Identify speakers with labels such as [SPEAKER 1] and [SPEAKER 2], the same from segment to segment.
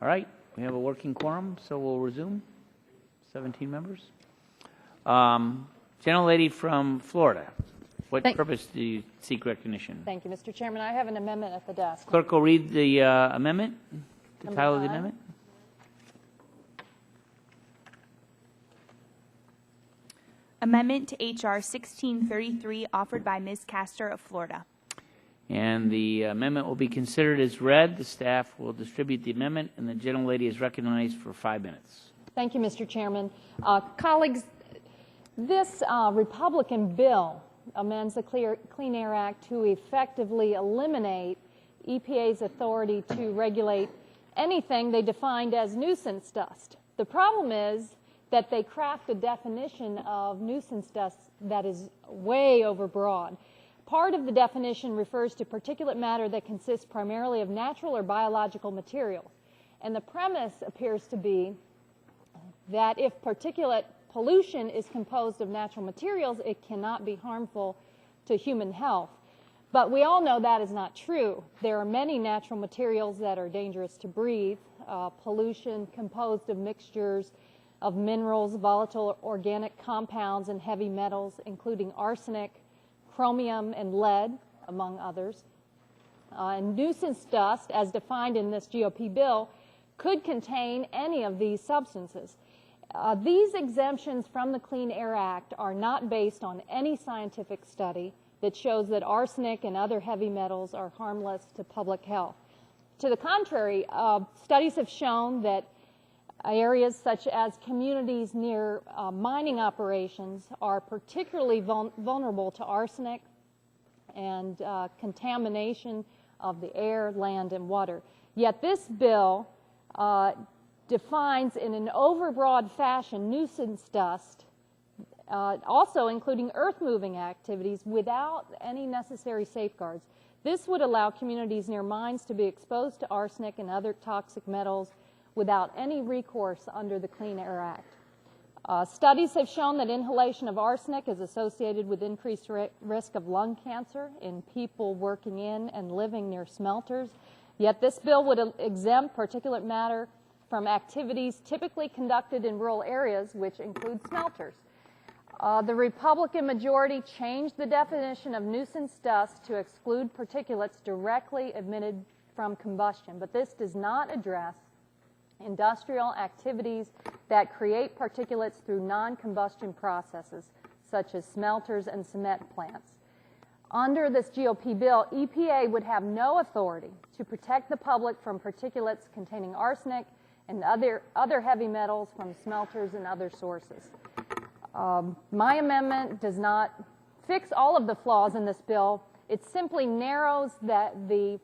[SPEAKER 1] All right, we have a working quorum, so we'll resume. 17 members. Gentlelady from Florida, what purpose do you seek recognition?
[SPEAKER 2] Thank you, Mr. Chairman. I have an amendment at the desk.
[SPEAKER 1] Clerk will read the amendment, the title of the amendment.
[SPEAKER 3] Amendment to H.R. 1633 offered by Ms. Castor of Florida.
[SPEAKER 2] And
[SPEAKER 1] the amendment will be considered as read. The staff will distribute the amendment, and the gentlelady is recognized for 5 minutes.
[SPEAKER 2] Thank you, Mr. Chairman. Colleagues, this Republican bill amends the Clean Air Act to effectively eliminate EPA's authority to regulate anything they defined as nuisance dust. The problem is that they craft a definition of nuisance dust that is way overbroad. Part of the definition refers to particulate matter that consists primarily of natural or biological materials. And the premise appears to be that if particulate pollution is composed of natural materials, it cannot be harmful to human health. But we all know that is not true. There are many natural materials that are dangerous to breathe. Pollution composed of mixtures of minerals, volatile organic compounds, and heavy metals, including arsenic, chromium, and lead, among others. And nuisance dust, as defined in this GOP bill, could contain any of these substances. These exemptions from the Clean Air Act are not based on any scientific study that shows that arsenic and other heavy metals are harmless to public health. To the contrary, studies have shown that areas such as communities near mining operations are particularly vulnerable to arsenic and contamination of the air, land, and water. Yet this bill defines in an overbroad fashion nuisance dust, also including earth-moving activities, without any necessary safeguards. This would allow communities near mines to be exposed to arsenic and other toxic metals without any recourse under the Clean Air Act. Studies have shown that inhalation of arsenic is associated with increased risk of lung cancer in people working in and living near smelters. Yet this bill would exempt particulate matter from activities typically conducted in rural areas, which include smelters. The Republican majority changed the definition of nuisance dust to exclude particulates directly emitted from combustion, but this does not address industrial activities that create particulates through non-combustion processes, such as smelters and cement plants. Under this GOP bill, EPA would have no authority to protect the public from particulates containing arsenic and other heavy metals from smelters and other sources. My amendment does not fix all of the flaws in this bill. It simply narrows the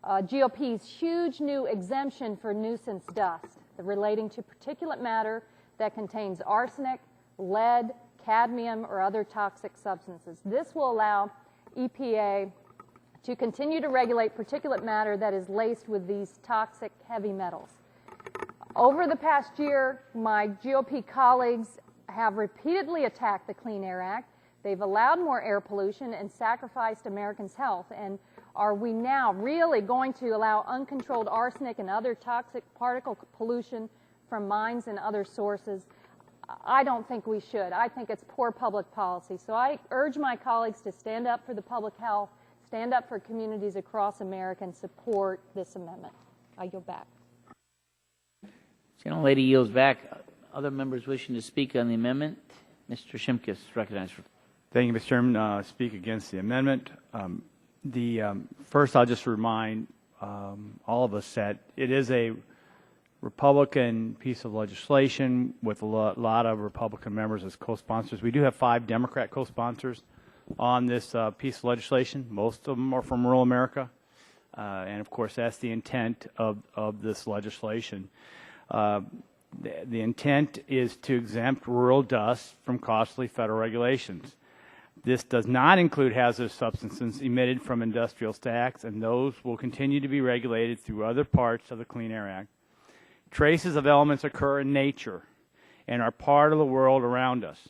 [SPEAKER 2] GOP's huge new exemption for nuisance dust relating to particulate matter that contains arsenic, lead, cadmium, or other toxic substances. This will allow EPA to continue to regulate particulate matter that is laced with these toxic heavy metals. Over the past year, my GOP colleagues have repeatedly attacked the Clean Air Act. They've allowed more air pollution and sacrificed Americans' health. And are we now really going to allow uncontrolled arsenic and other toxic particle pollution from mines and other sources? I don't think we should. I think it's poor public policy. So I urge my colleagues to stand up for the public health, stand up for communities across America, and support this amendment. I yield back.
[SPEAKER 1] Gentlelady yields back. Other members wishing to speak on the amendment? Mr. Shimkus, recognized.
[SPEAKER 4] Thank you, Mr. Chairman. Speak against the amendment. First, I'll just remind all of us that it is a Republican piece of legislation with a lot of Republican members as co-sponsors. We do have 5 Democrat co-sponsors on this piece of legislation. Most of them are from rural America. And, of course, that's the intent of this legislation. The intent is to exempt rural dust from costly federal regulations. This does not include hazardous substances emitted from industrial stacks, and those will continue to be regulated through other parts of the Clean Air Act. Traces of elements occur in nature and are part of the world around us.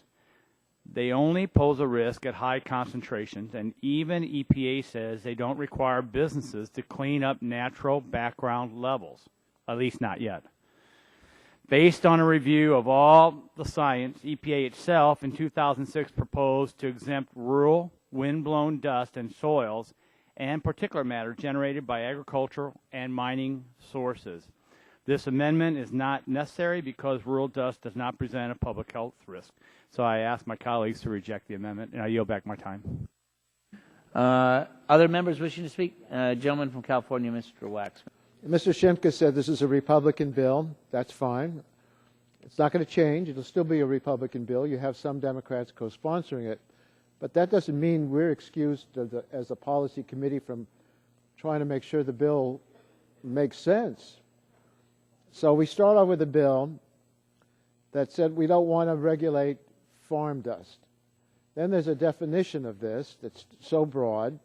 [SPEAKER 4] They only pose a risk at high concentrations, and even EPA says they don't require businesses to clean up natural background levels at least not yet. Based on a review of all the science, EPA itself in 2006 proposed to exempt rural, wind-blown dust and soils and particulate matter generated by agricultural and mining sources. This amendment is not necessary because rural dust does not present a public health risk. So I ask my colleagues to reject the amendment, and I yield back my time.
[SPEAKER 1] Other members wishing to speak? Gentleman from California, Mr. Waxman.
[SPEAKER 5] Mr. Shimka said this is a Republican bill. That's fine. It's not going to change. It'll still be a Republican bill. You have some Democrats co-sponsoring it. But that doesn't mean we're excused as a policy committee from trying to make sure the bill makes sense. So we start off with a bill that said we don't want to regulate farm dust. Then there's a definition of this that's so broad,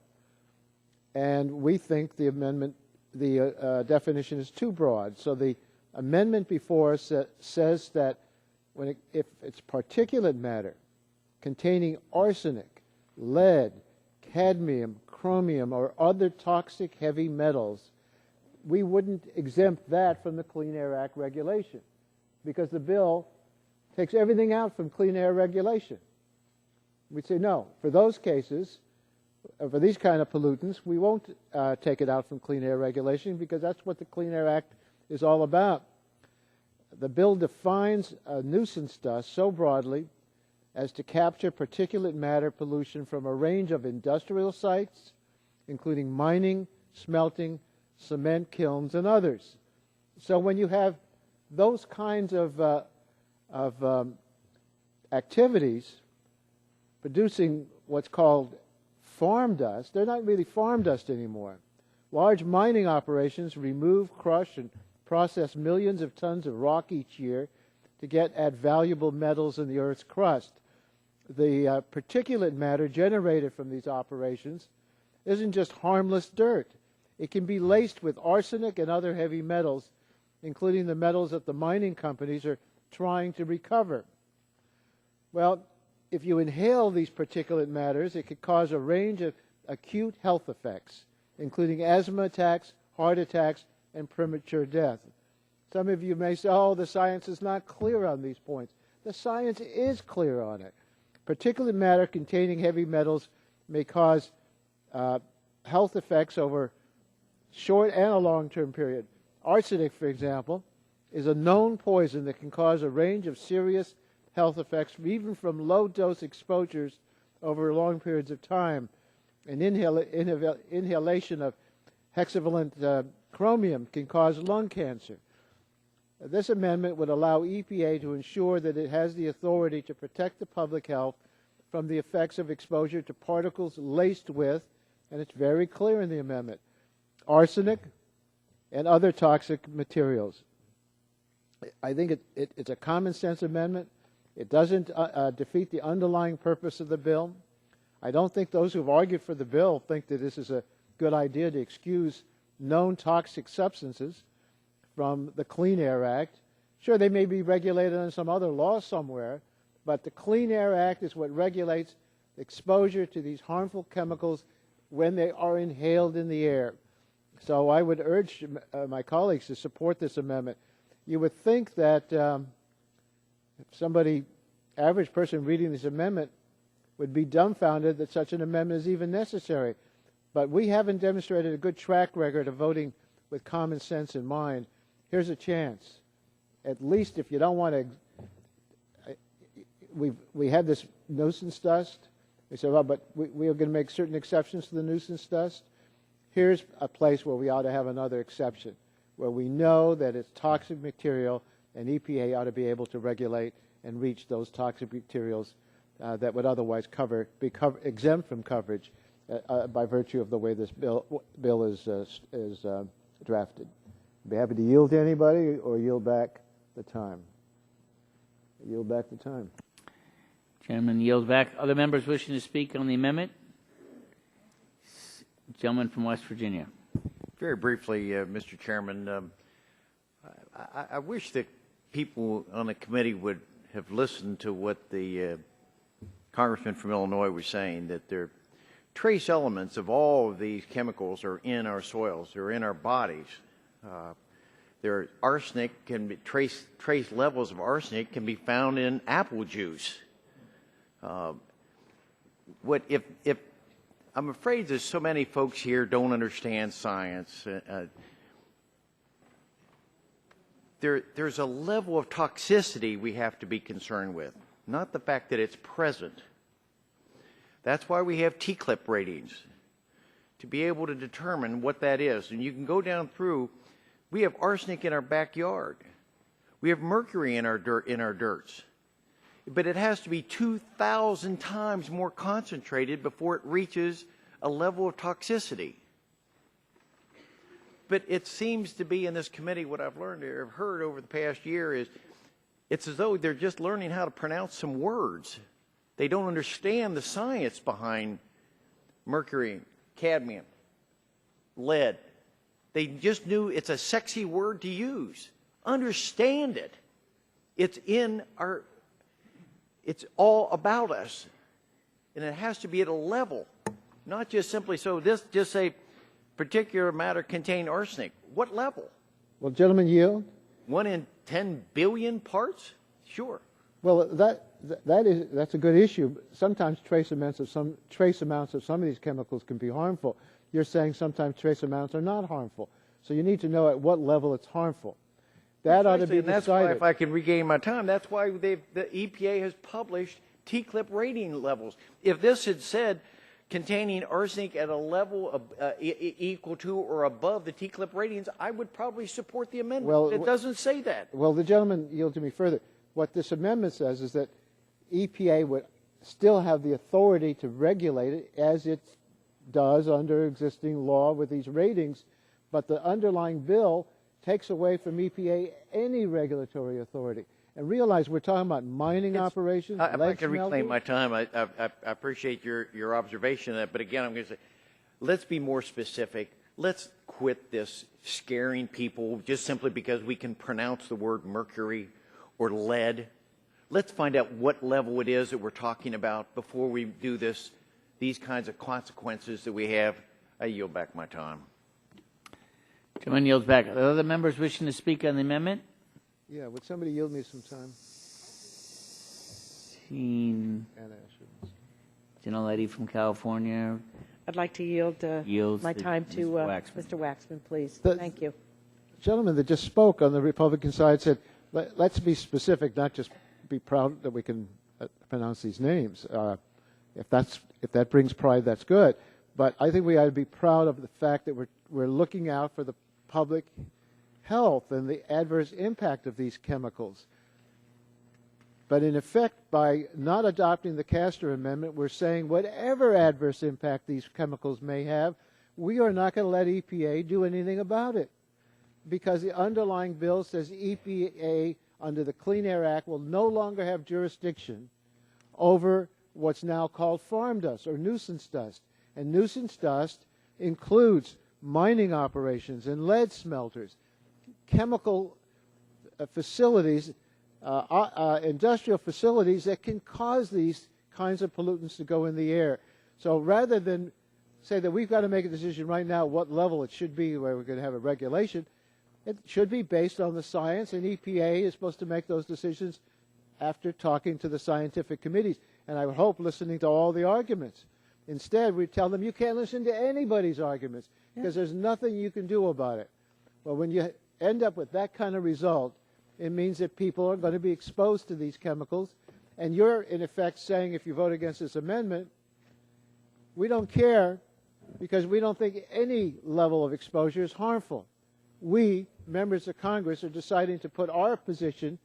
[SPEAKER 5] and we think the amendment, the definition is too broad. So the amendment before us says that if it's particulate matter containing arsenic, lead, cadmium, chromium, or other toxic heavy metals, we wouldn't exempt that from the Clean Air Act regulation because the bill takes everything out from Clean Air regulation. We'd say, no, for those cases, for these kind of pollutants, we won't take it out from Clean Air regulation because that's what the Clean Air Act is all about. The bill defines a nuisance dust so broadly as to capture particulate matter pollution from a range of industrial sites, including mining, smelting, cement kilns, and others. So when you have those kinds of activities producing what's called farm dust, they're not really farm dust anymore. Large mining operations remove, crush, and process millions of tons of rock each year to get at valuable metals in the Earth's crust. The particulate matter generated from these operations isn't just harmless dirt. It can be laced with arsenic and other heavy metals, including the metals that the mining companies are trying to recover. Well, if you inhale these particulate matters, it could cause a range of acute health effects, including asthma attacks, heart attacks, and premature death. Some of you may say, oh, the science is not clear on these points. The science is clear on it. Particulate matter containing heavy metals may cause health effects over short and a long-term period. Arsenic, for example, is a known poison that can cause a range of serious health effects, even from low-dose exposures over long periods of time. And inhalation of hexavalent chromium can cause lung cancer. This amendment would allow EPA to ensure that it has the authority to protect the public health from the effects of exposure to particles laced with, and it's very clear in the amendment, arsenic and other toxic materials. I think it's a common sense amendment. It doesn't defeat the underlying purpose of the bill. I don't think those who've argued for the bill think that this is a good idea to excuse known toxic substances from the Clean Air Act. Sure, they may be regulated under some other law somewhere, but the Clean Air Act is what regulates exposure to these harmful chemicals when they are inhaled in the air. So I would urge my colleagues to support this amendment. You would think that if somebody, average person reading this amendment, would be dumbfounded that such an amendment is even necessary. But we haven't demonstrated a good track record of voting with common sense in mind. Here's a chance. At least if you don't want to, we had this nuisance dust. We said, well, but we are going to make certain exceptions to the nuisance dust. Here's a place where we ought to have another exception, where we know that it's toxic material and EPA ought to be able to regulate and reach those toxic materials that would otherwise be exempt from coverage by virtue of the way this bill is drafted. I'd be happy to yield to anybody or yield back the time. Yield back the time.
[SPEAKER 1] Gentleman yields back. Other members wishing to speak on the amendment? Gentleman from West Virginia.
[SPEAKER 6] Very briefly, Mr. Chairman, I wish that people on the committee would have listened to what the Congressman from Illinois was saying, that there trace elements of all of these chemicals are in our soils, they're in our bodies. There, arsenic can be trace levels of arsenic can be found in apple juice. What if I'm afraid there's so many folks here don't understand science. There's a level of toxicity we have to be concerned with, not the fact that it's present. That's why we have T-clip ratings, to be able to determine what that is. And you can go down through. We have arsenic in our backyard. We have mercury in our dirts. But it has to be 2,000 times more concentrated before it reaches a level of toxicity. But it seems to be in this committee, what I've learned or heard over the past year is it's as though they're just learning how to pronounce some words. They don't understand the science behind mercury, cadmium, lead. They just knew it's a sexy word to use. Understand it. It's all about us. And it has to be at a level, not just simply so this just say particular matter contain arsenic. What level?
[SPEAKER 5] Well, gentlemen, yield.
[SPEAKER 6] 1 in 10 billion parts? Sure.
[SPEAKER 5] Well, that's a good issue. Sometimes trace amounts of some of these chemicals can be harmful. You're saying sometimes trace amounts are not harmful. So you need to know at what level it's harmful. That ought to be decided.
[SPEAKER 6] That's why, if I can regain my time, that's why the EPA has published T-clip rating levels. If this had said containing arsenic at a level of, equal to or above the T-clip ratings, I would probably support the amendment. Well, it doesn't say that.
[SPEAKER 5] Well, the gentleman yielded to me further. What this amendment says is that EPA would still have the authority to regulate it as it does under existing law with these ratings, but the underlying bill takes away from EPA any regulatory authority. And realize we're talking about mining operations.
[SPEAKER 6] If I can reclaim my time, I appreciate your observation of that. But again, I'm going to say, let's be more specific. Let's quit this scaring people just simply because we can pronounce the word mercury or lead. Let's find out what level it is that we're talking about before we do these kinds of consequences that we have. I yield back my time.
[SPEAKER 1] Gentleman yields back. Are there other members wishing to speak on the amendment?
[SPEAKER 5] Yeah, would somebody yield me some time?
[SPEAKER 1] Seeing gentlelady from California.
[SPEAKER 7] I'd like to yield my time to Mr. Waxman, please. Thank you.
[SPEAKER 5] The gentleman that just spoke on the Republican side said, let's be specific, not just be proud that we can pronounce these names. If that brings pride, that's good. But I think we ought to be proud of the fact that we're looking out for the public health and the adverse impact of these chemicals. But in effect, by not adopting the Castor Amendment, we're saying whatever adverse impact these chemicals may have, we are not going to let EPA do anything about it. Because the underlying bill says EPA, under the Clean Air Act, will no longer have jurisdiction over what's now called farm dust or nuisance dust. And nuisance dust includes mining operations and lead smelters, chemical facilities, industrial facilities that can cause these kinds of pollutants to go in the air. So rather than say that we've got to make a decision right now what level it should be where we're going to have a regulation, it should be based on the science, and EPA is supposed to make those decisions after talking to the scientific committees. And I would hope listening to all the arguments. Instead, we tell them you can't listen to anybody's arguments because there's nothing you can do about it. Well, when you end up with that kind of result, it means that people are going to be exposed to these chemicals. And you're, in effect, saying if you vote against this amendment, we don't care because we don't think any level of exposure is harmful. We, members of Congress, are deciding to put our position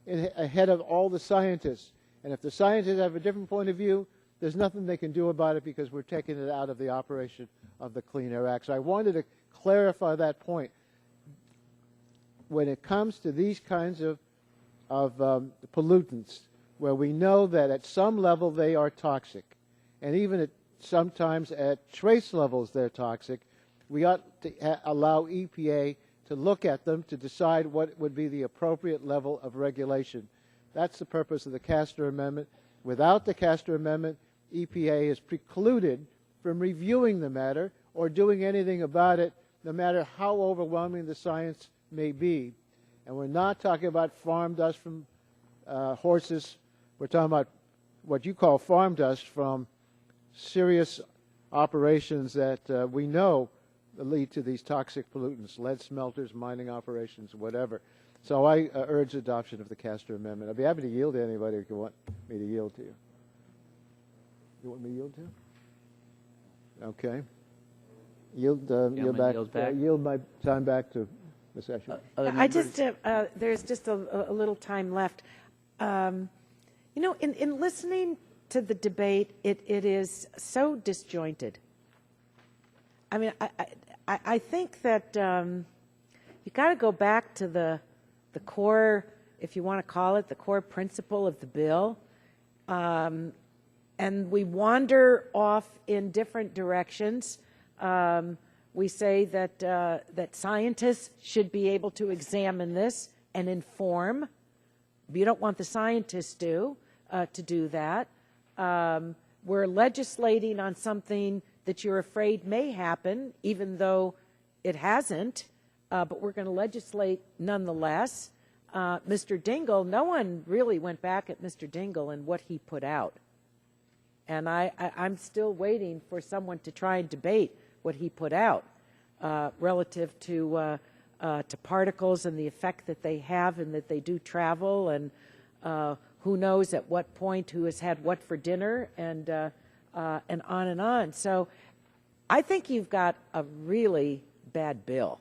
[SPEAKER 5] ahead of all the scientists. And if the scientists have a different point of view, there's nothing they can do about it because we're taking it out of the operation of the Clean Air Act. So I wanted to clarify that point. When it comes to these kinds of pollutants, where we know that at some level they are toxic, and even sometimes at trace levels they're toxic, we ought to allow EPA to look at them to decide what would be the appropriate level of regulation. That's the purpose of the Castor Amendment. Without the Castor Amendment, EPA is precluded from reviewing the matter or doing anything about it, no matter how overwhelming the science may be. And we're not talking about farm dust from horses. We're talking about what you call farm dust from serious operations that we know lead to these toxic pollutants, lead smelters, mining operations, whatever. So I urge adoption of the Castor Amendment. I'd be happy to yield to anybody if you want me to yield to you. You want me to yield to? Okay. Yield back. Yield my time back to Ms. Escher.
[SPEAKER 7] I just there's just a little time left. You know, in listening to the debate, it is so disjointed. I mean, I think that you got to go back to the core, if you want to call it, the core principle of the bill. And we wander off in different directions. We say that that scientists should be able to examine this and inform. You don't want the scientists to do that. We're legislating on something that you're afraid may happen, even though it hasn't. But we're going to legislate nonetheless. Mr. Dingell, no one really went back at Mr. Dingell and what he put out. And I'm still waiting for someone to try and debate what he put out relative to particles and the effect that they have and that they do travel, and who knows at what point who has had what for dinner, and on and on. So I think you've got a really bad bill.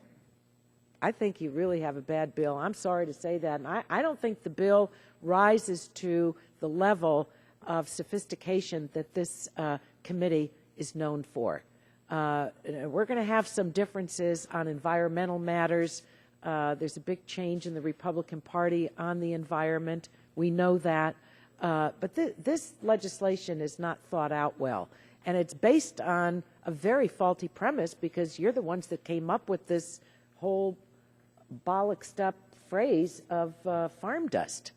[SPEAKER 7] I think you really have a bad bill. I'm sorry to say that. And I don't think the bill rises to the level of sophistication that this committee is known for. We're going to have some differences on environmental matters. There's a big change in the Republican Party on the environment. We know that. But this legislation is not thought out well. And it's based on a very faulty premise, because you're the ones that came up with this whole bollocksed up phrase of farm dust.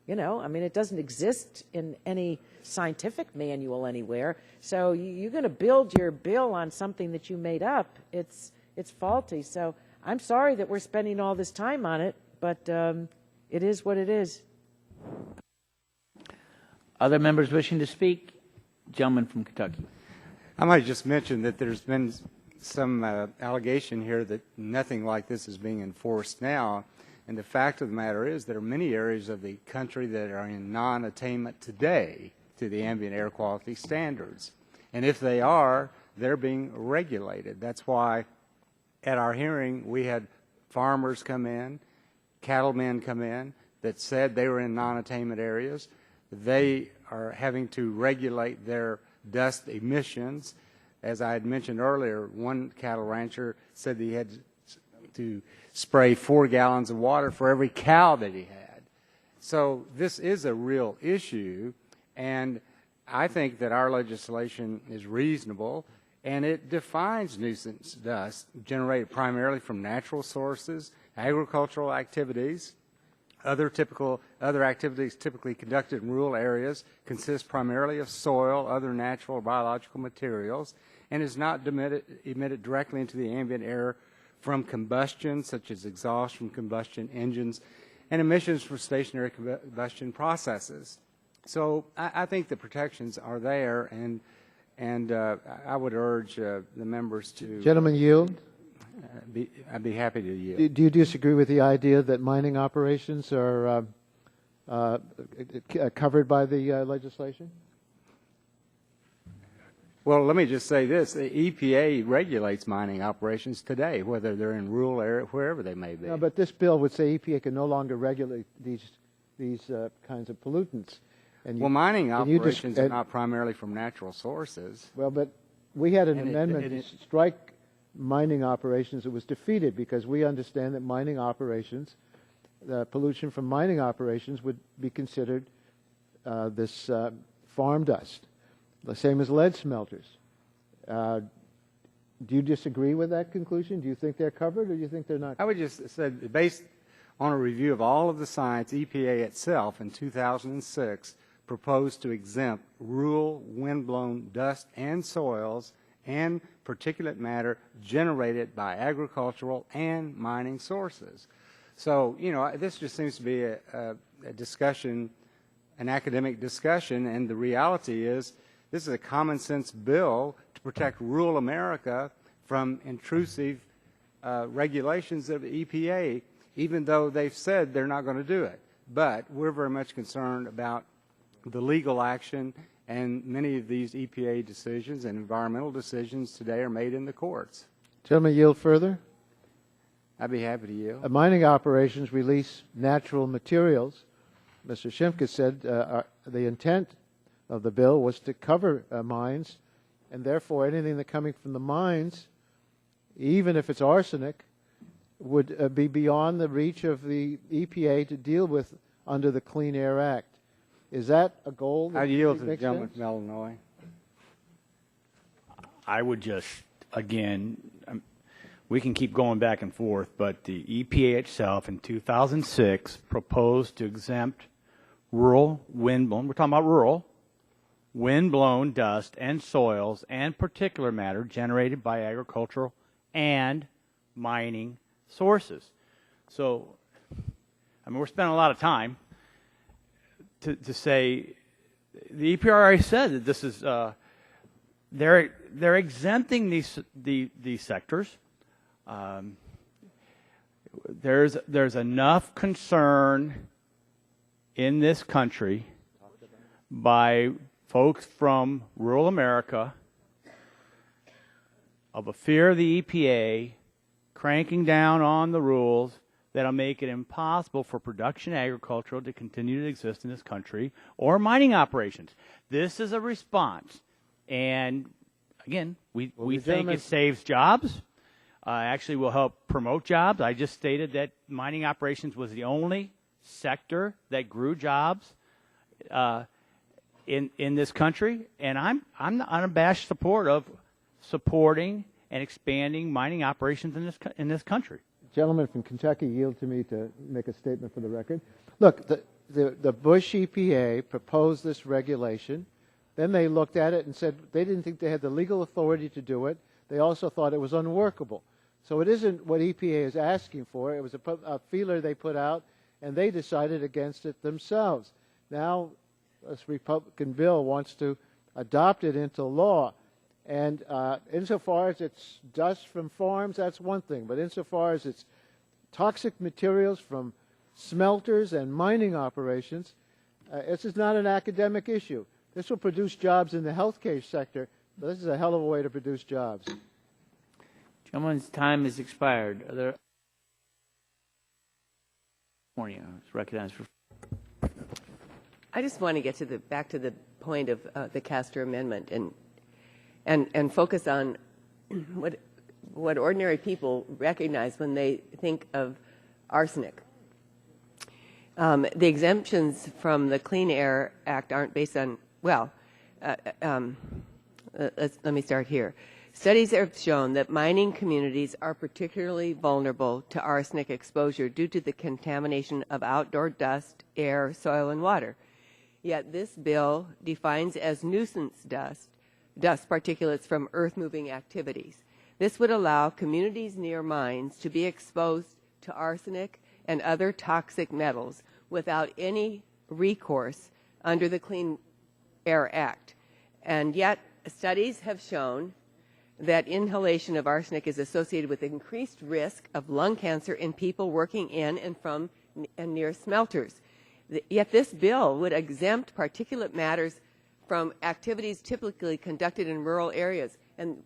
[SPEAKER 7] You know, I mean, it doesn't exist in any scientific manual anywhere. So you're going to build your bill on something that you made up. It's faulty. So I'm sorry that we're spending all this time on it, but it is what it is.
[SPEAKER 1] Other members wishing to speak? Gentleman from Kentucky.
[SPEAKER 8] I might just mention that there's been some allegation here that nothing like this is being enforced now. And the fact of the matter is there are many areas of the country that are in non-attainment today to the ambient air quality standards. And if they are, they're being regulated. That's why at our hearing we had farmers come in, cattlemen come in that said they were in non-attainment areas. They are having to regulate their dust emissions. As I had mentioned earlier, one cattle rancher said that he had to spray 4 gallons of water for every cow that he had. So this is a real issue, and I think that our legislation is reasonable, and it defines nuisance dust generated primarily from natural sources, agricultural activities. Other activities typically conducted in rural areas consist primarily of soil, other natural or biological materials, and is not emitted directly into the ambient air from combustion, such as exhaust from combustion engines, and emissions from stationary combustion processes. So I think the protections are there, and I would urge the members to...
[SPEAKER 5] Gentlemen, yield.
[SPEAKER 8] I'd be happy to yield.
[SPEAKER 5] Do you disagree with the idea that mining operations are covered by the legislation?
[SPEAKER 8] Well, let me just say this. The EPA regulates mining operations today, whether they're in rural area, wherever they may be.
[SPEAKER 5] No, but this bill would say EPA can no longer regulate these kinds of pollutants. And
[SPEAKER 8] well, mining operations are not primarily from natural sources.
[SPEAKER 5] Well, but we had an amendment to strike mining operations. It was defeated because we understand that mining operations, the pollution from mining operations would be considered this farm dust. The same as lead smelters. Do you disagree with that conclusion? Do you think they're covered, or do you think they're not covered?
[SPEAKER 8] I would just say, based on a review of all of the science, EPA itself in 2006 proposed to exempt rural windblown dust and soils and particulate matter generated by agricultural and mining sources. So, you know, this just seems to be a discussion, an academic discussion, and the reality is this is a common sense bill to protect rural America from intrusive regulations of the EPA, even though they've said they're not going to do it. But we're very much concerned about the legal action, and many of these EPA decisions and environmental decisions today are made in the courts.
[SPEAKER 5] Gentlemen, yield further.
[SPEAKER 8] I'd be happy to yield.
[SPEAKER 5] Mining operations release natural materials. Mr. Shimkus said the intent of the bill was to cover mines, and therefore anything that coming from the mines, even if it's arsenic, would be beyond the reach of the EPA to deal with under the Clean Air Act. Is that a goal?
[SPEAKER 8] I yield to the gentleman from Illinois.
[SPEAKER 4] I would just, again, we can keep going back and forth, but the EPA itself in 2006 proposed to exempt rural windblown, we're talking about rural, wind-blown dust and soils and particulate matter generated by agricultural and mining sources. So, I mean, we're spending a lot of time to say, the EPA already said that this is, they're exempting these sectors. There's enough concern in this country by folks from rural America of a fear of the EPA cranking down on the rules that'll make it impossible for production agriculture to continue to exist in this country or mining operations. This is a response. And again, we think it saves jobs. Actually will help promote jobs. I just stated that mining operations was the only sector that grew jobs in this country, and I'm an unabashed support of supporting and expanding mining operations in this country.
[SPEAKER 5] Gentleman from Kentucky, yield to me to make a statement for the record. Look, the Bush EPA proposed this regulation. Then they looked at it and said they didn't think they had the legal authority to do it. They also thought it was unworkable. So it isn't what EPA is asking for. It was a feeler they put out, and they decided against it themselves. Now, this Republican bill wants to adopt it into law. And insofar as it's dust from farms, that's one thing. But insofar as it's toxic materials from smelters and mining operations, this is not an academic issue. This will produce jobs in the healthcare sector, but this is a hell of a way to produce jobs.
[SPEAKER 1] Gentleman's time has expired. Are there? California is recognized for.
[SPEAKER 9] I just want to get back to the point of the Castor Amendment and focus on what ordinary people recognize when they think of arsenic. The exemptions from the Clean Air Act aren't based on, well, let me start here. Studies have shown that mining communities are particularly vulnerable to arsenic exposure due to the contamination of outdoor dust, air, soil, and water. Yet this bill defines as nuisance dust particulates from earth-moving activities. This would allow communities near mines to be exposed to arsenic and other toxic metals without any recourse under the Clean Air Act. And yet studies have shown that inhalation of arsenic is associated with increased risk of lung cancer in people working in and from and near smelters. Yet this bill would exempt particulate matters from activities typically conducted in rural areas, and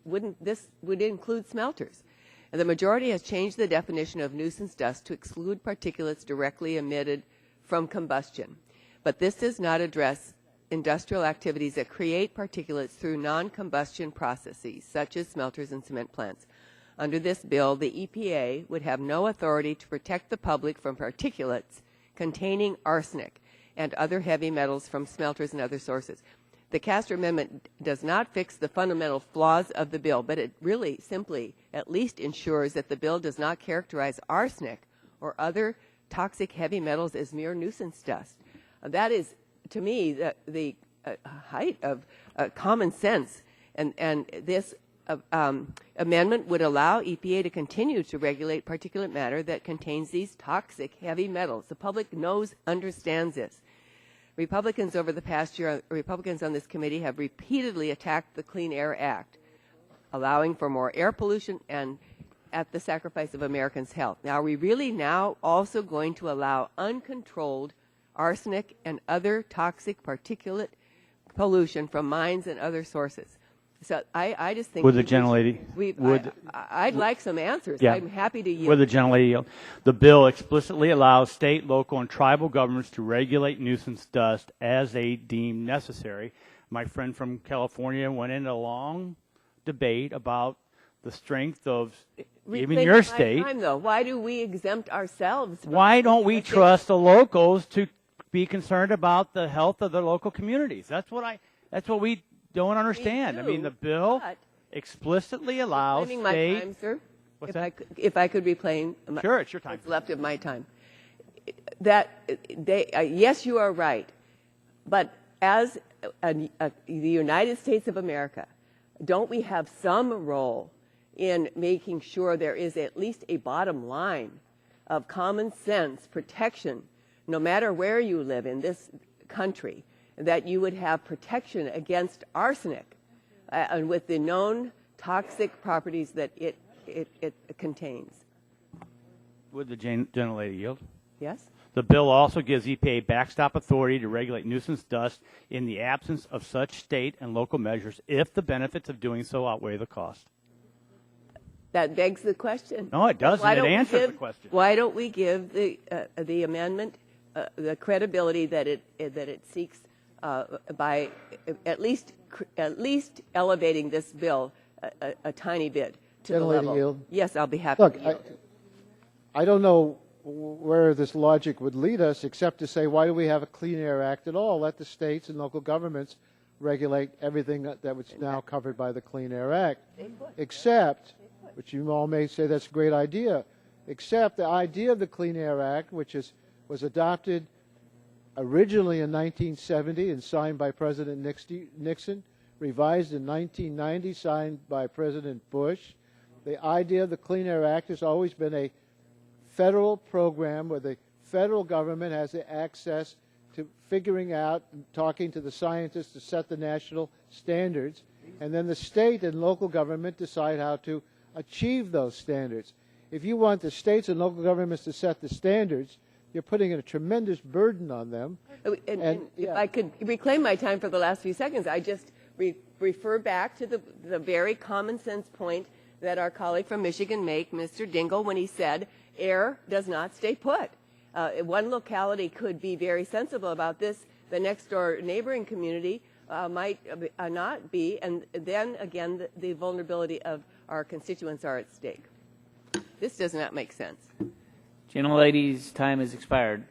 [SPEAKER 9] this would include smelters. And the majority has changed the definition of nuisance dust to exclude particulates directly emitted from combustion. But this does not address industrial activities that create particulates through non-combustion processes, such as smelters and cement plants. Under this bill, the EPA would have no authority to protect the public from particulates containing arsenic and other heavy metals from smelters and other sources. The Castor Amendment does not fix the fundamental flaws of the bill, but it really simply at least ensures that the bill does not characterize arsenic or other toxic heavy metals as mere nuisance dust. That is, to me, the height of common sense, and this amendment would allow EPA to continue to regulate particulate matter that contains these toxic heavy metals. The public understands this. Republicans over the past year, Republicans on this committee have repeatedly attacked the Clean Air Act, allowing for more air pollution and at the sacrifice of Americans' health. Now, are we really now also going to allow uncontrolled arsenic and other toxic particulate pollution from mines and other sources? So I just think...
[SPEAKER 4] Would the gentlelady...
[SPEAKER 9] I'd like some answers.
[SPEAKER 4] Yeah.
[SPEAKER 9] I'm happy to yield.
[SPEAKER 4] Would the gentlelady yield? The bill explicitly allows state, local, and tribal governments to regulate nuisance dust as they deem necessary. My friend from California went into a long debate about the strength of even your state.
[SPEAKER 9] Time, though. Why do we exempt ourselves?
[SPEAKER 4] Why don't we trust the locals to be concerned about the health of their local communities? That's what we don't understand. I mean, the bill explicitly allows
[SPEAKER 9] Reclaiming
[SPEAKER 4] state...
[SPEAKER 9] my time, sir.
[SPEAKER 4] What's that?
[SPEAKER 9] If I could reclaim...
[SPEAKER 4] Sure, it's your time.
[SPEAKER 9] What's left of my time. Yes, you are right. But as the United States of America, don't we have some role in making sure there is at least a bottom line of common sense protection, no matter where you live in this country, that you would have protection against arsenic and with the known toxic properties that it contains?
[SPEAKER 4] Would the gentlelady yield?
[SPEAKER 9] Yes?
[SPEAKER 4] The bill also gives EPA backstop authority to regulate nuisance dust in the absence of such state and local measures if the benefits of doing so outweigh the cost.
[SPEAKER 9] That begs the question.
[SPEAKER 4] No, it doesn't. It answers the question.
[SPEAKER 9] Why don't we give the amendment the credibility that it seeks by at least elevating this bill a tiny bit to the level?
[SPEAKER 5] Yield.
[SPEAKER 9] Yes, I'll be happy.
[SPEAKER 5] Look,
[SPEAKER 9] to yield.
[SPEAKER 5] I don't know where this logic would lead us, except to say, why do we have a Clean Air Act at all? Let the states and local governments regulate everything that was now covered by the Clean Air Act, except, which you all may say that's a great idea, except the idea of the Clean Air Act, which was adopted originally in 1970 and signed by President Nixon, revised in 1990, signed by President Bush. The idea of the Clean Air Act has always been a federal program where the federal government has the access to figuring out and talking to the scientists to set the national standards, and then the state and local government decide how to achieve those standards. If you want the states and local governments to set the standards, you're putting a tremendous burden on them.
[SPEAKER 9] And if I could reclaim my time for the last few seconds, I just refer back to the very common sense point that our colleague from Michigan made, Mr. Dingell, when he said, air does not stay put. One locality could be very sensible about this. The next door neighboring community might not be. And then again, the vulnerability of our constituents are at stake. This does not make sense.
[SPEAKER 1] Gentlelady's time has expired.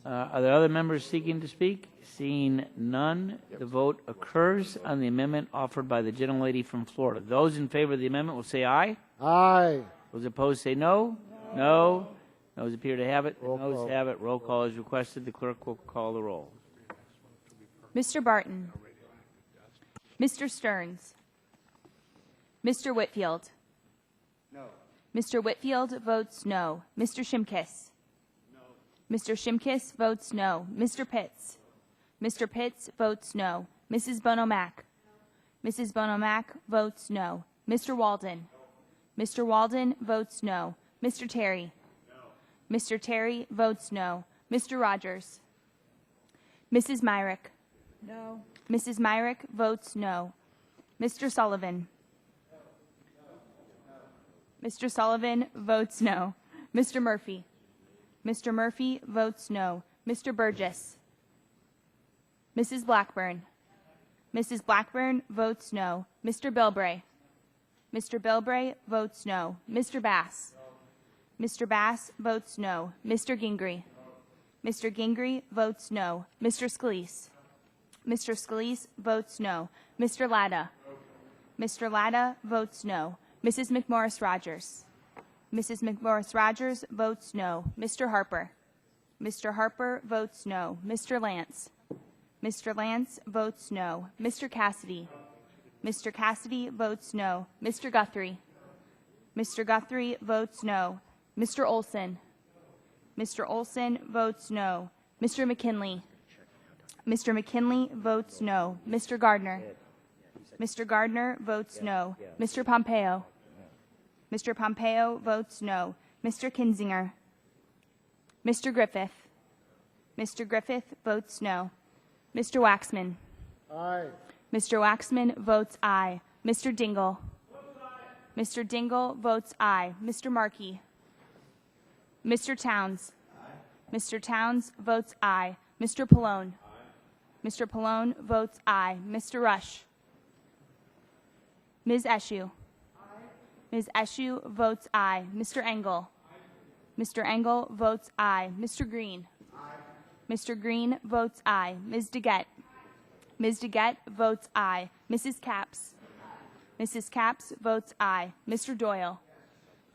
[SPEAKER 1] Are there other members seeking to speak? Seeing none, the vote occurs on the amendment offered by the gentlelady from Florida. Those in favor of the amendment will say aye.
[SPEAKER 5] Aye.
[SPEAKER 1] Those opposed say no. No. Those appear to have it.
[SPEAKER 5] Roll
[SPEAKER 1] Those
[SPEAKER 5] call.
[SPEAKER 1] have it. Roll call is requested. The clerk will call the roll.
[SPEAKER 3] Mr. Barton. Mr. Stearns. Mr. Whitfield. No. Mr. Whitfield votes no. Mr. Shimkiss. No. Mr. Shimkiss votes no. Mr. Pitts. Mr. Pitts votes no. Mrs. Bonomack. No. Mrs. Bonomack votes no. Mr. Walden. No. Mr. Walden votes no. Mr. Terry. No. Mr. Terry votes no. Mr. Rogers. Mrs. Myrick. No. Mrs. Myrick votes no. Mr. Sullivan. Mr. Sullivan votes no. Mr. Murphy. Mr. Murphy votes no. Mr. Burgess. Mrs. Blackburn. Mrs. Blackburn votes no. Mr. Bilbray. Mr. Bilbray votes no. Mr. Bass. Mr. Bass votes no. Mr. Gingrey. Mr. Gingrey votes no. Mr. Scalise. Mr. Scalise votes no. Mr. Latta. Mr. Latta votes no. Mrs. McMorris Rogers. Mrs. McMorris Rogers votes no. Mr. Harper. Mr. Harper votes no. Mr. Lance. Mr. Lance votes no. Mr. Cassidy. Mr. Cassidy votes no. Mr. Guthrie. Mr. Guthrie votes no. Mr. Olson. Mr. Olson votes no. Mr. McKinley. Mr. McKinley votes no. Mr. Gardner. Mr. Gardner votes no. Mr. Pompeo. Mr. Pompeo votes no. Mr. Kinzinger. Mr. Griffith. Mr. Griffith votes no. Mr. Waxman.
[SPEAKER 5] Aye.
[SPEAKER 3] Mr. Waxman votes aye. Mr. Dingle. Mr. Dingle votes aye. Mr. Markey. Mr. Towns. Mr. Towns votes aye. Mr. Pallone. Mr. Pallone votes aye. Mr. Rush. Ms. Eshue. Ms. Eshue votes aye. Mr. Engel. Mr. Engel votes aye. Mr. Green. Mr. Green votes aye. Ms. DeGette. Ms. DeGette votes aye. Mrs. Capps. Mrs. Capps votes aye. Mr. Doyle.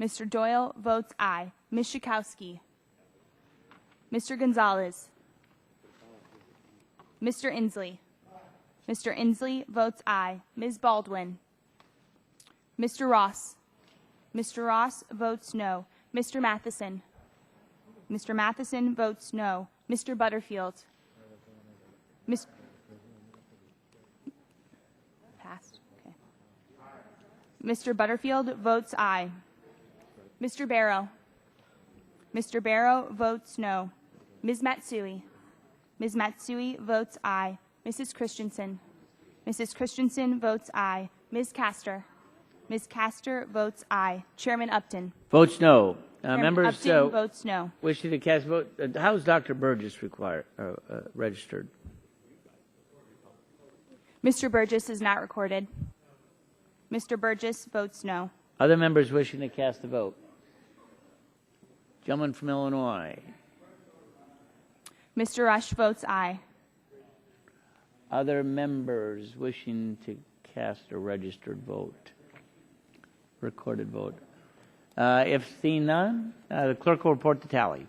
[SPEAKER 3] Mr. Doyle votes aye. Ms. Schakowsky. Mr. Gonzalez. Mr. Inslee. Mr. Inslee votes aye. Ms. Baldwin. Mr. Ross. Mr. Ross votes no. Mr. Matheson. Mr. Matheson votes no. Mr. Butterfield. Passed. Okay. Mr. Butterfield votes aye. Mr. Barrow. Mr. Barrow votes no. Ms. Matsui. Ms. Matsui votes aye. Mrs. Christensen. Mrs. Christensen votes aye. Ms. Castor. Ms. Castor votes aye. Chairman Upton.
[SPEAKER 1] Votes no.
[SPEAKER 3] Chairman
[SPEAKER 1] Members
[SPEAKER 3] Upton votes no.
[SPEAKER 1] wishing to cast vote. How is Dr. Burgess registered?
[SPEAKER 3] Mr. Burgess is not recorded. Mr. Burgess votes no.
[SPEAKER 1] Other members wishing to cast a vote? Gentleman from Illinois.
[SPEAKER 3] Mr. Rush votes aye.
[SPEAKER 1] Other members wishing to cast a registered vote? Recorded vote. If seen none, the clerk will report the tally.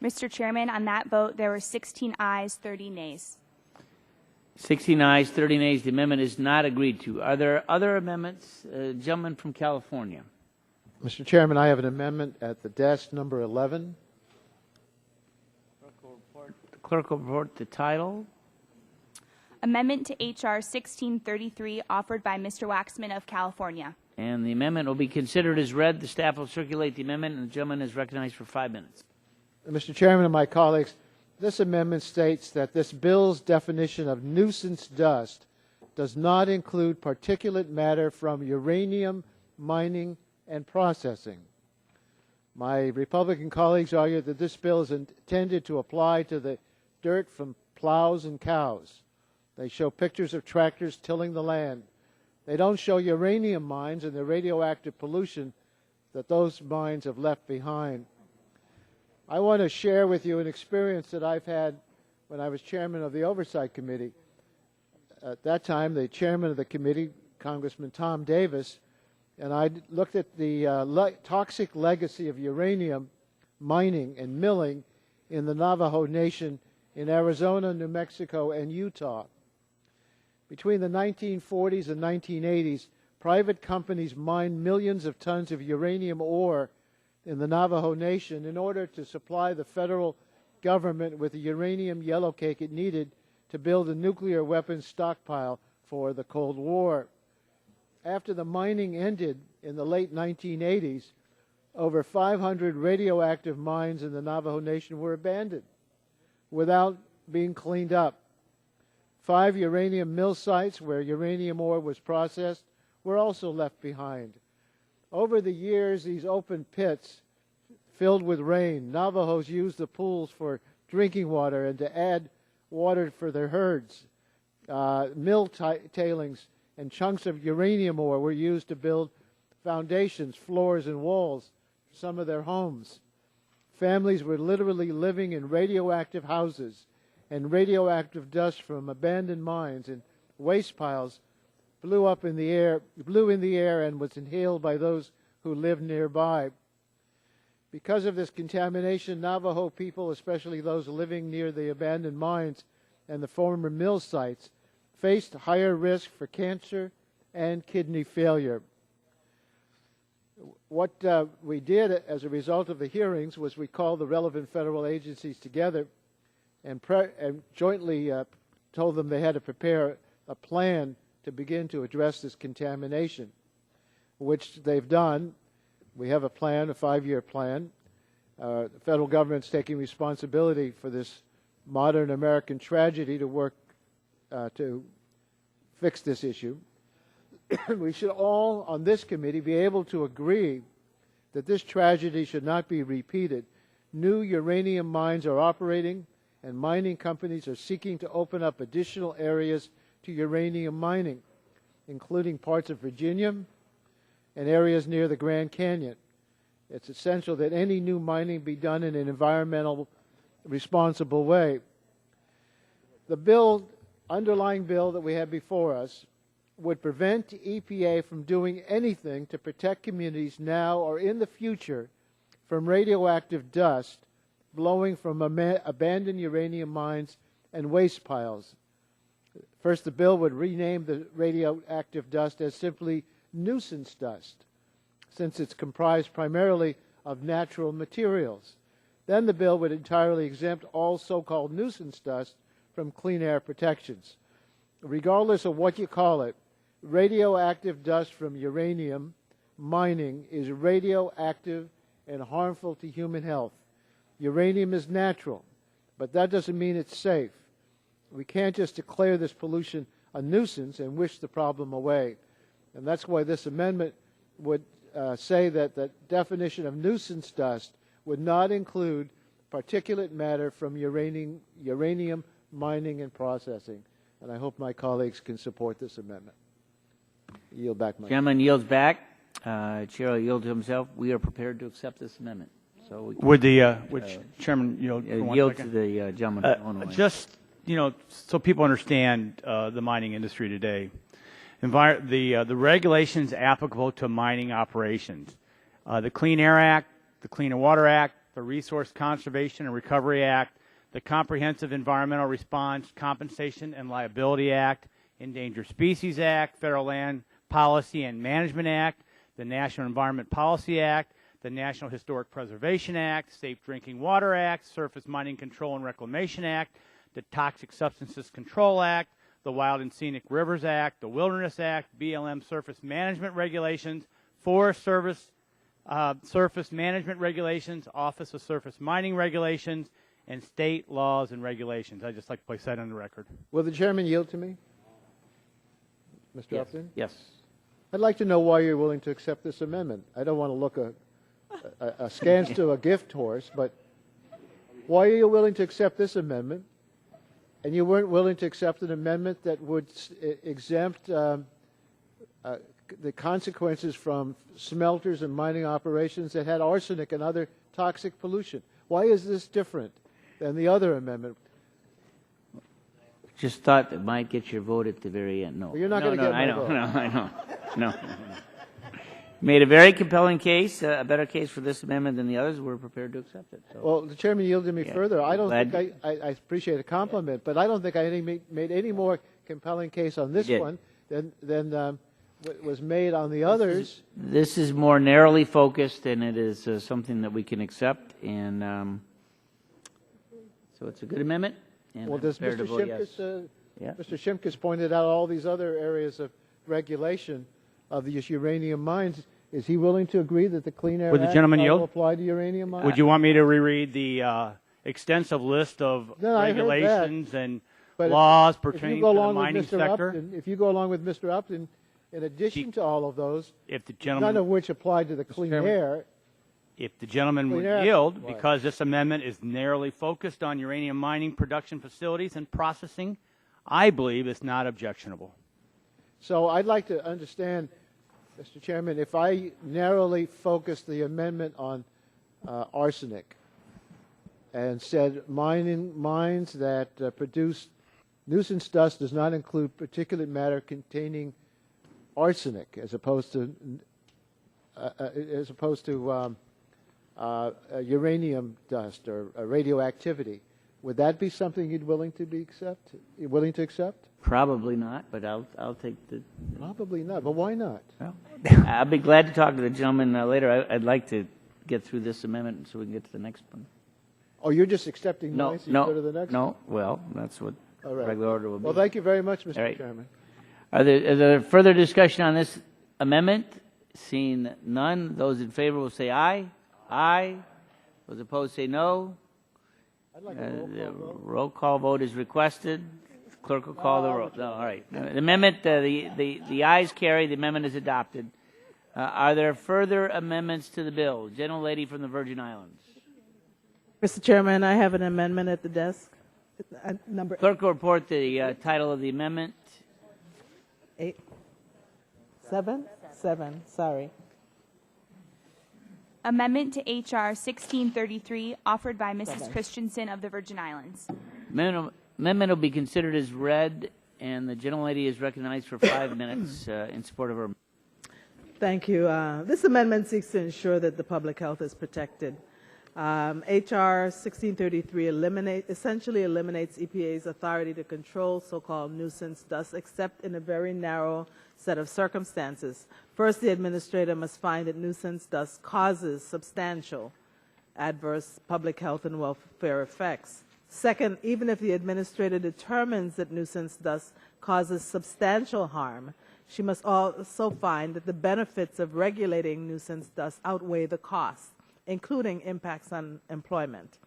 [SPEAKER 3] Mr. Chairman, on that vote, there were 16 ayes, 30 nays.
[SPEAKER 1] 16 ayes, 30 nays. The amendment is not agreed to. Are there other amendments? Gentleman from California.
[SPEAKER 5] Mr. Chairman, I have an amendment at the desk, number 11.
[SPEAKER 1] The clerk will report the title.
[SPEAKER 3] Amendment to H.R. 1633, offered by Mr. Waxman of California.
[SPEAKER 1] And the amendment will be considered as read. The staff will circulate the amendment, and the gentleman is recognized for 5 minutes.
[SPEAKER 5] Mr. Chairman and my colleagues, this amendment states that this bill's definition of nuisance dust does not include particulate matter from uranium mining and processing. My Republican colleagues argue that this bill is intended to apply to the dirt from plows and cows. They show pictures of tractors tilling the land. They don't show uranium mines and the radioactive pollution that those mines have left behind. I want to share with you an experience that I've had when I was chairman of the Oversight Committee. At that time, the chairman of the committee, Congressman Tom Davis, and I looked at the toxic legacy of uranium mining and milling in the Navajo Nation in Arizona, New Mexico, and Utah. Between the 1940s and 1980s, private companies mined millions of tons of uranium ore in the Navajo Nation in order to supply the federal government with the uranium yellowcake it needed to build a nuclear weapons stockpile for the Cold War. After the mining ended in the late 1980s, over 500 radioactive mines in the Navajo Nation were abandoned without being cleaned up. 5 uranium mill sites where uranium ore was processed were also left behind. Over the years, these open pits filled with rain, Navajos used the pools for drinking water and to add water for their herds. Mill tailings and chunks of uranium ore were used to build foundations, floors, and walls for some of their homes. Families were literally living in radioactive houses and radioactive dust from abandoned mines and waste piles blew in the air and was inhaled by those who lived nearby. Because of this contamination, Navajo people, especially those living near the abandoned mines and the former mill sites, faced higher risk for cancer and kidney failure. What we did as a result of the hearings was we called the relevant federal agencies together and jointly told them they had to prepare a plan to begin to address this contamination, which they've done. We have a plan, a 5-year plan. The federal government's taking responsibility for this modern American tragedy to work to fix this issue. We should all on this committee be able to agree that this tragedy should not be repeated. New uranium mines are operating, and mining companies are seeking to open up additional areas to uranium mining, including parts of Virginia and areas near the Grand Canyon. It's essential that any new mining be done in an environmental responsible way. The underlying bill that we have before us would prevent EPA from doing anything to protect communities now or in the future from radioactive dust blowing from abandoned uranium mines and waste piles. First, the bill would rename the radioactive dust as simply nuisance dust, since it's comprised primarily of natural materials. Then the bill would entirely exempt all so-called nuisance dust from clean air protections. Regardless of what you call it, radioactive dust from uranium mining is radioactive and harmful to human health. Uranium is natural, but that doesn't mean it's safe. We can't just declare this pollution a nuisance and wish the problem away. And that's why this amendment would say that the definition of nuisance dust would not include particulate matter from uranium mining and processing. And I hope my colleagues can support this amendment. Yield back my
[SPEAKER 1] Gentleman yields back. Chair will yield to himself. We are prepared to accept this amendment. So we
[SPEAKER 4] Would the Chairman yield? for 1
[SPEAKER 1] yield to
[SPEAKER 4] second?
[SPEAKER 1] the gentleman from Illinois.
[SPEAKER 4] Just, so people understand the mining industry today. The regulations applicable to mining operations, the Clean Air Act, the Clean Water Act, the Resource Conservation and Recovery Act, the Comprehensive Environmental Response, Compensation and Liability Act, Endangered Species Act, Federal Land Policy and Management Act, the National Environment Policy Act, the National Historic Preservation Act, Safe Drinking Water Act, Surface Mining Control and Reclamation Act, the Toxic Substances Control Act, the Wild and Scenic Rivers Act, the Wilderness Act, BLM Surface Management Regulations, Forest Service Surface Management Regulations, Office of Surface Mining Regulations, and state laws and regulations. I'd just like to place that on the record.
[SPEAKER 5] Will the chairman yield to me? Mr.
[SPEAKER 1] Yes.
[SPEAKER 5] Upton?
[SPEAKER 1] Yes.
[SPEAKER 5] I'd like to know why you're willing to accept this amendment. I don't want to look askance to a gift horse, but why are you willing to accept this amendment? And you weren't willing to accept an amendment that would exempt the consequences from smelters and mining operations that had arsenic and other toxic pollution. Why is this different than the other amendment?
[SPEAKER 1] Just thought that might get your vote at the very end. No.
[SPEAKER 5] Well, you're not going to get my vote.
[SPEAKER 1] I know. No. Made a very compelling case, a better case for this amendment than the others. We're prepared to accept it. So.
[SPEAKER 5] Well, the chairman yielded me further. I don't think I appreciate a compliment, but I don't think I made any more compelling case on this one than was made on the others.
[SPEAKER 1] This is more narrowly focused, and it is something that we can accept, and so it's a good amendment. And
[SPEAKER 5] Well, does Mr. Shimkus, Mr. Shimkus pointed out all these other areas of regulation of these uranium mines. Is he willing to agree that the Clean Air
[SPEAKER 4] Would the
[SPEAKER 5] Act
[SPEAKER 4] gentleman yield?
[SPEAKER 5] will apply to uranium mines?
[SPEAKER 4] Would you want me to reread the extensive list of
[SPEAKER 5] No, I heard that.
[SPEAKER 4] regulations and
[SPEAKER 5] But
[SPEAKER 4] laws
[SPEAKER 5] if
[SPEAKER 4] pertaining
[SPEAKER 5] you go
[SPEAKER 4] to the
[SPEAKER 5] along with
[SPEAKER 4] mining
[SPEAKER 5] Mr.
[SPEAKER 4] sector?
[SPEAKER 5] Upton, if you go along with Mr. Upton, in addition to all of those,
[SPEAKER 4] If the
[SPEAKER 5] none
[SPEAKER 4] gentleman,
[SPEAKER 5] of which apply to the Clean
[SPEAKER 4] Chairman.
[SPEAKER 5] Air,
[SPEAKER 4] if the gentleman would
[SPEAKER 5] Clean Air-
[SPEAKER 4] yield,
[SPEAKER 5] Right.
[SPEAKER 4] because this amendment is narrowly focused on uranium mining production facilities and processing, I believe it's not objectionable.
[SPEAKER 5] so I'd like to understand, Mr. Chairman, if I narrowly focus the amendment on arsenic, and said mines that produce nuisance dust does not include particulate matter containing arsenic, as opposed to uranium dust or radioactivity. Would that be something you'd willing to accept?
[SPEAKER 1] Probably not, but I'll take the.
[SPEAKER 5] Probably not, but why not?
[SPEAKER 1] Well, I'll be glad to talk to the gentleman later. I'd like to get through this amendment so we can get to the next one.
[SPEAKER 5] Oh, you're just accepting
[SPEAKER 1] No,
[SPEAKER 5] mine, so you go to the next one?
[SPEAKER 1] no. Well, that's what
[SPEAKER 5] All right.
[SPEAKER 1] regular order will be.
[SPEAKER 5] Well, thank you very much, Mr.
[SPEAKER 1] All right.
[SPEAKER 5] Chairman.
[SPEAKER 1] Is there further discussion on this amendment? Seeing none, those in favor will say aye. Aye. Those opposed say no.
[SPEAKER 5] I'd like a
[SPEAKER 1] The roll call vote is requested. Clerk will call the roll. No, all right. The amendment, the ayes carry. The amendment is adopted. Are there further amendments to the bill? Gentlelady from the Virgin Islands.
[SPEAKER 10] Mr. Chairman, I have an amendment at the desk. Number
[SPEAKER 1] Clerk will report the title of the amendment.
[SPEAKER 10] 7, sorry.
[SPEAKER 3] Amendment to H.R. 1633, offered by Mrs. Christensen of the Virgin Islands.
[SPEAKER 1] Amendment will be considered as read, and the gentlelady is recognized for 5 minutes in support of her.
[SPEAKER 10] Thank you. This amendment seeks to ensure that the public health is protected. H.R. 1633 essentially eliminates EPA's authority to control so-called nuisance dust, except in a very narrow set of circumstances. First, the administrator must find that nuisance dust causes substantial adverse public health and welfare effects. Second, even if the administrator determines that nuisance dust causes substantial harm, she must also find that the benefits of regulating nuisance dust outweigh the costs, including impacts on employment.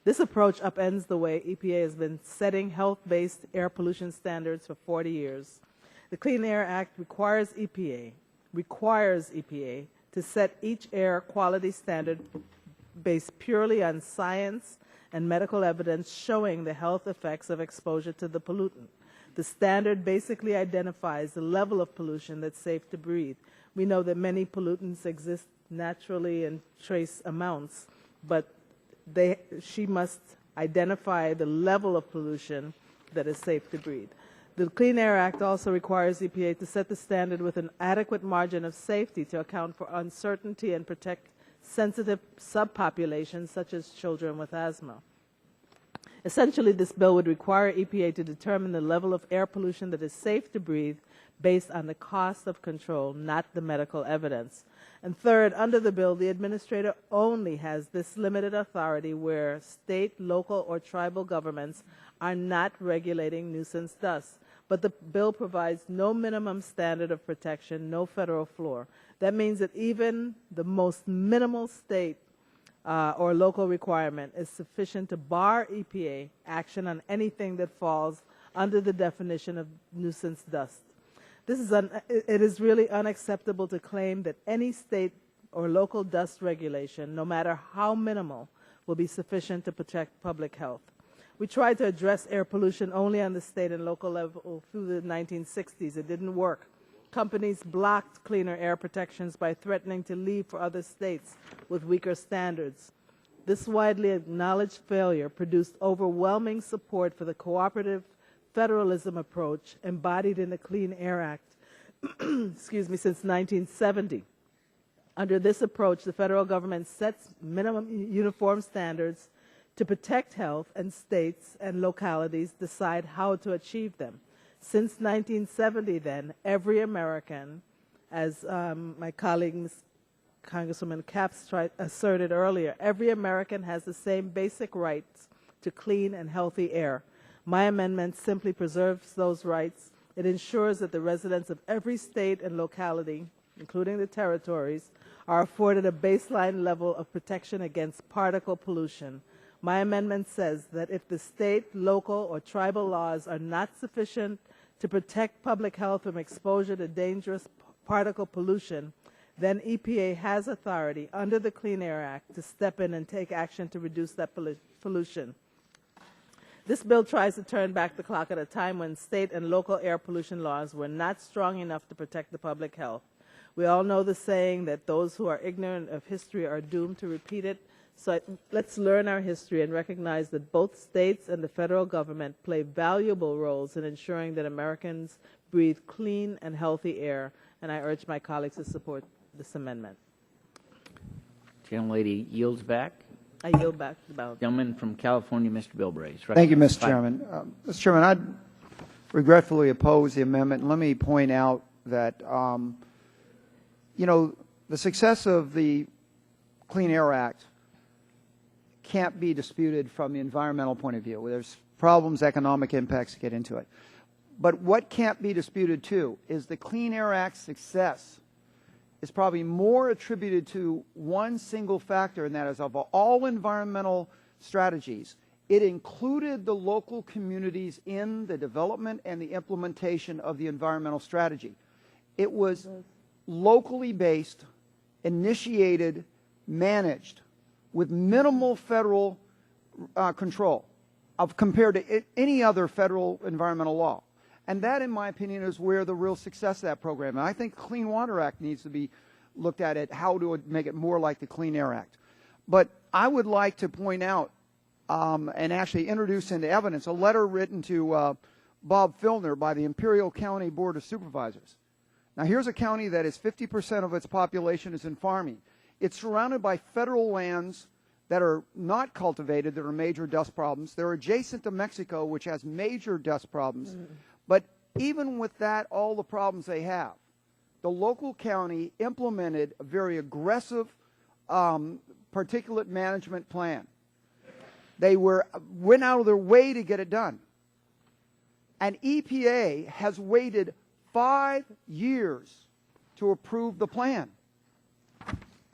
[SPEAKER 10] This approach upends the way EPA has been setting health-based air pollution standards for 40 years. The Clean Air Act requires EPA to set each air quality standard based purely on science and medical evidence showing the health effects of exposure to the pollutant. The standard basically identifies the level of pollution that's safe to breathe. We know that many pollutants exist naturally in trace amounts, but she must identify the level of pollution that is safe to breathe. The Clean Air Act also requires EPA to set the standard with an adequate margin of safety to account for uncertainty and protect sensitive subpopulations such as children with asthma. Essentially, this bill would require EPA to determine the level of air pollution that is safe to breathe based on the cost of control, not the medical evidence. And third, under the bill, the administrator only has this limited authority where state, local, or tribal governments are not regulating nuisance dust. But the bill provides no minimum standard of protection, no federal floor. That means that even the most minimal state or local requirement is sufficient to bar EPA action on anything that falls under the definition of nuisance dust. It is really unacceptable to claim that any state or local dust regulation, no matter how minimal, will be sufficient to protect public health. We tried to address air pollution only on the state and local level through the 1960s. It didn't work. Companies blocked cleaner air protections by threatening to leave for other states with weaker standards. This widely acknowledged failure produced overwhelming support for the cooperative federalism approach embodied in the Clean Air Act since 1970. Under this approach, the federal government sets minimum uniform standards to protect health, and states and localities decide how to achieve them. Since 1970, then, every American, as my colleague, Congresswoman Capps asserted earlier, every American has the same basic rights to clean and healthy air. My amendment simply preserves those rights. It ensures that the residents of every state and locality, including the territories, are afforded a baseline level of protection against particle pollution. My amendment says that if the state, local, or tribal laws are not sufficient to protect public health from exposure to dangerous particle pollution, then EPA has authority under the Clean Air Act to step in and take action to reduce that pollution. This bill tries to turn back the clock at a time when state and local air pollution laws were not strong enough to protect the public health. We all know the saying that those who are ignorant of history are doomed to repeat it. So let's learn our history and recognize that both states and the federal government play valuable roles in ensuring that Americans breathe clean and healthy air, and I urge my colleagues to support this amendment.
[SPEAKER 1] Gentlelady yields back.
[SPEAKER 10] I yield back the balance.
[SPEAKER 1] Gentleman from California, Mr. Bilbrace.
[SPEAKER 11] Thank you, Mr. Chairman. Mr. Chairman, I'd regretfully oppose the amendment. And let me point out that, you know, the success of the Clean Air Act can't be disputed from the environmental point of view. There's problems, economic impacts to get into it. But what can't be disputed, too, is the Clean Air Act's success is probably more attributed to one single factor, and that is of all environmental strategies, it included the local communities in the development and the implementation of the environmental strategy. It was locally based, initiated, managed, with minimal federal control compared to any other federal environmental law. And that, in my opinion, is where the real success of that program. And I think the Clean Water Act needs to be looked at how to make it more like the Clean Air Act. But I would like to point out and actually introduce into evidence a letter written to Bob Filner by the Imperial County Board of Supervisors. Now, here's a county that is 50% of its population is in farming. It's surrounded by federal lands that are not cultivated, that are major dust problems. They're adjacent to Mexico, which has major dust problems. But even with that, all the problems they have, the local county implemented a very aggressive particulate management plan. They went out of their way to get it done. And EPA has waited 5 years to approve the plan.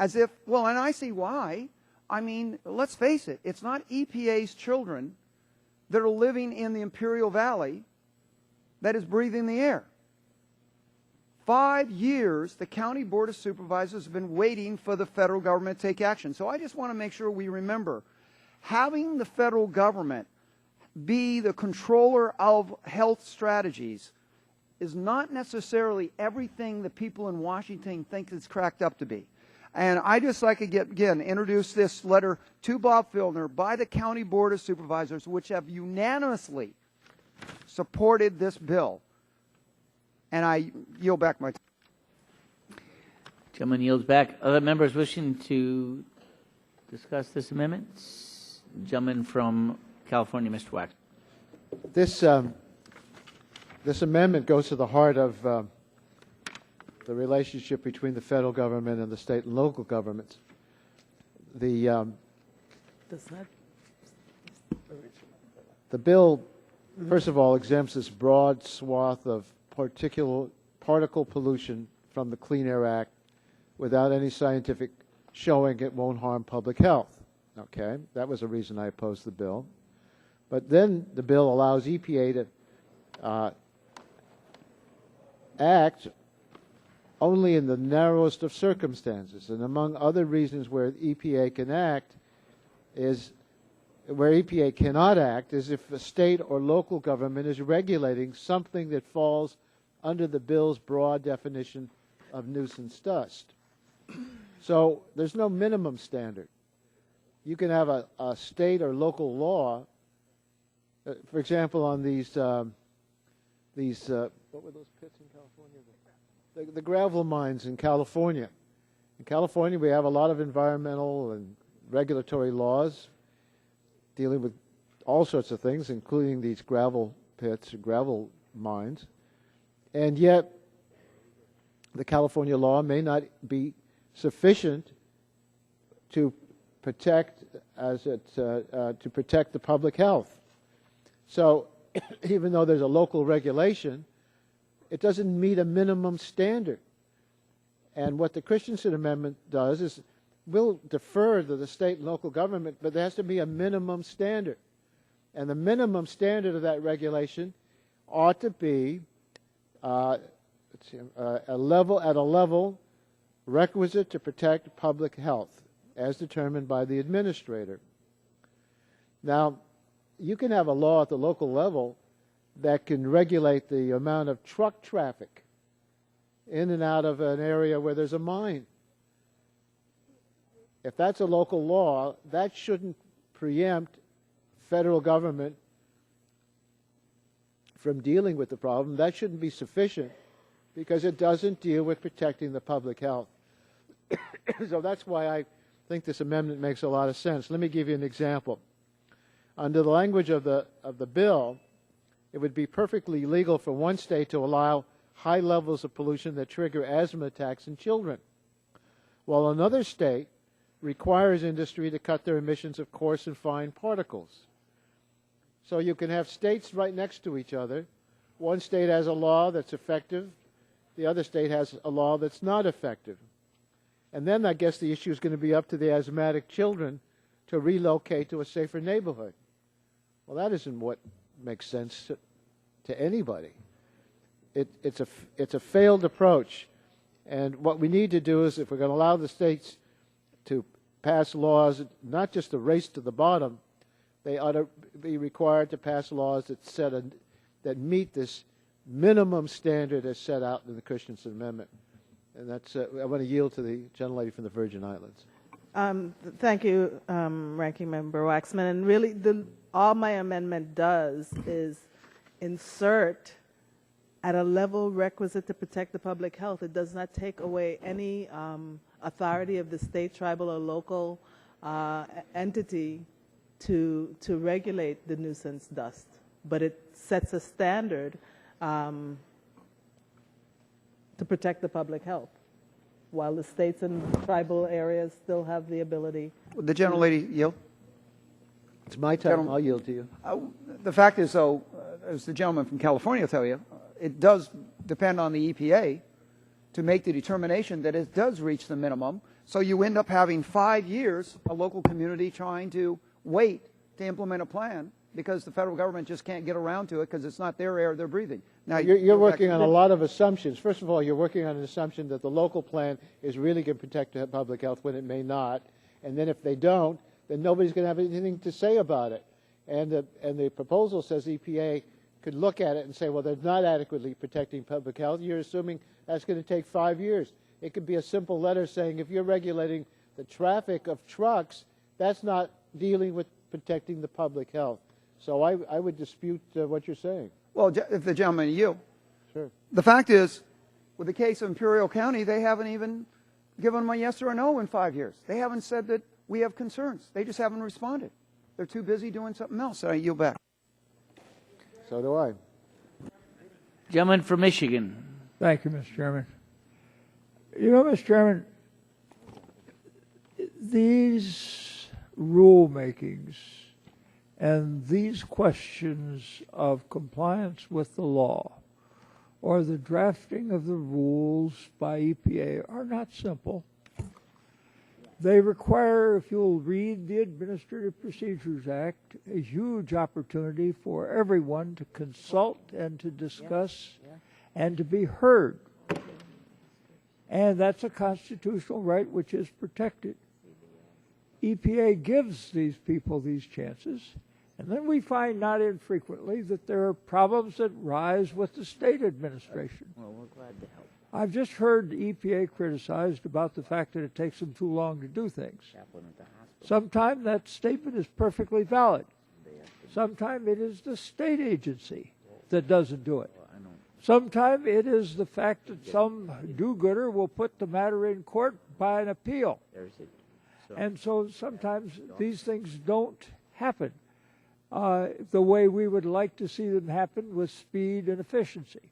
[SPEAKER 11] As if, well, and I see why. I mean, let's face it, it's not EPA's children that are living in the Imperial Valley that is breathing the air. 5 years, the County Board of Supervisors have been waiting for the federal government to take action. So I just want to make sure we remember, having the federal government be the controller of health strategies is not necessarily everything the people in Washington think it's cracked up to be. And I just like to again introduce this letter to Bob Filner by the County Board of Supervisors, which have unanimously supported this bill. And I yield back my time.
[SPEAKER 1] Gentleman yields back. Other members wishing to discuss this amendment? Gentleman from California, Mr. Wax.
[SPEAKER 5] This amendment goes to the heart of the relationship between the federal government and the state and local governments. The bill, first of all, exempts this broad swath of particle pollution from the Clean Air Act without any scientific showing it won't harm public health. Okay, that was a reason I opposed the bill. But then the bill allows EPA to act only in the narrowest of circumstances. And among other reasons where EPA can act is, where EPA cannot act is if a state or local government is regulating something that falls under the bill's broad definition of nuisance dust. So there's no minimum standard. You can have a state or local law, for example, on these what were those pits in California? The gravel mines in California. In California, we have a lot of environmental and regulatory laws dealing with all sorts of things, including these gravel pits, gravel mines. And yet, the California law may not be sufficient to protect to protect the public health. So, even though there's a local regulation, it doesn't meet a minimum standard. And what the Christensen Amendment does is we'll defer to the state and local government, but there has to be a minimum standard. And the minimum standard of that regulation ought to be a level requisite to protect public health, as determined by the administrator. Now, you can have a law at the local level that can regulate the amount of truck traffic in and out of an area where there's a mine. If that's a local law, that shouldn't preempt federal government from dealing with the problem. That shouldn't be sufficient because it doesn't deal with protecting the public health. So that's why I think this amendment makes a lot of sense. Let me give you an example. Under the language of the bill, it would be perfectly legal for one state to allow high levels of pollution that trigger asthma attacks in children, while another state requires industry to cut their emissions of coarse and fine particles. So you can have states right next to each other. One state has a law that's effective. The other state has a law that's not effective. And then I guess the issue is going to be up to the asthmatic children to relocate to a safer neighborhood. Well, that isn't what makes sense to anybody. It's a failed approach. And what we need to do is, if we're going to allow the states to pass laws, not just a race to the bottom, they ought to be required to pass laws that meet this minimum standard as set out in the Christensen Amendment. And that's I want to yield to the gentlelady from the Virgin Islands.
[SPEAKER 10] Thank you, Ranking Member Waxman. And really, all my amendment does is insert at a level requisite to protect the public health. It does not take away any authority of the state, tribal, or local entity to regulate the nuisance dust, but it sets a standard to protect the public health, while the states and tribal areas still have the ability.
[SPEAKER 11] The gentlelady yield.
[SPEAKER 5] It's my time. I'll yield to you.
[SPEAKER 11] The fact is, though, as the gentleman from California will tell you, it does depend on the EPA to make the determination that it does reach the minimum. So you end up having 5 years, a local community trying to wait to implement a plan because the federal government just can't get around to it because it's not their air they're breathing. Now
[SPEAKER 5] you're working on a lot of assumptions. First of all, you're working on an assumption that the local plan is really going to protect the public health when it may not. And then if they don't, then nobody's going to have anything to say about it. And the proposal says EPA could look at it and say, well, they're not adequately protecting public health. You're assuming that's going to take 5 years. It could be a simple letter saying if you're regulating the traffic of trucks, that's not dealing with protecting the public health. So I would dispute what you're saying.
[SPEAKER 11] Well, if the gentleman yield.
[SPEAKER 5] Sure.
[SPEAKER 11] The fact is, with the case of Imperial County, they haven't even given them a yes or a no in 5 years. They haven't said that we have concerns. They just haven't responded. They're too busy doing something else. So I yield back.
[SPEAKER 5] So do I.
[SPEAKER 1] Gentleman from Michigan.
[SPEAKER 12] Thank you, Mr. Chairman. You know, Mr. Chairman, these rulemakings and these questions of compliance with the law or the drafting of the rules by EPA are not simple. They require, if you'll read the Administrative Procedures Act, a huge opportunity for everyone to consult and to discuss and to be heard. And that's a constitutional right which is protected. EPA gives these people these chances, and then we find not infrequently that there are problems that rise with the state administration.
[SPEAKER 9] Well, we're glad to help.
[SPEAKER 12] I've just heard the EPA criticized about the fact that it takes them too long to do things. Sometimes that statement is perfectly valid. Sometimes it is the state agency that doesn't do it. Sometimes it is the fact that some do-gooder will put the matter in court by an appeal. And so sometimes these things don't happen the way we would like to see them happen with speed and efficiency.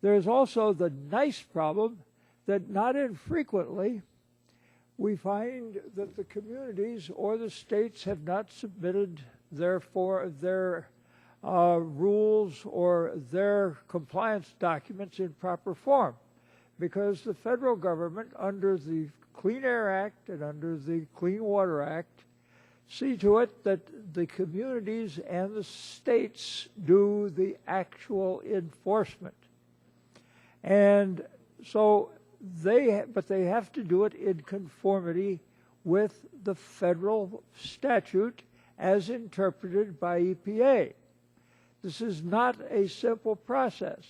[SPEAKER 12] There's also the nice problem that not infrequently we find that the communities or the states have not submitted their rules or their compliance documents in proper form because the federal government under the Clean Air Act and under the Clean Water Act see to it that the communities and the states do the actual enforcement. And so they have to do it in conformity with the federal statute as interpreted by EPA. This is not a simple process.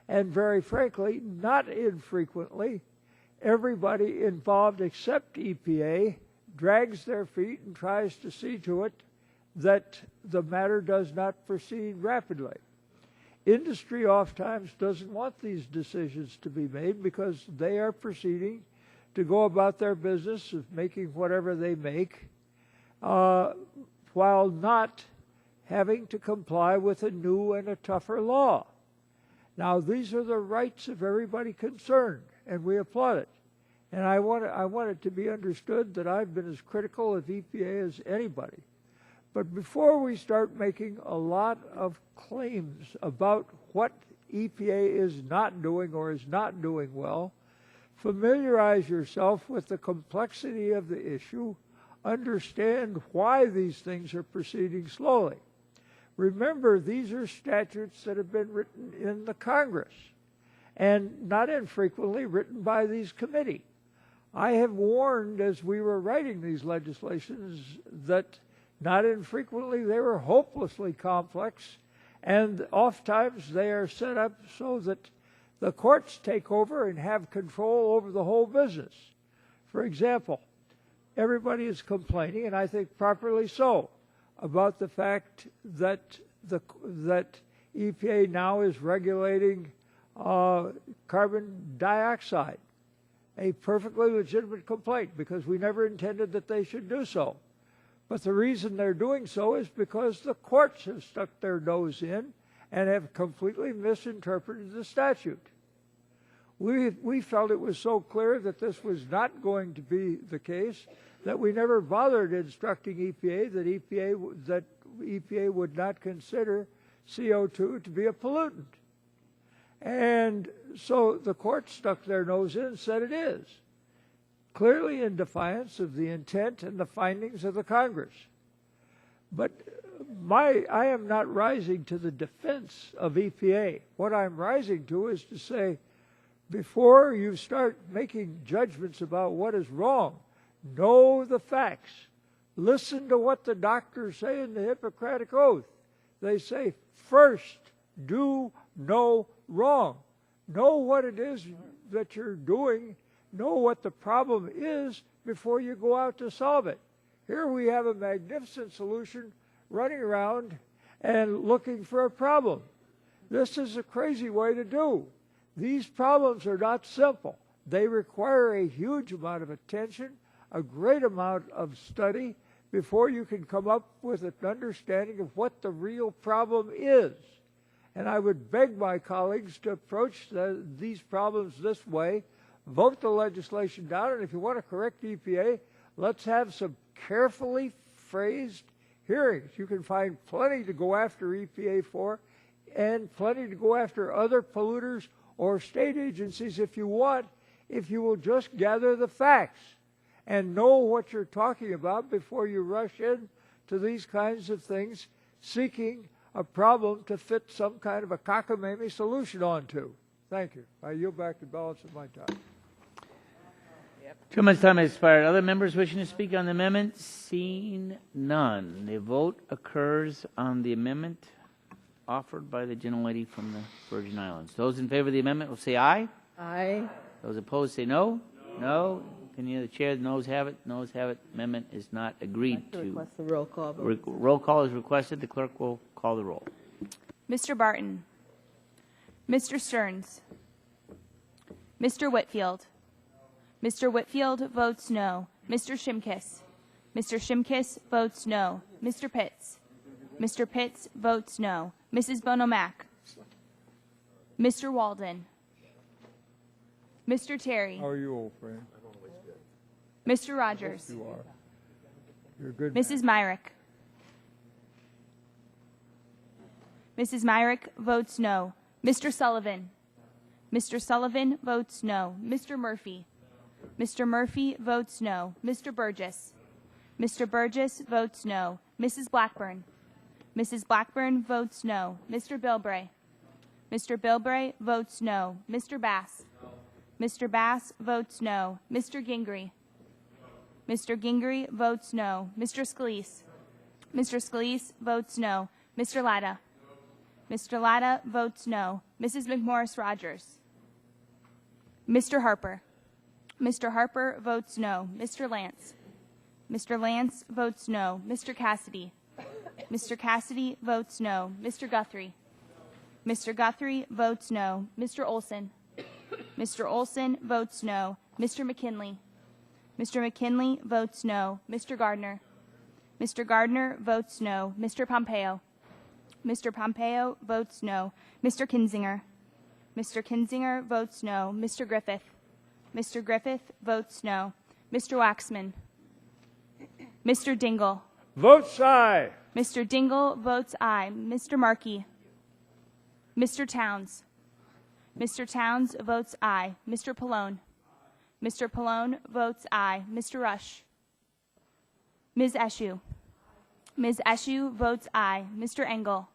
[SPEAKER 12] And very frankly, not infrequently, everybody involved except EPA drags their feet and tries to see to it that the matter does not proceed rapidly. Industry oftentimes doesn't want these decisions to be made because they are proceeding to go about their business of making whatever they make while not having to comply with a new and a tougher law. Now, these are the rights of everybody concerned, and we applaud it. And I want it to be understood that I've been as critical of EPA as anybody. But before we start making a lot of claims about what EPA is not doing or is not doing well, familiarize yourself with the complexity of the issue, understand why these things are proceeding slowly. Remember, these are statutes that have been written in the Congress and not infrequently written by these committees. I have warned as we were writing these legislations that not infrequently they were hopelessly complex, and oftentimes they are set up so that the courts take over and have control over the whole business. For example, everybody is complaining, and I think properly so, about the fact that EPA now is regulating carbon dioxide, a perfectly legitimate complaint because we never intended that they should do so. But the reason they're doing so is because the courts have stuck their nose in and have completely misinterpreted the statute. We felt it was so clear that this was not going to be the case that we never bothered instructing EPA that EPA would not consider CO2 to be a pollutant. And so the court stuck their nose in and said it is, clearly in defiance of the intent and the findings of the Congress. But I am not rising to the defense of EPA. What I'm rising to is to say, before you start making judgments about what is wrong, know the facts. Listen to what the doctors say in the Hippocratic Oath. They say, first, do no wrong. Know what it is that you're doing. Know what the problem is before you go out to solve it. Here we have a magnificent solution running around and looking for a problem. This is a crazy way to do. These problems are not simple. They require a huge amount of attention, a great amount of study before you can come up with an understanding of what the real problem is. And I would beg my colleagues to approach these problems this way, vote the legislation down, and if you want to correct EPA, let's have some carefully phrased hearings. You can find plenty to go after EPA for and plenty to go after other polluters or state agencies if you want, if you will just gather the facts and know what you're talking about before you rush in to these kinds of things seeking a problem to fit some kind of a cockamamie solution onto. Thank you. I yield back the balance of my time.
[SPEAKER 1] 2 minutes' time has expired. Other members wishing to speak on the amendment? Seeing none. The vote occurs on the amendment offered by the gentlelady from the Virgin Islands. Those in favor of the amendment will say aye.
[SPEAKER 7] Aye.
[SPEAKER 1] Those opposed say no. No. Opinion of the chair, the noes have it. Noes have it. Amendment is not agreed to.
[SPEAKER 10] Request the roll call vote.
[SPEAKER 1] Roll call is requested. The clerk will call the roll.
[SPEAKER 3] Mr. Barton, Mr. Stearns, Mr. Whitfield. Mr. Whitfield votes no. Mr. Shimkiss. Mr. Shimkiss votes no. Mr. Pitts. Mr. Pitts votes no. Mrs. Bonomack. Mr. Walden. Mr. Terry.
[SPEAKER 12] How are you, old friend?
[SPEAKER 3] Mr. Rogers.
[SPEAKER 12] You are. You're a good
[SPEAKER 3] Mrs. Myrick. Mrs. Myrick votes no. Mr. Sullivan. Mr. Sullivan votes no. Mr. Murphy. Mr. Murphy votes no. Mr. Burgess. Mr. Burgess votes no. Mrs. Blackburn. Mrs. Blackburn votes no. Mr. Bilbray. Mr. Bilbray votes no. Mr. Bass. Mr. Bass votes no. Mr. Gingrey. Mr. Gingrey votes no. Mr. Scalise. Mr. Scalise votes no. Mr. Latta. Mr. Latta votes no. Mrs. McMorris Rogers. Mr. Harper. Mr. Harper votes no. Mr. Lance. Mr. Lance votes no. Mr. Cassidy. Mr. Cassidy votes no. Mr. Guthrie. Mr. Guthrie votes no. Mr. Olson. Mr. Olson votes no. Mr. McKinley. Mr. McKinley votes no. Mr. Gardner. Mr. Gardner votes no. Mr. Pompeo. Mr. Pompeo votes no. Mr. Kinzinger. Mr. Kinzinger votes no. Mr. Griffith. Mr. Griffith votes no. Mr. Waxman. Mr. Dingle.
[SPEAKER 12] Votes aye.
[SPEAKER 3] Mr. Dingle votes aye. Mr. Markey. Mr. Towns. Mr. Towns votes aye. Mr. Pallone. Mr. Pallone votes aye. Mr. Rush. Ms. Eshoo. Ms. Eshoo votes aye. Mr. Engel.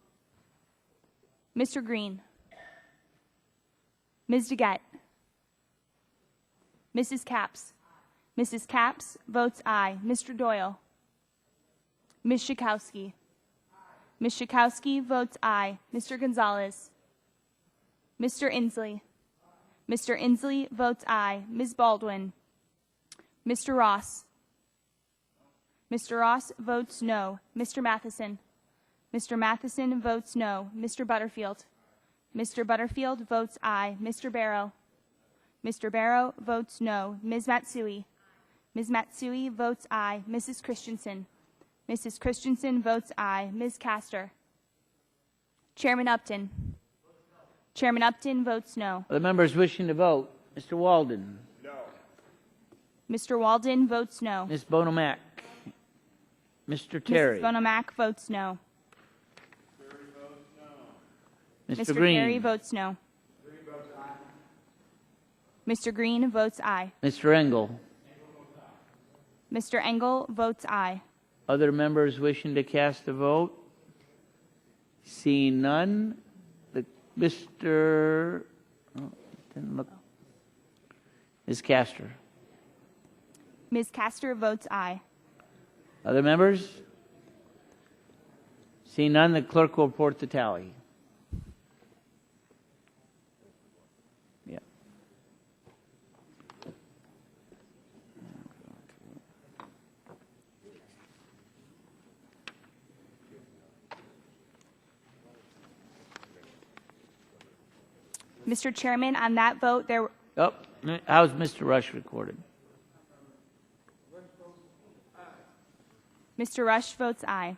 [SPEAKER 3] Mr. Green. Ms. DeGette. Mrs. Capps. Mrs. Capps votes aye. Mr. Doyle. Ms. Schakowsky. Ms. Schakowsky votes aye. Mr. Gonzalez. Mr. Inslee. Mr. Inslee votes aye. Ms. Baldwin. Mr. Ross. Mr. Ross votes no. Mr. Matheson. Mr. Matheson votes no. Mr. Butterfield. Mr. Butterfield votes aye. Mr. Barrow. Mr. Barrow votes no. Ms. Matsui. Ms. Matsui votes aye. Mrs. Christensen. Mrs. Christensen votes aye. Ms. Castor. Chairman Upton. Chairman Upton votes no.
[SPEAKER 1] Other members wishing to vote? Mr. Walden.
[SPEAKER 13] No.
[SPEAKER 3] Mr. Walden votes no.
[SPEAKER 1] Ms. Bonomack. Mr. Terry.
[SPEAKER 3] Mrs. Bonomack votes no.
[SPEAKER 1] Mr.
[SPEAKER 3] Mr.
[SPEAKER 1] Green.
[SPEAKER 3] Terry votes no. Mr. Green votes aye.
[SPEAKER 1] Mr. Engel.
[SPEAKER 3] Mr. Engel votes aye.
[SPEAKER 1] Other members wishing to cast a vote? Seeing none, Mr. Oh, didn't look. Ms. Castor.
[SPEAKER 3] Ms. Castor votes aye.
[SPEAKER 1] Other members? Seeing none, the clerk will report the tally. Yeah.
[SPEAKER 3] Mr. Chairman, on that vote, there were...
[SPEAKER 1] Oh, how's Mr. Rush recorded?
[SPEAKER 3] Mr. Rush votes aye.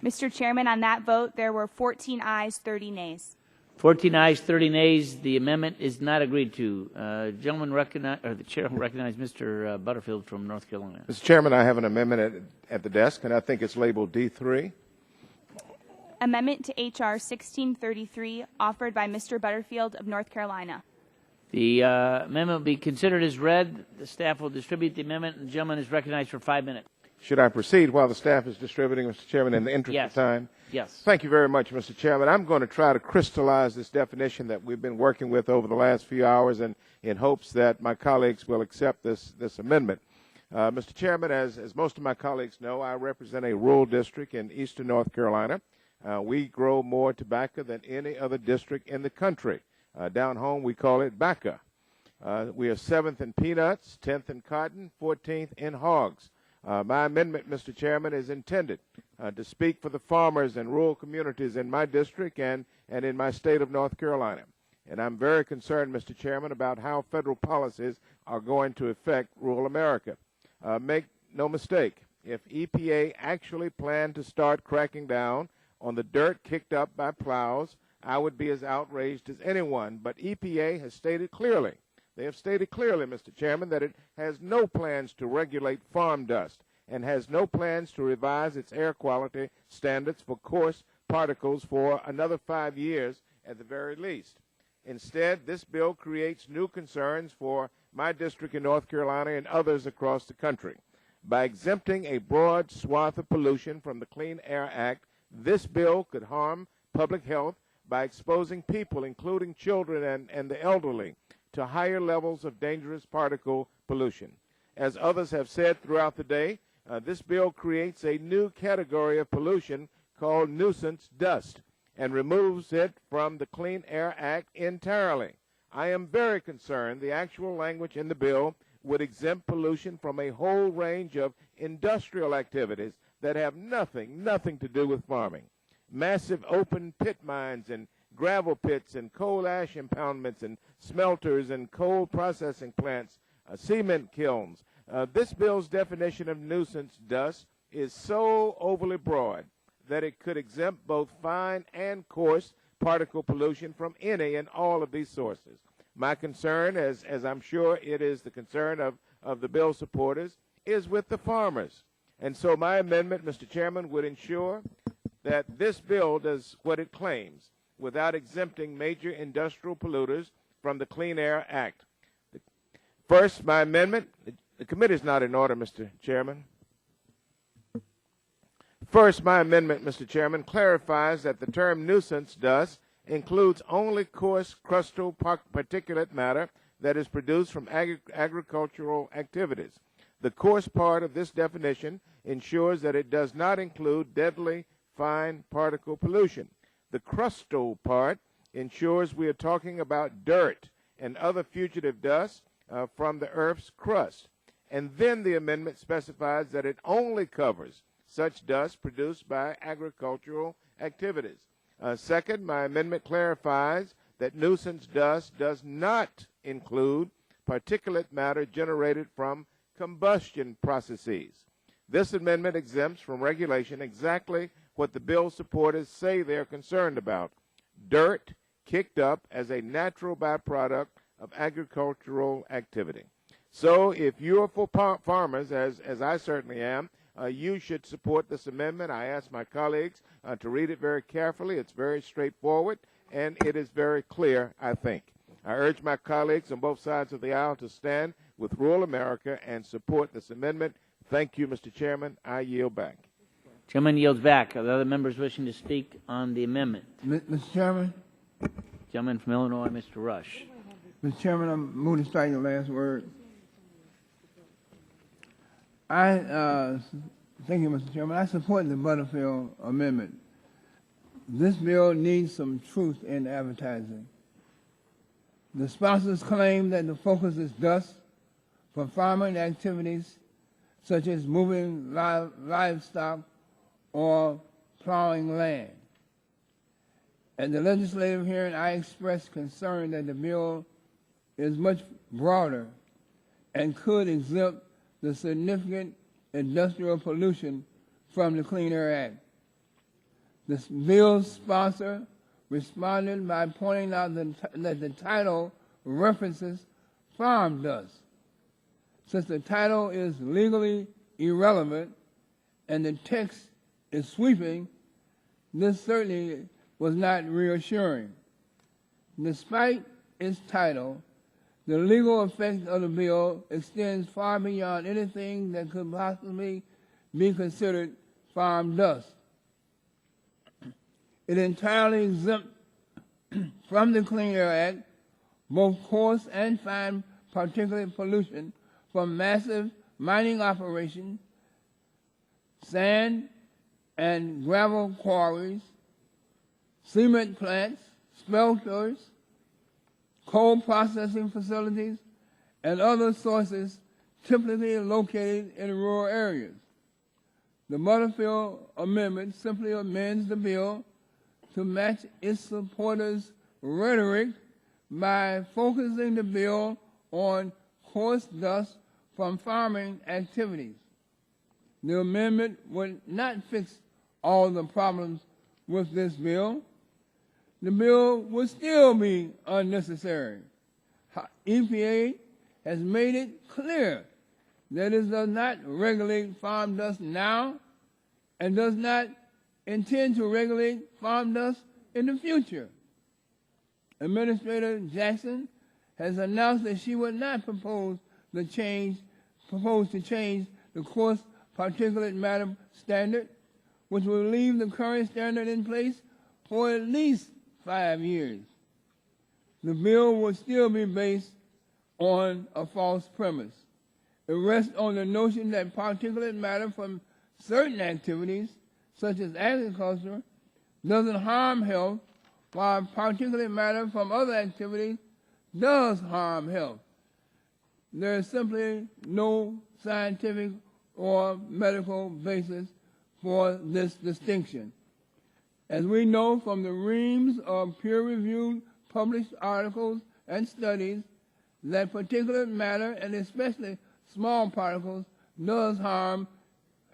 [SPEAKER 3] Mr. Chairman, on that vote, there were 14 ayes, 30 nays.
[SPEAKER 1] 14 ayes, 30 nays. The amendment is not agreed to. Gentleman recognize, or the chair will recognize Mr. Butterfield from North Carolina.
[SPEAKER 13] Mr. Chairman, I have an amendment at the desk, and I think it's labeled D3.
[SPEAKER 3] Amendment to H.R. 1633, offered by Mr. Butterfield of North Carolina.
[SPEAKER 1] The amendment will be considered as read. The staff will distribute the amendment, and the gentleman is recognized for 5 minutes.
[SPEAKER 13] Should I proceed while the staff is distributing, Mr. Chairman, in the interest of time?
[SPEAKER 1] Yes.
[SPEAKER 13] Thank you very much, Mr. Chairman. I'm going to try to crystallize this definition that we've been working with over the last few hours, and in hopes that my colleagues will accept this amendment. Mr. Chairman, as most of my colleagues know, I represent a rural district in eastern North Carolina. We grow more tobacco than any other district in the country. Down home, we call it bacca. We are 7th in peanuts, 10th in cotton, 14th in hogs. My amendment, Mr. Chairman, is intended to speak for the farmers and rural communities in my district and in my state of North Carolina. And I'm very concerned, Mr. Chairman, about how federal policies are going to affect rural America. Make no mistake, if EPA actually planned to start cracking down on the dirt kicked up by plows, I would be as outraged as anyone. But EPA has stated clearly, they have stated clearly, Mr. Chairman, that it has no plans to regulate farm dust and has no plans to revise its air quality standards for coarse particles for another 5 years at the very least. Instead, this bill creates new concerns for my district in North Carolina and others across the country. By exempting a broad swath of pollution from the Clean Air Act, this bill could harm public health by exposing people, including children and the elderly, to higher levels of dangerous particle pollution. As others have said throughout the day, this bill creates a new category of pollution called nuisance dust and removes it from the Clean Air Act entirely. I am very concerned the actual language in the bill would exempt pollution from a whole range of industrial activities that have nothing to do with farming. Massive open pit mines and gravel pits and coal ash impoundments and smelters and coal processing plants, cement kilns. This bill's definition of nuisance dust is so overly broad that it could exempt both fine and coarse particle pollution from any and all of these sources. My concern, as I'm sure it is the concern of the bill supporters, is with the farmers. And so my amendment, Mr. Chairman, would ensure that this bill does what it claims without exempting major industrial polluters from the Clean Air Act. First, my amendment, the committee is not in order, Mr. Chairman. First, my amendment, Mr. Chairman, clarifies that the term nuisance dust includes only coarse crustal particulate matter that is produced from agricultural activities. The coarse part of this definition ensures that it does not include deadly fine particle pollution. The crustal part ensures we are talking about dirt and other fugitive dust from the Earth's crust. And then the amendment specifies that it only covers such dust produced by agricultural activities. Second, my amendment clarifies that nuisance dust does not include particulate matter generated from combustion processes. This amendment exempts from regulation exactly what the bill supporters say they're concerned about: dirt kicked up as a natural byproduct of agricultural activity. So if you're for farmers, as I certainly am, you should support this amendment. I ask my colleagues to read it very carefully. It's very straightforward, and it is very clear, I think. I urge my colleagues on both sides of the aisle to stand with rural America and support this amendment. Thank you, Mr. Chairman. I yield back.
[SPEAKER 1] Chairman yields back. Are there other members wishing to speak on the amendment?
[SPEAKER 14] Mr. Chairman?
[SPEAKER 1] Gentleman from Illinois, Mr. Rush.
[SPEAKER 14] Mr. Chairman, I'm moving to strike the last word. Thank you, Mr. Chairman. I support the Butterfield amendment. This bill needs some truth in advertising. The sponsors claim that the focus is dust for farming activities such as moving livestock or plowing land. At the legislative hearing, I expressed concern that the bill is much broader and could exempt the significant industrial pollution from the Clean Air Act. The bill's sponsor responded by pointing out that the title references farm dust. Since the title is legally irrelevant and the text is sweeping, this certainly was not reassuring. Despite its title, the legal effect of the bill extends far beyond anything that could possibly be considered farm dust. It entirely exempts from the Clean Air Act both coarse and fine particulate pollution from massive mining operations, sand and gravel quarries, cement plants, smelters, coal processing facilities, and other sources typically located in rural areas. The Butterfield Amendment simply amends the bill to match its supporters' rhetoric by focusing the bill on coarse dust from farming activities. The amendment would not fix all the problems with this bill. The bill would still be unnecessary. EPA has made it clear that it does not regulate farm dust now and does not intend to regulate farm dust in the future. Administrator Jackson has announced that she would not propose to change the coarse particulate matter standard, which will leave the current standard in place for at least 5 years. The bill will still be based on a false premise. It rests on the notion that particulate matter from certain activities, such as agriculture, doesn't harm health, while particulate matter from other activities does harm health. there is simply no scientific or medical basis for this distinction. As we know from the reams of peer-reviewed published articles and studies, that particulate matter, and especially small particles, does harm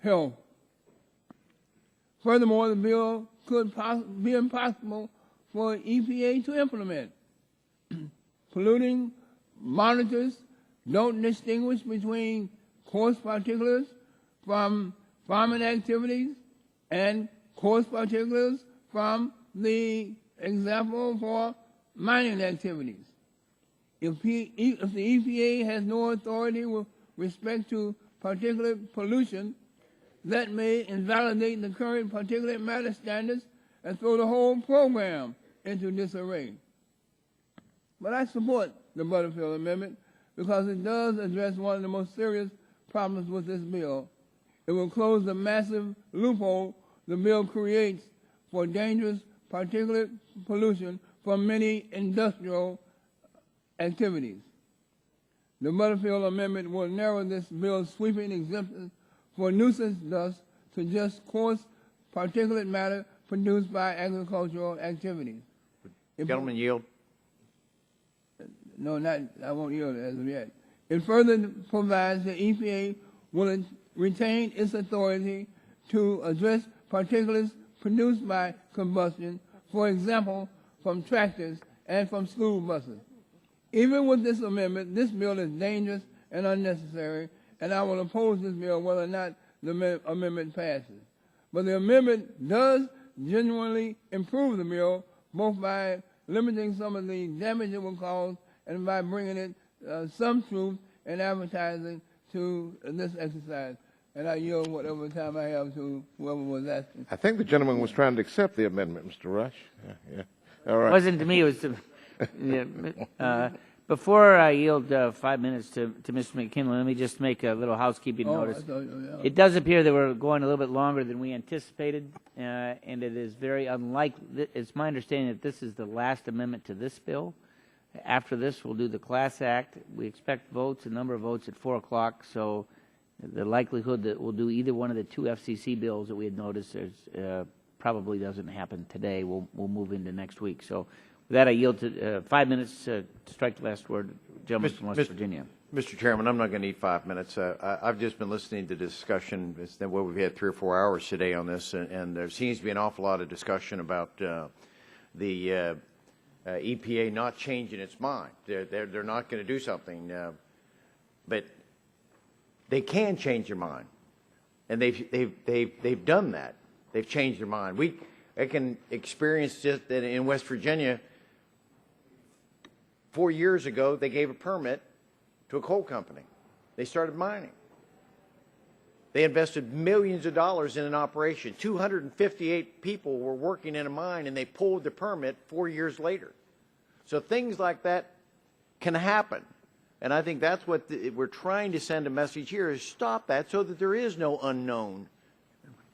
[SPEAKER 14] health. Furthermore, the bill could be impossible for EPA to implement. Polluting monitors don't distinguish between coarse particulates from farming activities and coarse particulates from the example for mining activities. If the EPA has no authority with respect to particulate pollution, that may invalidate the current particulate matter standards and throw the whole program into disarray. But I support the Butterfield Amendment because it does address one of the most serious problems with this bill. It will close the massive loophole the bill creates for dangerous particulate pollution from many industrial activities. The Butterfield Amendment will narrow this bill's sweeping exemptions for nuisance dust to just coarse particulate matter produced by agricultural activities.
[SPEAKER 6] Gentlemen, yield.
[SPEAKER 14] No, I won't yield as of yet. It further provides the EPA will retain its authority to address particulates produced by combustion, for example, from tractors and from school buses. Even with this amendment, this bill is dangerous and unnecessary, and I will oppose this bill whether or not the amendment passes. But the amendment does genuinely improve the bill, both by limiting some of the damage it will cause and by bringing it some truth and advertising to this exercise. And I yield whatever time I have to whoever was asking.
[SPEAKER 13] I think the gentleman was trying to accept the amendment, Mr. Rush. Yeah. All right.
[SPEAKER 1] It wasn't to me. It was to. Before I yield 5 minutes to Mr. McKinley, let me just make a little housekeeping notice. It does appear that we're going a little bit longer than we anticipated, and it is very unlikely. It's my understanding that this is the last amendment to this bill. After this, we'll do the Class Act. We expect votes, a number of votes at 4 o'clock, so the likelihood that we'll do either one of the two FCC bills that we had noticed probably doesn't happen today. We'll move into next week. So with that, I yield to 5 minutes to strike the last word. Gentleman from West Virginia.
[SPEAKER 6] Mr. Chairman, I'm not going to need 5 minutes. I've just been listening to the discussion. Well, we've had 3 or 4 hours today on this, and there seems to be an awful lot of discussion about the EPA not changing its mind. They're not going to do something, but they can change their mind, and they've done that. They've changed their mind. I can experience just that in West Virginia. 4 years ago, they gave a permit to a coal company. They started mining. They invested millions of dollars in an operation. 258 people were working in a mine, and they pulled the permit 4 years later. So things like that can happen. And I think that's what we're trying to send a message here is stop that so that there is no unknown.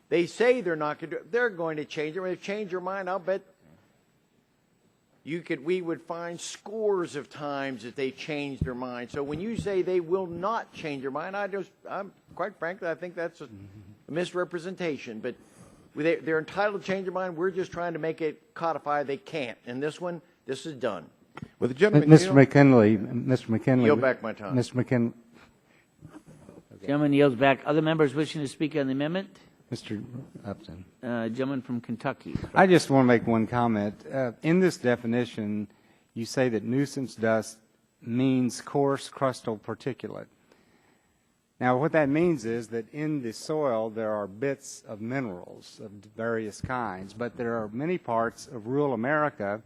[SPEAKER 6] They say they're not going to do it. They're going to change it. When they change their mind, I'll bet we would find scores of times that they changed their mind. So when you say they will not change their mind, I'm quite frankly, I think that's a misrepresentation. But they're entitled to change their mind. We're just trying to make it codify. They can't. And this is done.
[SPEAKER 13] Well, the gentleman,
[SPEAKER 8] Mr. McKinley.
[SPEAKER 6] Yield back my time.
[SPEAKER 8] Mr. McKinley.
[SPEAKER 1] Gentleman yields back. Other members wishing to speak on the amendment?
[SPEAKER 8] Mr. Upton.
[SPEAKER 1] Gentleman from Kentucky.
[SPEAKER 8] I just want to make one comment. In this definition, you say that nuisance dust means coarse crustal particulate. Now, what that means is that in the soil there are bits of minerals of various kinds, but there are many parts of rural America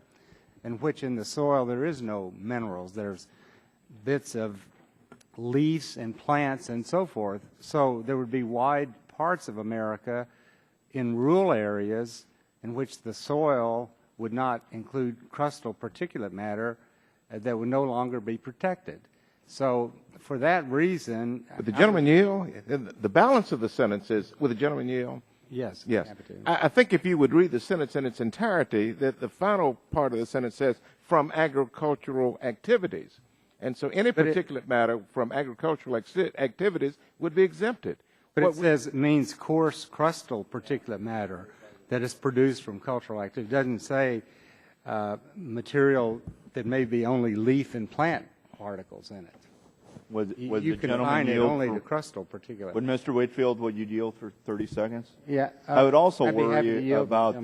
[SPEAKER 8] in which in the soil there is no minerals. There's bits of leaves and plants and so forth. So there would be wide parts of America in rural areas in which the soil would not include crustal particulate matter that would no longer be protected. So for that reason...
[SPEAKER 13] Would the gentleman yield? The balance of the sentence is, would the gentleman yield?
[SPEAKER 8] Yes.
[SPEAKER 13] Yes. I think if you would read the sentence in its entirety, that the final part of the sentence says, from agricultural activities. And so any particulate matter from agricultural activities would be exempted.
[SPEAKER 8] But it says it means coarse crustal particulate matter that is produced from cultural activity. It doesn't say material that may be only leaf and plant particles in it. You can find it only the crustal particulate.
[SPEAKER 15] Would Mr. Whitfield, would you yield for 30 seconds?
[SPEAKER 8] Yeah.
[SPEAKER 15] I would also
[SPEAKER 8] I'd be happy to
[SPEAKER 15] worry
[SPEAKER 8] yield,
[SPEAKER 15] about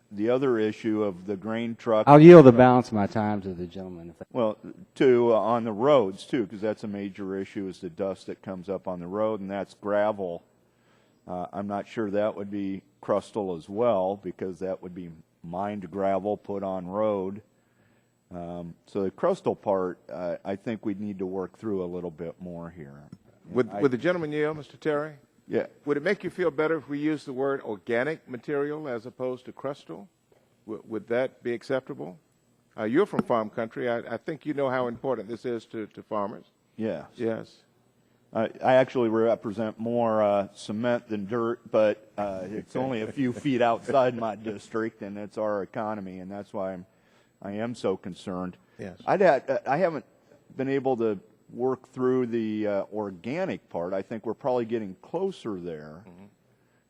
[SPEAKER 15] the other issue of the grain truck.
[SPEAKER 8] I'll yield the balance of my time to the gentleman.
[SPEAKER 15] Well, on the roads, too, because that's a major issue, is the dust that comes up on the road, and that's gravel. I'm not sure that would be crustal as well, because that would be mined gravel put on road. So the crustal part, I think we'd need to work through a little bit more here.
[SPEAKER 13] Would the gentleman yield, Mr. Terry?
[SPEAKER 15] Yeah.
[SPEAKER 13] Would it make you feel better if we use the word organic material as opposed to crustal? Would that be acceptable? You're from farm country. I think you know how important this is to farmers.
[SPEAKER 15] Yes.
[SPEAKER 13] Yes.
[SPEAKER 15] I actually represent more cement than dirt, but it's only a few feet outside my district, and it's our economy, and that's why I am so concerned.
[SPEAKER 13] Yes.
[SPEAKER 15] I haven't been able to work through the organic part. I think we're probably getting closer there.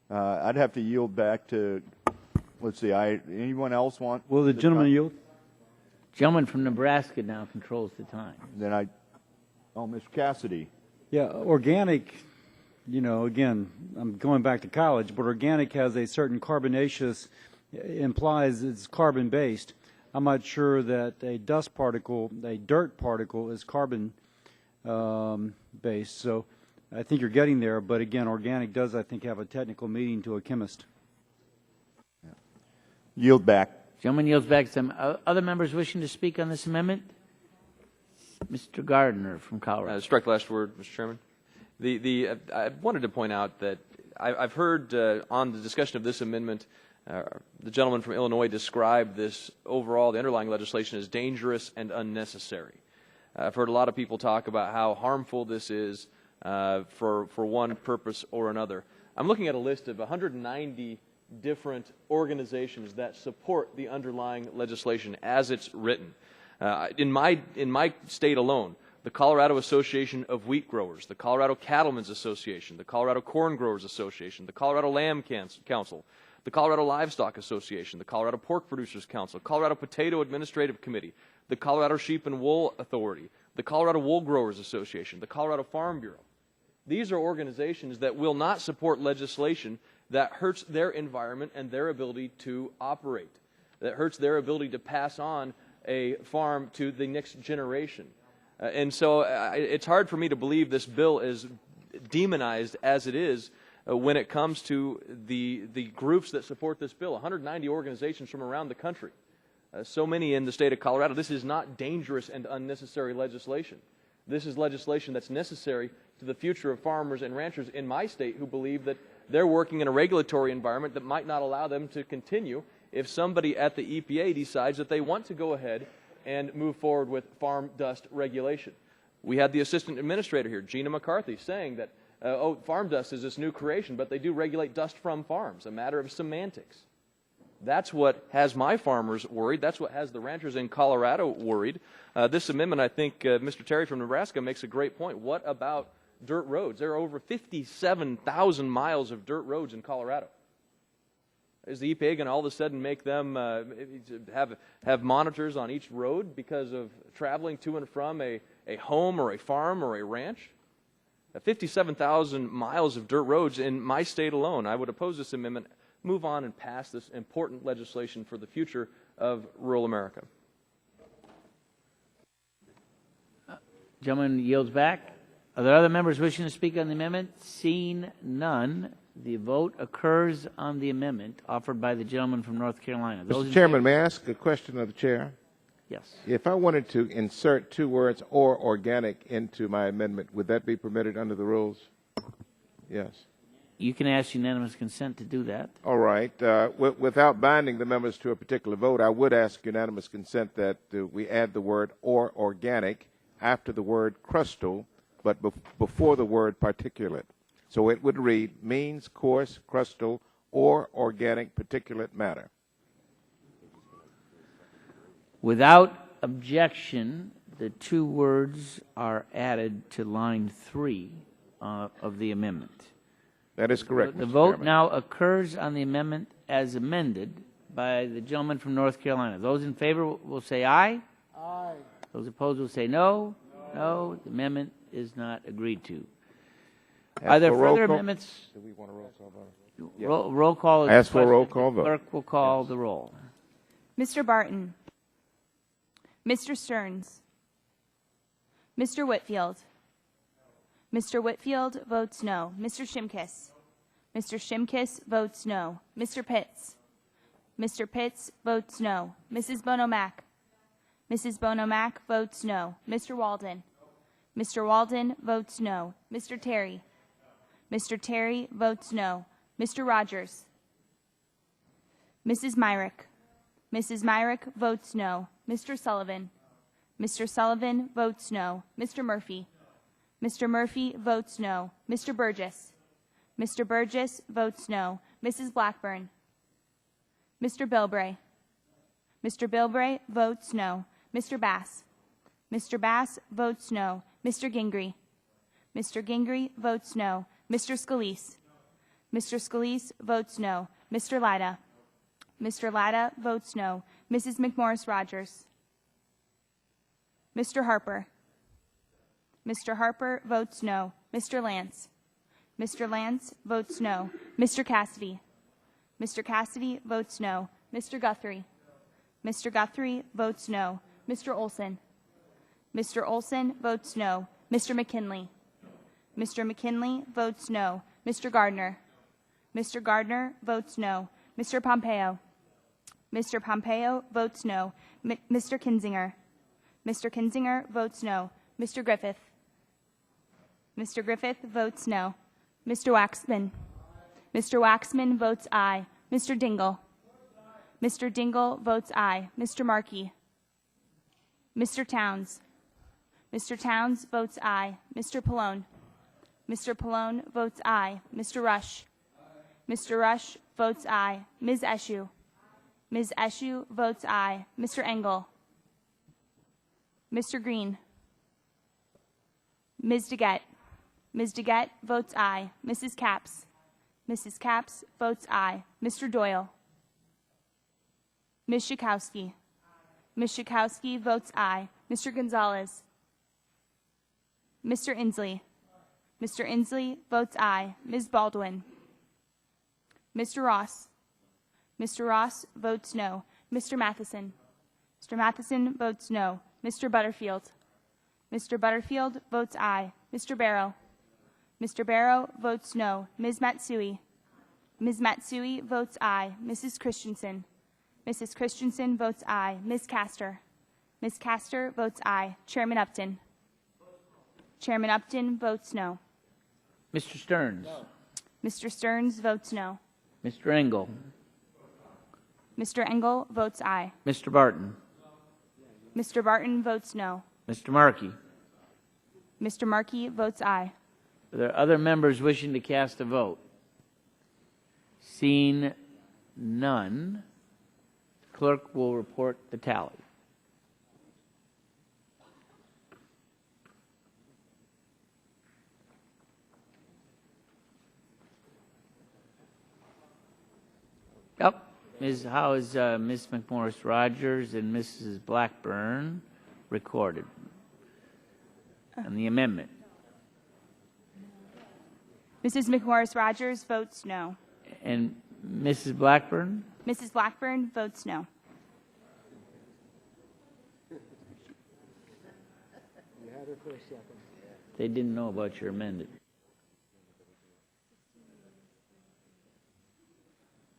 [SPEAKER 15] I'd have to yield back to, let's see, anyone else want?
[SPEAKER 4] Will the gentleman yield?
[SPEAKER 1] Gentleman from Nebraska now controls the time.
[SPEAKER 15] Then Mr. Cassidy.
[SPEAKER 4] Yeah, organic, again, I'm going back to college, but organic has a certain carbonaceous, implies it's carbon-based. I'm not sure that a dirt particle is carbon based. So I think you're getting there, but again, organic does, I think, have a technical meaning to a chemist.
[SPEAKER 15] Yeah. Yield back.
[SPEAKER 1] Gentleman yields back. Some other members wishing to speak on this amendment? Mr. Gardner from Colorado.
[SPEAKER 16] Strike the last word, Mr. Chairman. I wanted to point out that I've heard on the discussion of this amendment, the gentleman from Illinois described this overall, the underlying legislation, as dangerous and unnecessary. I've heard a lot of people talk about how harmful this is for one purpose or another. I'm looking at a list of 190 different organizations that support the underlying legislation as it's written. In my state alone, the Colorado Association of Wheat Growers, the Colorado Cattlemen's Association, the Colorado Corn Growers Association, the Colorado Lamb Council, the Colorado Livestock Association, the Colorado Pork Producers Council, Colorado Potato Administrative Committee, the Colorado Sheep and Wool Authority, the Colorado Wool Growers Association, the Colorado Farm Bureau. These are organizations that will not support legislation that hurts their environment and their ability to operate, that hurts their ability to pass on a farm to the next generation. And so it's hard for me to believe this bill is demonized as it is when it comes to the groups that support this bill. 190 organizations from around the country, so many in the state of Colorado. This is not dangerous and unnecessary legislation. This is legislation that's necessary to the future of farmers and ranchers in my state who believe that they're working in a regulatory environment that might not allow them to continue if somebody at the EPA decides that they want to go ahead and move forward with farm dust regulation. We had the assistant administrator here, Gina McCarthy, saying that, farm dust is this new creation, but they do regulate dust from farms, a matter of semantics. That's what has my farmers worried. That's what has the ranchers in Colorado worried. This amendment, I think, Mr. Terry from Nebraska makes a great point. What about dirt roads? There are over 57,000 miles of dirt roads in Colorado. Is the EPA going to all of a sudden make them have monitors on each road because of traveling to and from a home or a farm or a ranch? 57,000 miles of dirt roads in my state alone. I would oppose this amendment, move on and pass this important legislation for the future of rural America.
[SPEAKER 1] Gentleman yields back. Are there other members wishing to speak on the amendment? Seeing none, the vote occurs on the amendment offered by the gentleman from North Carolina.
[SPEAKER 13] Mr. Chairman, may I ask a question of the chair?
[SPEAKER 1] Yes.
[SPEAKER 13] If I wanted to insert two words "or organic" into my amendment, would that be permitted under the rules? Yes.
[SPEAKER 1] You can ask unanimous consent to do that.
[SPEAKER 13] All right. Without binding the members to a particular vote, I would ask unanimous consent that we add the word "or organic" after the word crustal, but before the word particulate. So it would read, means coarse, crustal, or organic particulate matter.
[SPEAKER 1] Without objection, the two words are added to line 3 of the amendment.
[SPEAKER 13] That is correct,
[SPEAKER 1] The
[SPEAKER 13] Mr.
[SPEAKER 1] vote
[SPEAKER 13] Chairman.
[SPEAKER 1] now occurs on the amendment as amended by the gentleman from North Carolina. Those in favor will say aye.
[SPEAKER 5] Aye.
[SPEAKER 1] Those opposed will say no. No. The amendment is not agreed to.
[SPEAKER 13] Ask
[SPEAKER 1] Are there
[SPEAKER 13] for a roll
[SPEAKER 1] further
[SPEAKER 13] call.
[SPEAKER 1] amendments?
[SPEAKER 13] Do we want a roll call vote?
[SPEAKER 1] Roll call is
[SPEAKER 13] Ask for a roll
[SPEAKER 1] requested.
[SPEAKER 13] call vote.
[SPEAKER 1] Clerk will call the roll.
[SPEAKER 3] Mr. Barton, Mr. Stearns, Mr. Whitfield, Mr. Whitfield votes no. Mr. Shimkiss, Mr. Shimkiss votes no. Mr. Pitts, Mr. Pitts votes no. Mrs. Bono-Mack, Mrs. Bono-Mack votes no. Mr. Walden, Mr. Walden votes no. Mr. Terry, Mr. Terry votes no. Mr. Rogers, Mrs. Myrick, Mrs. Myrick votes no. Mr. Sullivan, Mr. Sullivan votes no. Mr. Murphy, Mr. Murphy votes no. Mr. Burgess, Mr. Burgess votes no. Mrs. Blackburn, Mr. Bilbray, Mr. Bilbray votes no. Mr. Bass, Mr. Bass votes no. Mr. Gingrey, Mr. Gingrey votes no. Mr. Scalise, Mr. Scalise votes no. Mr. Lida, Mr. Latta votes no. Mrs. McMorris Rogers, Mr. Harper, Mr. Harper votes no. Mr. Lance, Mr. Lance votes no. Mr. Cassidy, Mr. Cassidy votes no. Mr. Guthrie, Mr. Guthrie votes no. Mr. Olson, Mr. Olson votes no. Mr. McKinley, Mr. McKinley votes no. Mr. Gardner, Mr. Gardner votes no. Mr. Pompeo, Mr. Pompeo votes no. Mr. Kinzinger, Mr. Kinzinger votes no. Mr. Griffith, Mr. Griffith votes no. Mr. Waxman, Mr. Waxman votes aye. Mr. Dingle, Mr. Dingle votes aye. Mr. Markey, Mr. Towns, Mr. Towns votes aye. Mr. Pallone, Mr. Pallone votes aye. Mr. Rush, Mr. Rush votes aye. Ms. Eshoo, Ms. Eshoo votes aye. Mr. Engel, Mr. Green, Ms. DeGette, Ms. DeGette votes aye. Mrs. Capps, Mrs. Capps votes aye. Mr. Doyle, Ms. Schakowsky, Ms. Schakowsky votes aye. Mr. Gonzalez, Mr. Inslee, Mr. Inslee votes aye. Ms. Baldwin, Mr. Ross, Mr. Ross votes no. Mr. Matheson, Mr. Matheson votes no. Mr. Butterfield, Mr. Butterfield votes aye. Mr. Barrow, Mr. Barrow votes no. Ms. Matsui, Ms. Matsui votes aye. Mrs. Christensen, Mrs. Christensen votes aye. Ms. Castor, Ms. Castor votes aye. Chairman Upton, Chairman Upton votes no.
[SPEAKER 1] Mr. Stearns.
[SPEAKER 3] Mr. Stearns votes no.
[SPEAKER 1] Mr. Engel.
[SPEAKER 3] Mr. Engel votes aye.
[SPEAKER 1] Mr. Barton.
[SPEAKER 3] Mr. Barton votes no.
[SPEAKER 1] Mr. Markey.
[SPEAKER 3] Mr. Markey votes aye.
[SPEAKER 1] Are there other members wishing to cast a vote? Seeing none, clerk will report the tally. Yep. How is Ms. McMorris Rogers and Mrs. Blackburn recorded on the amendment?
[SPEAKER 3] Mrs. McMorris Rogers votes no.
[SPEAKER 1] And Mrs. Blackburn?
[SPEAKER 3] Mrs. Blackburn votes no.
[SPEAKER 5] You had her for a second.
[SPEAKER 1] They didn't know about your amendment.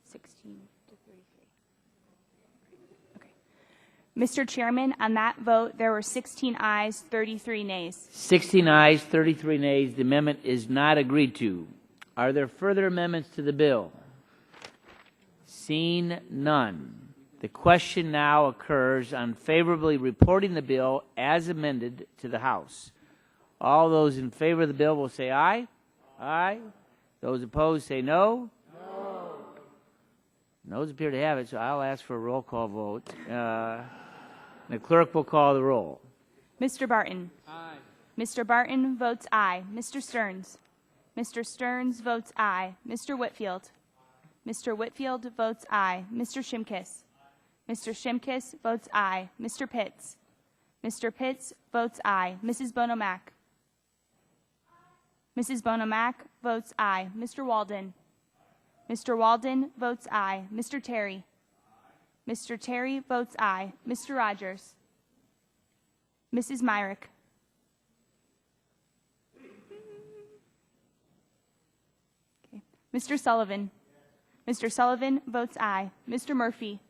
[SPEAKER 3] 16 to 33. Okay. Mr. Chairman, on that vote, there were 16 ayes, 33 nays.
[SPEAKER 1] 16 ayes, 33 nays. The amendment is not agreed to. Are there further amendments to the bill? Seeing none, the question now occurs on favorably reporting the bill as amended to the House. All those in favor of the bill will say aye. Aye. Those opposed say no. Noes appear to have it, so I'll ask for a roll call vote. The clerk will call the roll.
[SPEAKER 3] Mr. Barton. Aye. Mr. Barton votes aye. Mr. Stearns. Mr. Stearns votes aye. Mr. Whitfield. Mr. Whitfield votes aye. Mr. Shimkus. Mr. Shimkus votes aye. Mr. Pitts. Mr. Pitts votes aye. Mrs. Bonomack. Mrs. Bonomack votes aye. Mr. Walden. Mr. Walden votes aye. Mr. Terry. Mr. Terry votes aye. Mr. Rogers. Mrs. Myrick. Okay. Mr. Sullivan. Mr. Sullivan votes aye. Mr. Murphy.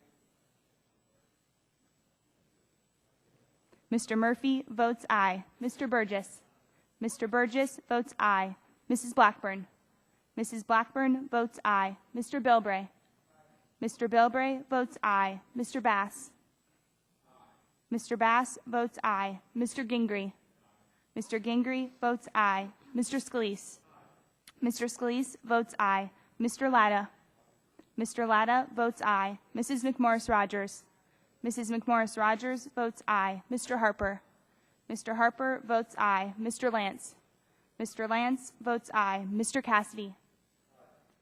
[SPEAKER 3] Mr. Murphy votes aye. Mr. Burgess. Mr. Burgess votes aye. Mrs. Blackburn. Mrs. Blackburn votes aye. Mr. Bilbray. Mr. Bilbray votes aye. Mr. Bass. Mr. Bass votes aye. Mr. Gingrey. Mr. Gingrey votes aye. Mr. Scalise. Mr. Scalise votes aye. Mr. Latta. Mr. Latta votes aye. Mrs. McMorris Rogers. Mrs. McMorris Rogers votes aye. Mr. Harper. Mr. Harper votes aye. Mr. Lance. Mr. Lance votes aye. Mr. Cassidy.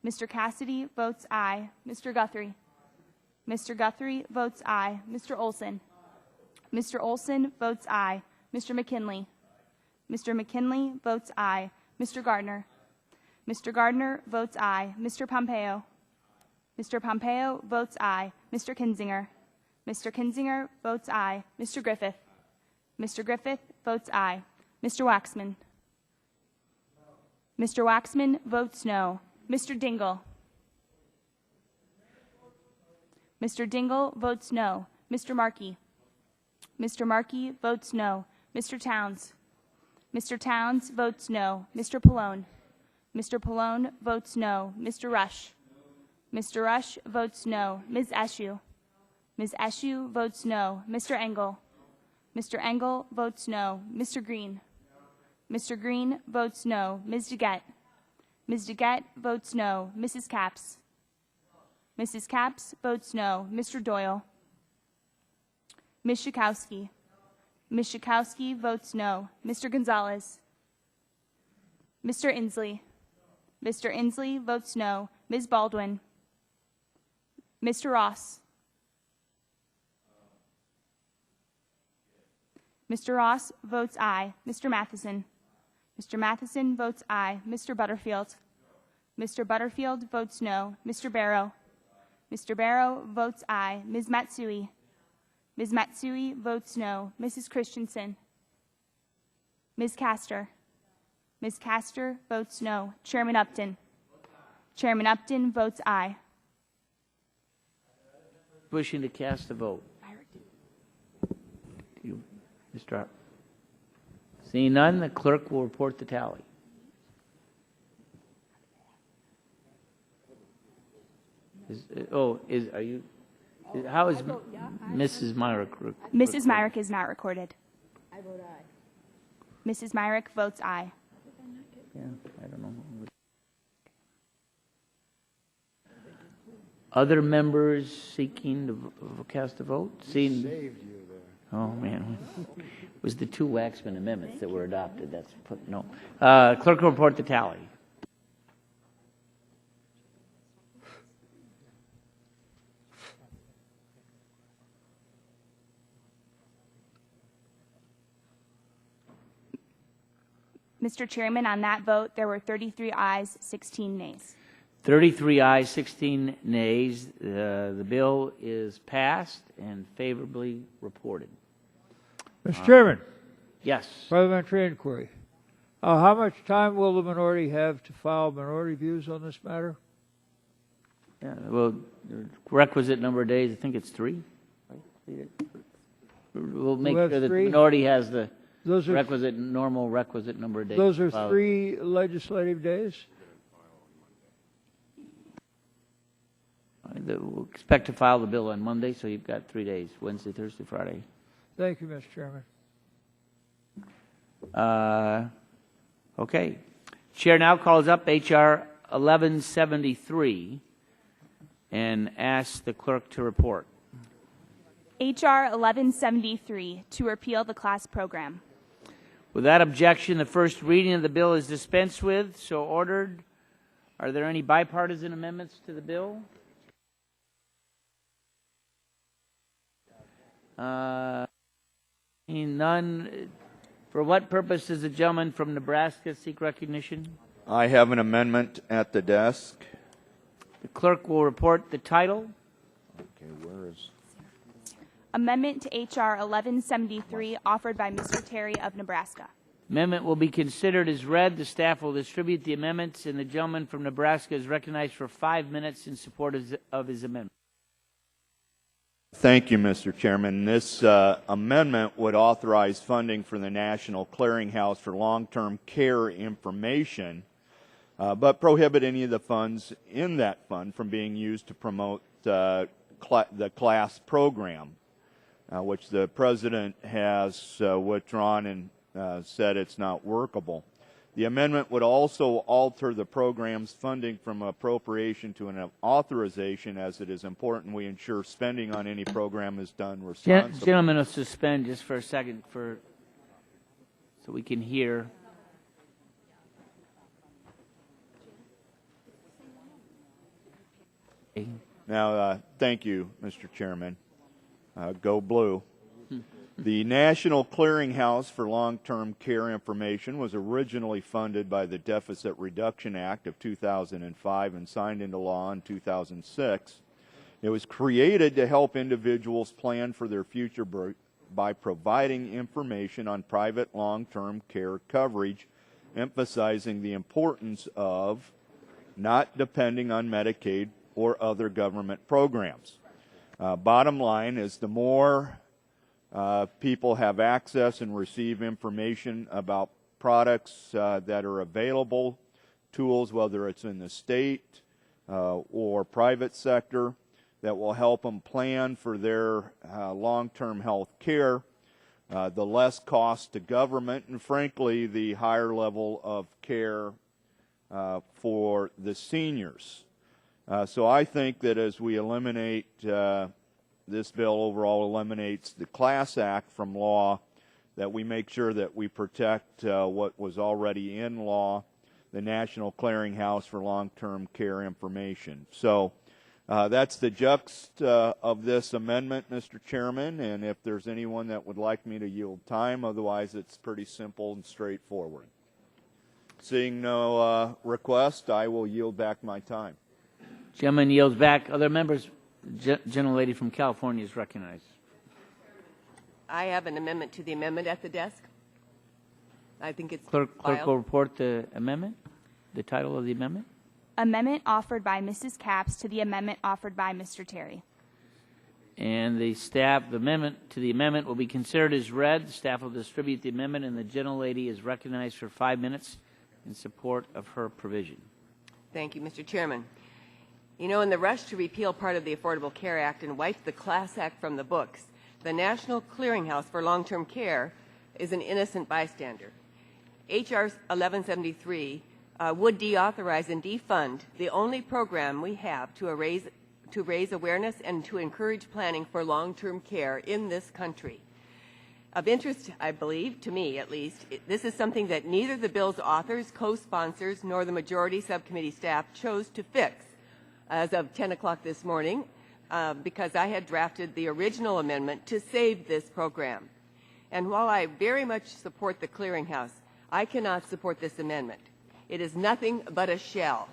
[SPEAKER 3] Mr. Cassidy votes aye. Mr. Guthrie. Mr. Guthrie votes aye. Mr. Olson. Mr. Olson votes aye. Mr. McKinley. Mr. McKinley votes aye. Mr. Gardner. Mr. Gardner votes aye. Mr. Pompeo. Mr. Pompeo votes aye. Mr. Kinzinger. Mr. Kinzinger votes aye. Mr. Griffith. Mr. Griffith votes aye. Mr. Waxman. Mr. Waxman votes no. Mr. Dingle. Mr. Dingle votes no. Mr. Markey. Mr. Markey votes no. Mr. Towns. Mr. Towns votes no. Mr. Pallone. Mr. Pallone votes no. Mr. Rush. Mr. Rush votes no. Ms. Eshue. Ms. Eshue votes no. Mr. Engel. Mr. Engel votes no. Mr. Green. Mr. Green votes no. Ms. DeGette. Ms. DeGette votes no. Mrs. Capps. Mrs. Capps votes no. Mr. Doyle. Ms. Schakowsky. Ms. Schakowsky votes no. Mr. Gonzalez. Mr. Inslee. Mr. Inslee votes no. Ms. Baldwin. Mr. Ross. Mr. Ross votes aye. Mr. Matheson. Mr. Matheson votes aye. Mr. Butterfield. Mr. Butterfield votes no. Mr. Barrow. Mr. Barrow votes aye. Ms. Matsui. Ms. Matsui votes no. Mrs. Christensen. Ms. Castor. Ms. Castor votes no. Chairman Upton. Chairman Upton votes aye.
[SPEAKER 1] Wishing to cast a vote. You, Mr. Hart. Seeing none, the clerk will report the tally. How is Mrs. Myrick?
[SPEAKER 3] Mrs. Myrick is not recorded. I vote aye. Mrs. Myrick votes aye.
[SPEAKER 1] Yeah, I don't know. Other members seeking to cast a vote? Seeing,
[SPEAKER 5] Saved you there.
[SPEAKER 1] oh man, it was the two Waxman amendments that were adopted. That's put no. Clerk will report the tally.
[SPEAKER 3] Mr. Chairman, on that vote, there were 33 ayes, 16 nays.
[SPEAKER 1] 33 ayes, 16 nays. The bill is passed and favorably reported.
[SPEAKER 12] Mr. Chairman.
[SPEAKER 1] Yes.
[SPEAKER 12] Parliamentary inquiry. How much time will the minority have to file minority views on this matter?
[SPEAKER 1] Yeah, well, the requisite number of days, I think it's 3. We'll make sure that the minority has the normal requisite number of days.
[SPEAKER 12] Those are 3 legislative days?
[SPEAKER 1] We'll expect to file the bill on Monday, so you've got 3 days, Wednesday, Thursday, Friday.
[SPEAKER 12] Thank you, Mr. Chairman.
[SPEAKER 1] Okay. Chair now calls up H.R. 1173 and asks the clerk to report.
[SPEAKER 3] H.R. 1173 to repeal the class program.
[SPEAKER 1] Without objection, the first reading of the bill is dispensed with. So ordered. Are there any bipartisan amendments to the bill? None. For what purpose does the gentleman from Nebraska seek recognition?
[SPEAKER 15] I have an amendment at the desk.
[SPEAKER 1] The clerk will report the title.
[SPEAKER 15] Okay, where is?
[SPEAKER 3] Amendment to H.R. 1173 offered by Mr. Terry of Nebraska.
[SPEAKER 1] Amendment will be considered as read. The staff will distribute the amendments, and the gentleman from Nebraska is recognized for 5 minutes in support of his amendment.
[SPEAKER 15] Thank you, Mr. Chairman. This amendment would authorize funding for the National Clearinghouse for Long-Term Care Information, but prohibit any of the funds in that fund from being used to promote the class program, which the President has withdrawn and said it's not workable. The amendment would also alter the program's funding from appropriation to an authorization, as it is important we ensure spending on any program is done responsibly.
[SPEAKER 1] Gentlemen, will suspend just for a second so we can hear.
[SPEAKER 15] Now, thank you, Mr. Chairman. Go Blue. The National Clearinghouse for Long-Term Care Information was originally funded by the Deficit Reduction Act of 2005 and signed into law in 2006. It was created to help individuals plan for their future by providing information on private long-term care coverage, emphasizing the importance of not depending on Medicaid or other government programs. Bottom line is the more people have access and receive information about products that are available, tools, whether it's in the state or private sector, that will help them plan for their long-term health care, the less cost to government, and frankly, the higher level of care for the seniors. So I think that as we eliminate this bill overall eliminates the Class Act from law, that we make sure that we protect what was already in law, the National Clearinghouse for Long-Term Care Information. So that's the gist of this amendment, Mr. Chairman, and if there's anyone that would like me to yield time, otherwise it's pretty simple and straightforward. Seeing no request, I will yield back my time.
[SPEAKER 1] Gentleman yields back. Other members? Gentlelady from California is recognized.
[SPEAKER 9] I have an amendment to the amendment at the desk. I think it's
[SPEAKER 1] Clerk will report the amendment, the title of the amendment.
[SPEAKER 3] Amendment offered by Mrs. Capps to the amendment offered by Mr. Terry.
[SPEAKER 1] And the amendment to the amendment will be considered as read. The staff will distribute the amendment, and the gentlelady is recognized for 5 minutes in support of her provision.
[SPEAKER 9] Thank you, Mr. Chairman. You know, in the rush to repeal part of the Affordable Care Act and wipe the Class Act from the books, the National Clearinghouse for Long-Term Care is an innocent bystander. H.R. 1173 would deauthorize and defund the only program we have to raise awareness and to encourage planning for long-term care in this country. Of interest, I believe, to me at least, this is something that neither the bill's authors, co-sponsors, nor the majority subcommittee staff chose to fix as of 10 o'clock this morning, because I had drafted the original amendment to save this program. And while I very much support the clearinghouse, I cannot support this amendment. It is nothing but a shell.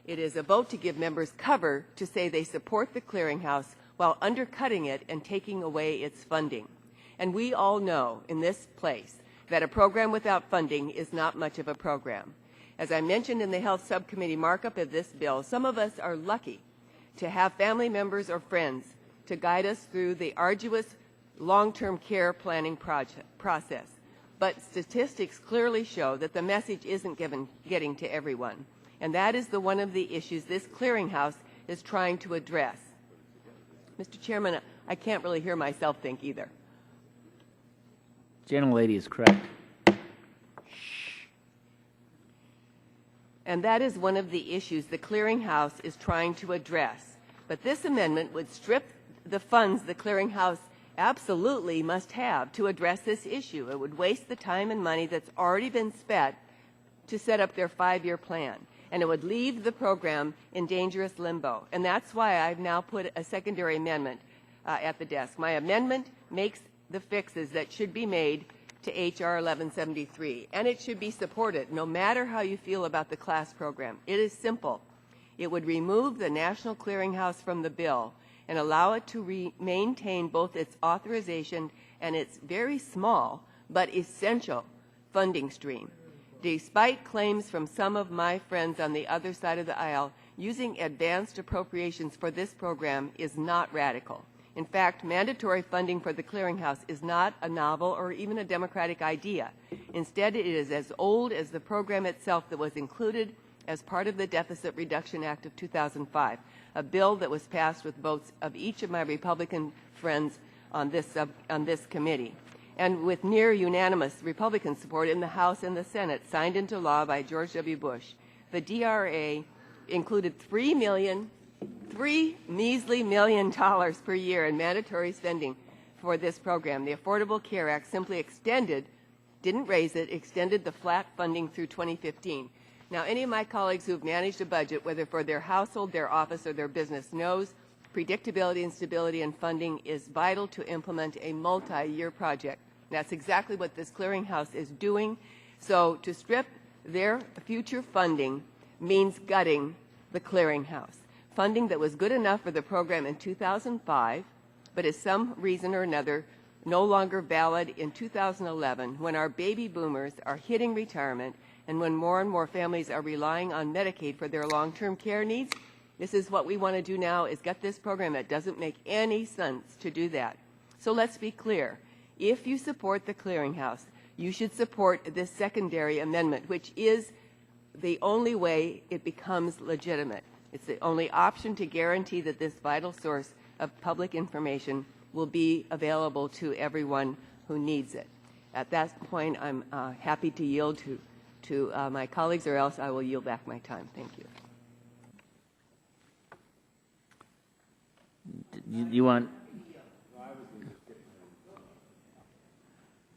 [SPEAKER 9] It is a vote to give members cover to say they support the clearinghouse while undercutting it and taking away its funding. And we all know in this place that a program without funding is not much of a program. As I mentioned in the Health Subcommittee markup of this bill, some of us are lucky to have family members or friends to guide us through the arduous long-term care planning process. But statistics clearly show that the message isn't getting to everyone. And that is one of the issues this clearinghouse is trying to address. Mr. Chairman, I can't really hear myself think either.
[SPEAKER 1] Gentlelady is correct.
[SPEAKER 9] And that is one of the issues the clearinghouse is trying to address. But this amendment would strip the funds the clearinghouse absolutely must have to address this issue. It would waste the time and money that's already been spent to set up their 5-year plan, and it would leave the program in dangerous limbo. And that's why I've now put a secondary amendment at the desk. My amendment makes the fixes that should be made to H.R. 1173, and it should be supported no matter how you feel about the class program. It is simple. It would remove the National Clearinghouse from the bill and allow it to maintain both its authorization and its very small but essential funding stream. Despite claims from some of my friends on the other side of the aisle, using advanced appropriations for this program is not radical. In fact, mandatory funding for the clearinghouse is not a novel or even a democratic idea. Instead, it is as old as the program itself that was included as part of the Deficit Reduction Act of 2005, a bill that was passed with votes of each of my Republican friends on this committee, and with near unanimous Republican support in the House and the Senate, signed into law by George W. Bush. The DRA included $3 measly million per year in mandatory spending for this program. The Affordable Care Act simply extended, didn't raise it, extended the flat funding through 2015. Now, any of my colleagues who have managed a budget, whether for their household, their office, or their business, knows predictability and stability in funding is vital to implement a multi-year project. That's exactly what this clearinghouse is doing. So to strip their future funding means gutting the clearinghouse. Funding that was good enough for the program in 2005, but is some reason or another no longer valid in 2011, when our baby boomers are hitting retirement and when more and more families are relying on Medicaid for their long-term care needs. This is what we want to do now, is gut this program. It doesn't make any sense to do that. So let's be clear. If you support the clearinghouse, you should support this secondary amendment, which is the only way it becomes legitimate. It's the only option to guarantee that this vital source of public information will be available to everyone who needs it. At that point, I'm happy to yield to my colleagues, or else I will yield back my time. Thank you.
[SPEAKER 1] You want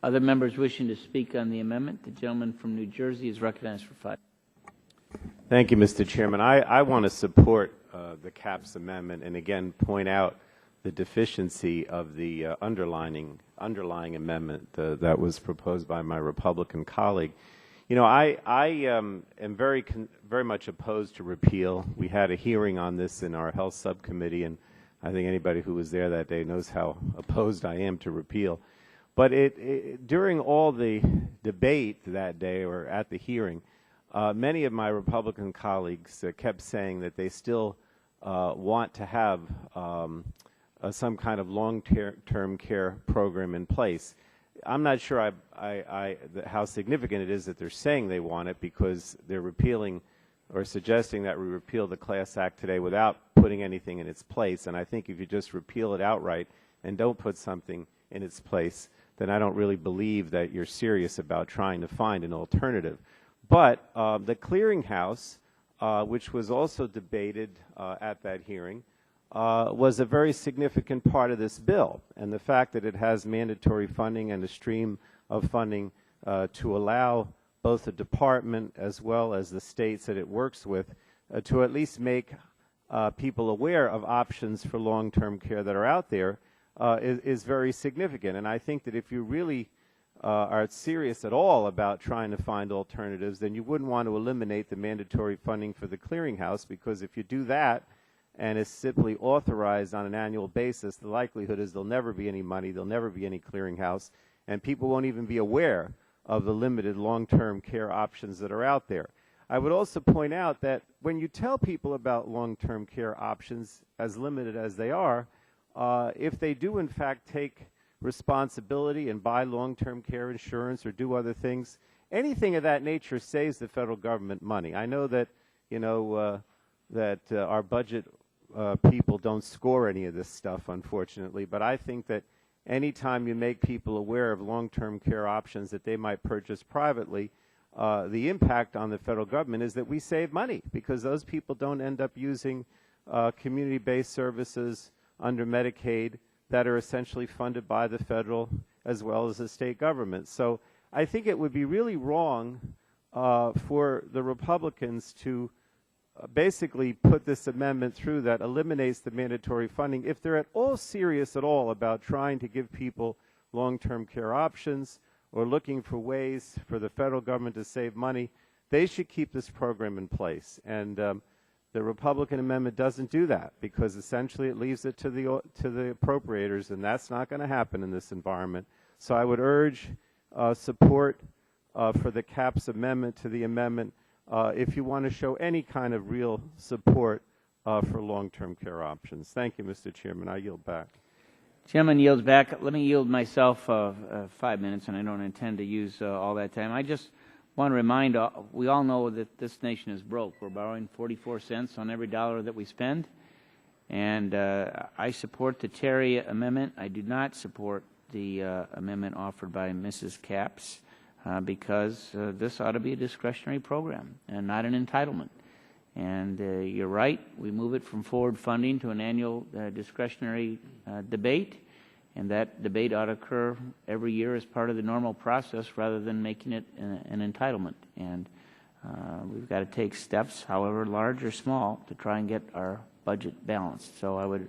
[SPEAKER 1] other members wishing to speak on the amendment? The gentleman from New Jersey is recognized for 5.
[SPEAKER 17] Thank you, Mr. Chairman. I want to support the CAPS amendment and again point out the deficiency of the underlying amendment that was proposed by my Republican colleague. You know, I am very much opposed to repeal. We had a hearing on this in our health subcommittee, and I think anybody who was there that day knows how opposed I am to repeal. But during all the debate that day or at the hearing, many of my Republican colleagues kept saying that they still want to have some kind of long-term care program in place. I'm not sure how significant it is that they're saying they want it, because they're repealing or suggesting that we repeal the Class Act today without putting anything in its place. And I think if you just repeal it outright and don't put something in its place, then I don't really believe that you're serious about trying to find an alternative. But the clearinghouse, which was also debated at that hearing, was a very significant part of this bill. And the fact that it has mandatory funding and a stream of funding to allow both the department as well as the states that it works with to at least make people aware of options for long-term care that are out there is very significant. And I think that if you really are serious at all about trying to find alternatives, then you wouldn't want to eliminate the mandatory funding for the clearinghouse, because if you do that and it's simply authorized on an annual basis, the likelihood is there'll never be any money, there'll never be any clearinghouse, and people won't even be aware of the limited long-term care options that are out there. I would also point out that when you tell people about long-term care options, as limited as they are, if they do in fact take responsibility and buy long-term care insurance or do other things, anything of that nature saves the federal government money. I know that, you know, our budget people don't score any of this stuff, unfortunately, but I think that anytime you make people aware of long-term care options that they might purchase privately, the impact on the federal government is that we save money, because those people don't end up using community-based services under Medicaid that are essentially funded by the federal as well as the state government. So I think it would be really wrong for the Republicans to basically put this amendment through that eliminates the mandatory funding. If they're at all serious at all about trying to give people long-term care options or looking for ways for the federal government to save money, they should keep this program in place. And the Republican amendment doesn't do that because essentially it leaves it to the appropriators, and that's not going to happen in this environment. So I would urge support for the CAPS amendment to the amendment if you want to show any kind of real support for long-term care options. Thank you, Mr. Chairman. I yield back.
[SPEAKER 1] Chairman yields back. Let me yield myself 5 minutes, and I don't intend to use all that time. I just want to remind, we all know that this nation is broke. We're borrowing 44 cents on every dollar that we spend. And I support the Terry amendment. I do not support the amendment offered by Mrs. Capps because this ought to be a discretionary program and not an entitlement. And you're right, we move it from forward funding to an annual discretionary debate, and that debate ought to occur every year as part of the normal process rather than making it an entitlement. And we've got to take steps, however large or small, to try and get our budget balanced. So I would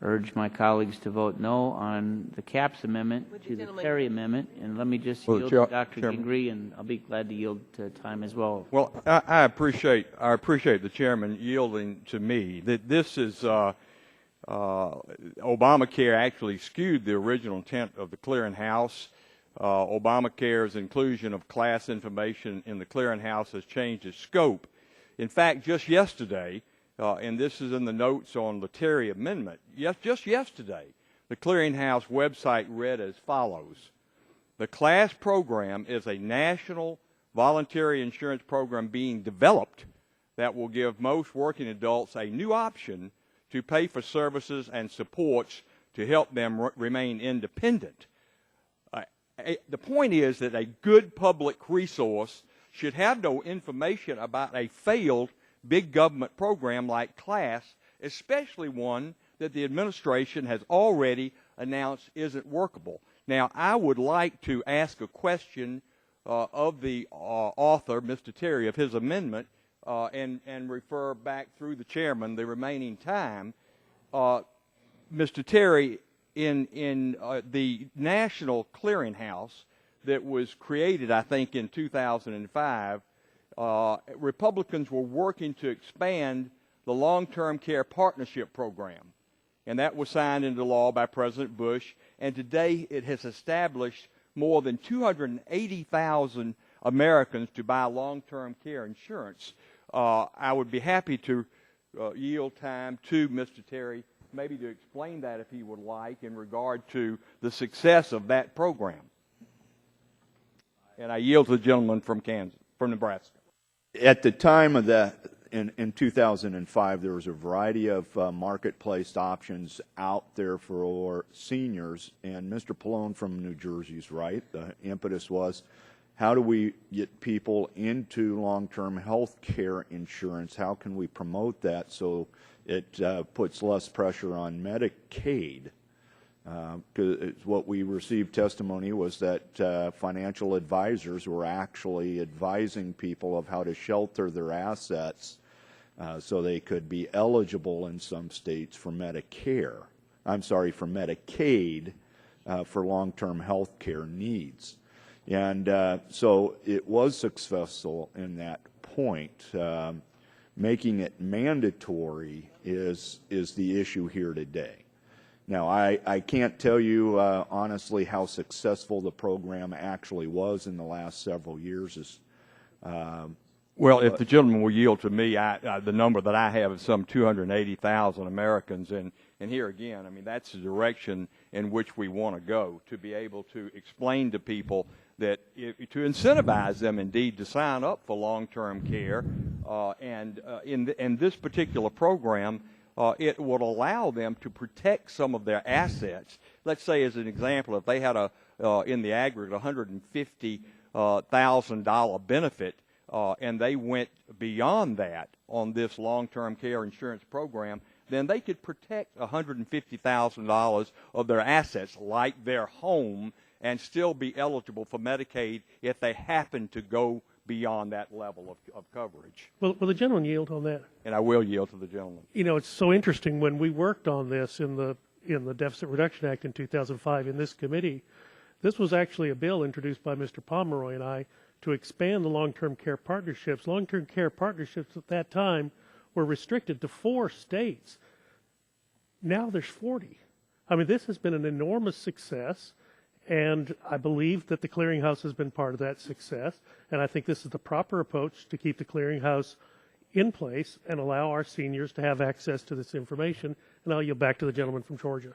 [SPEAKER 1] urge my colleagues to vote no on the CAPS amendment to the Terry amendment. And let me just yield to Dr. Gingrey, and I'll be glad to yield to time as well.
[SPEAKER 18] Well, I appreciate the chairman yielding to me. That this is Obamacare actually skewed the original intent of the clearinghouse. Obamacare's inclusion of class information in the clearinghouse has changed its scope. In fact, just yesterday, and this is in the notes on the Terry amendment, just yesterday, the clearinghouse website read as follows. The class program is a national voluntary insurance program being developed that will give most working adults a new option to pay for services and supports to help them remain independent. The point is that a good public resource should have no information about a failed big government program like CLASS, especially one that the administration has already announced isn't workable. Now, I would like to ask a question of the author, Mr. Terry, of his amendment, and refer back through the chairman the remaining time. Mr. Terry, in the National Clearinghouse that was created, I think, in 2005, Republicans were working to expand the long-term care partnership program, and that was signed into law by President Bush, and today it has established more than 280,000 Americans to buy long-term care insurance. I would be happy to yield time to Mr. Terry, maybe to explain that if he would like in regard to the success of that program. And I yield to the gentleman from Nebraska.
[SPEAKER 15] At the time of that, in 2005, there was a variety of marketplace options out there for seniors, and Mr. Pallone from New Jersey is right. The impetus was, how do we get people into long-term health care insurance? How can we promote that so it puts less pressure on Medicaid? Because what we received testimony was that financial advisors were actually advising people of how to shelter their assets so they could be eligible in some states for Medicare. I'm sorry, for Medicaid for long-term health care needs. And so it was successful in that point. Making it mandatory is the issue here today. Now, I can't tell you honestly how successful the program actually was in the last several years.
[SPEAKER 18] Well, if the gentleman will yield to me, the number that I have is some 280,000 Americans, and here again, I mean, that's the direction in which we want to go, to be able to explain to people that to incentivize them indeed to sign up for long-term care, and in this particular program, it would allow them to protect some of their assets. Let's say, as an example, if they had in the aggregate $150,000 benefit, and they went beyond that on this long-term care insurance program, then they could protect $150,000 of their assets, like their home, and still be eligible for Medicaid if they happen to go beyond that level of coverage.
[SPEAKER 19] Will the gentleman yield on that?
[SPEAKER 18] And I will yield to the gentleman.
[SPEAKER 19] You know, it's so interesting. When we worked on this in the Deficit Reduction Act in 2005 in this committee, this was actually a bill introduced by Mr. Pomeroy and I to expand the long-term care partnerships. Long-term care partnerships at that time were restricted to 4 states. Now there's 40. I mean, this has been an enormous success, and I believe that the clearinghouse has been part of that success, and I think this is the proper approach to keep the clearinghouse in place and allow our seniors to have access to this information. And I'll yield back to the gentleman from Georgia.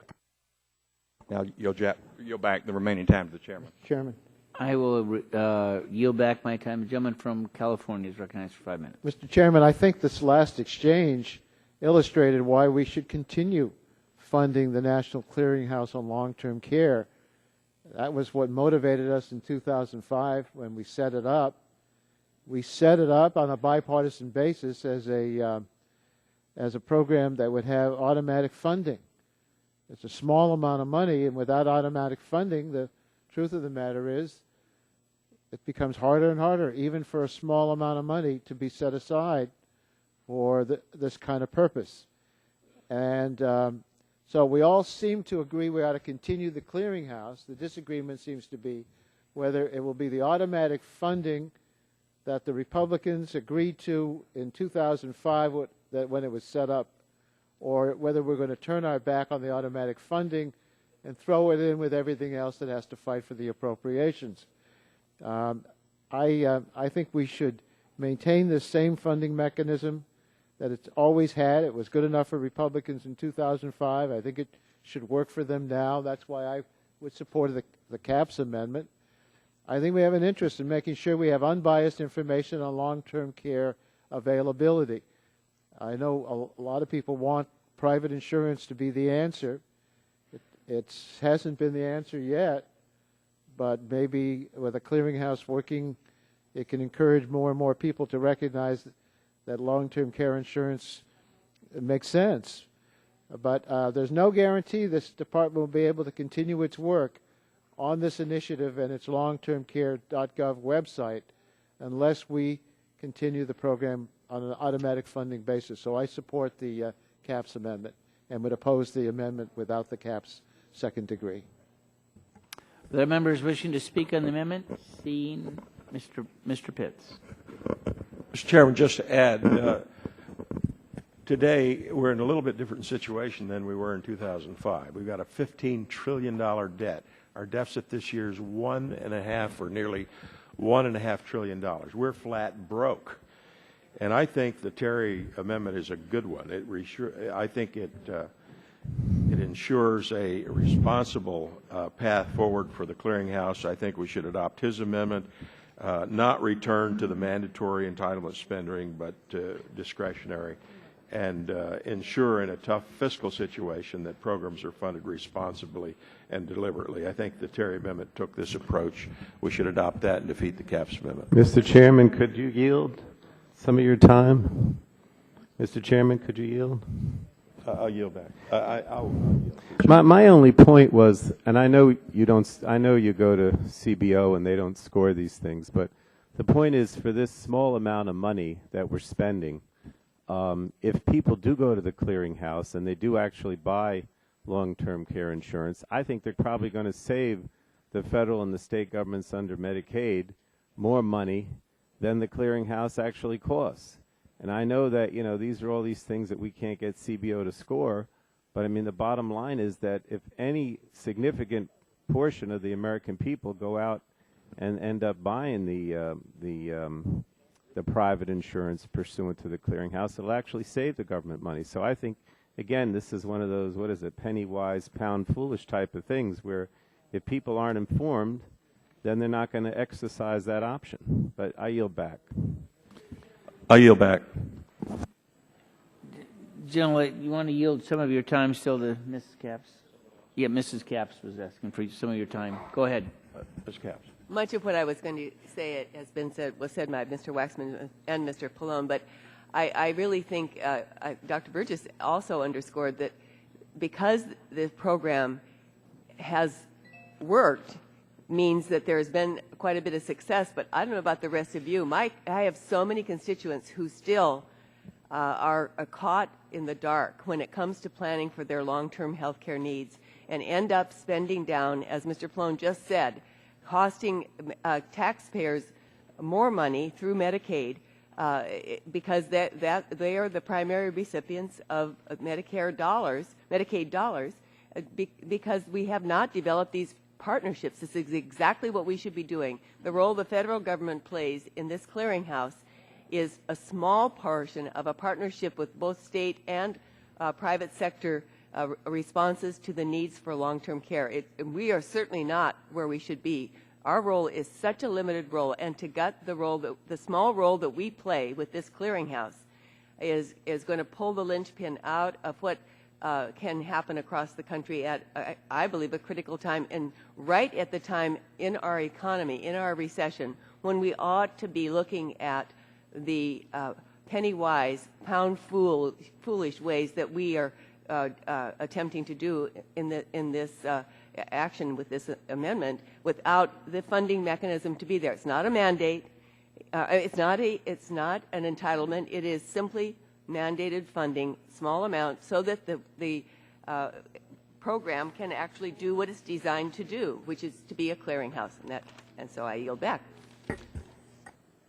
[SPEAKER 18] Now, yield back the remaining time to the chairman.
[SPEAKER 5] Chairman.
[SPEAKER 1] I will yield back my time. The gentleman from California is recognized for 5 minutes.
[SPEAKER 5] Mr. Chairman, I think this last exchange illustrated why we should continue funding the National Clearinghouse on Long-Term Care. That was what motivated us in 2005 when we set it up. We set it up on a bipartisan basis as a program that would have automatic funding. It's a small amount of money, and without automatic funding, the truth of the matter is it becomes harder and harder, even for a small amount of money, to be set aside for this kind of purpose. And so we all seem to agree we ought to continue the clearinghouse. The disagreement seems to be whether it will be the automatic funding that the Republicans agreed to in 2005 when it was set up, or whether we're going to turn our back on the automatic funding and throw it in with everything else that has to fight for the appropriations. I think we should maintain the same funding mechanism that it's always had. It was good enough for Republicans in 2005. I think it should work for them now. That's why I would support the CAPS amendment. I think we have an interest in making sure we have unbiased information on long-term care availability. I know a lot of people want private insurance to be the answer. It hasn't been the answer yet, but maybe with a clearinghouse working, it can encourage more and more people to recognize that long-term care insurance makes sense. But there's no guarantee this department will be able to continue its work on this initiative and its longtermcare.gov website unless we continue the program on an automatic funding basis. So I support the CAPS amendment and would oppose the amendment without the CAPS second degree.
[SPEAKER 1] Are there members wishing to speak on the amendment? Seeing Mr. Pitts.
[SPEAKER 20] Mr. Chairman, just to add, today we're in a little bit different situation than we were in 2005. We've got a $15 trillion debt. Our deficit this year is $1.5 or nearly $1.5 trillion. We're flat broke. And I think the Terry amendment is a good one. I think it ensures a responsible path forward for the clearinghouse. I think we should adopt his amendment, not return to the mandatory entitlement spending, but discretionary, and ensure in a tough fiscal situation that programs are funded responsibly and deliberately. I think the Terry amendment took this approach. We should adopt that and defeat the CAPS amendment.
[SPEAKER 17] Mr. Chairman, could you yield some of your time? Mr. Chairman, could you yield?
[SPEAKER 20] I'll yield back. I'll yield.
[SPEAKER 17] My only point was, and I know you don't. I know you go to CBO and they don't score these things, but the point is, for this small amount of money that we're spending, if people do go to the clearinghouse and they do actually buy long-term care insurance, I think they're probably going to save the federal and the state governments under Medicaid more money than the clearinghouse actually costs. And I know that, you know, these are all these things that we can't get CBO to score, but I mean the bottom line is that if any significant portion of the American people go out and end up buying the private insurance pursuant to the clearinghouse, it'll actually save the government money. So I think, again, this is one of those, what is it, penny wise, pound foolish type of things where if people aren't informed, then they're not going to exercise that option. But I yield back.
[SPEAKER 20] I yield back.
[SPEAKER 1] Gentlemen, you want to yield some of your time still to Mrs. Capps? Yeah, Mrs. Capps was asking for some of your time. Go ahead.
[SPEAKER 20] Mrs. Capps.
[SPEAKER 9] Much of what I was going to say was said by Mr. Waxman and Mr. Pallone, but I really think Dr. Burgess also underscored that because the program has worked means that there has been quite a bit of success, but I don't know about the rest of you. I have so many constituents who still are caught in the dark when it comes to planning for their long-term health care needs and end up spending down, as Mr. Plone just said, costing taxpayers more money through Medicaid because they are the primary recipients of Medicaid dollars, because we have not developed these partnerships. This is exactly what we should be doing. The role the federal government plays in this clearinghouse is a small portion of a partnership with both state and private sector responses to the needs for long-term care. We are certainly not where we should be. Our role is such a limited role, and to gut the small role that we play with this clearinghouse is going to pull the linchpin out of what can happen across the country at, I believe, a critical time, and right at the time in our economy, in our recession, when we ought to be looking at the penny-wise, pound-foolish ways that we are attempting to do in this action with this amendment without the funding mechanism to be there. It's not a mandate. It's not an entitlement. It is simply mandated funding, small amount, so that the program can actually do what it's designed to do, which is to be a clearinghouse. And so I yield back.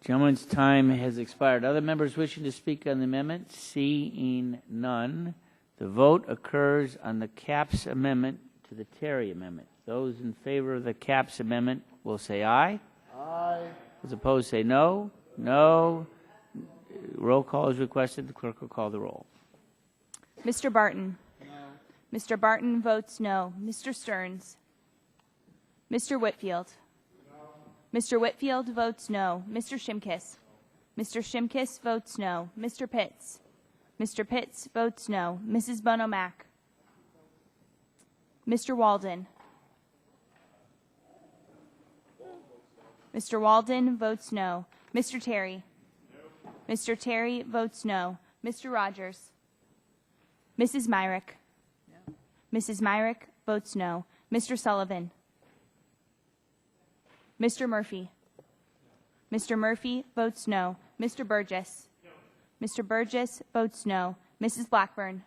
[SPEAKER 1] Gentleman's time has expired. Other members wishing to speak on the amendment? Seeing none, the vote occurs on the CAPS amendment to the Terry amendment. Those in favor of the CAPS amendment will say aye.
[SPEAKER 5] Aye.
[SPEAKER 1] Those opposed say no. No. Roll call is requested. The clerk will call the roll.
[SPEAKER 3] Mr. Barton. No. Mr. Barton votes no. Mr. Stearns. Mr. Whitfield. No. Mr. Whitfield votes no. Mr. Shimkus. Mr. Shimkus votes no. Mr. Pitts. Mr. Pitts votes no. Mrs. Bono-Mack. Mr. Walden. Mr. Walden votes no. Mr. Terry. No. Mr. Terry votes no. Mr. Rogers. Mrs. Myrick. No. Mrs. Myrick votes no. Mr. Sullivan. Mr. Murphy. Mr. Murphy votes no. Mr. Burgess. No. Mr. Burgess votes no. Mrs. Blackburn.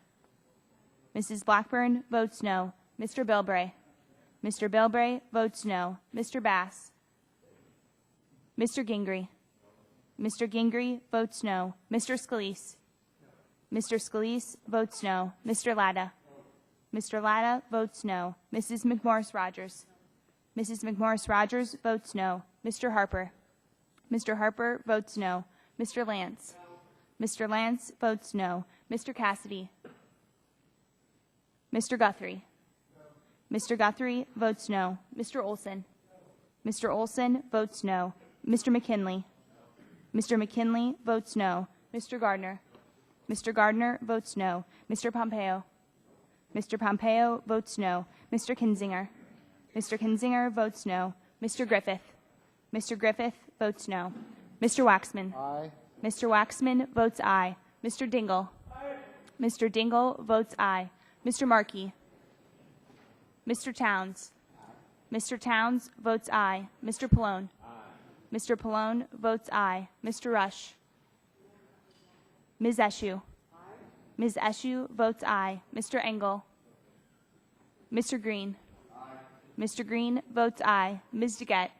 [SPEAKER 3] Mrs. Blackburn votes no. Mr. Bilbray. Mr. Bilbray votes no. Mr. Bass. Mr. Gingrey. Mr. Gingrey votes no. Mr. Scalise. Mr. Scalise votes no. Mr. Latta. Mr. Latta votes no. Mrs. McMorris-Rogers. Mrs. McMorris-Rogers votes no. Mr. Harper. Mr. Harper votes no. Mr. Lance. Mr. Lance votes no. Mr. Cassidy. Mr. Guthrie. Mr. Guthrie votes no. Mr. Olson. Mr. Olson votes no. Mr. McKinley. Mr. McKinley votes no. Mr. Gardner. Mr. Gardner votes no. Mr. Pompeo. Mr. Pompeo votes no. Mr. Kinzinger. Mr. Kinzinger votes no. Mr. Griffith. Mr. Griffith votes no. Mr. Waxman.
[SPEAKER 5] Aye.
[SPEAKER 3] Mr. Waxman votes aye. Mr. Dingle. Aye. Mr. Dingle votes aye. Mr. Markey. Mr. Towns. Mr. Towns votes aye. Mr. Pallone. Aye. Mr. Pallone votes aye. Mr. Rush. Ms. Eshoo. Aye. Ms. Eshoo votes aye. Mr. Engel. Mr. Green. Aye. Mr. Green votes aye. Ms. DeGette.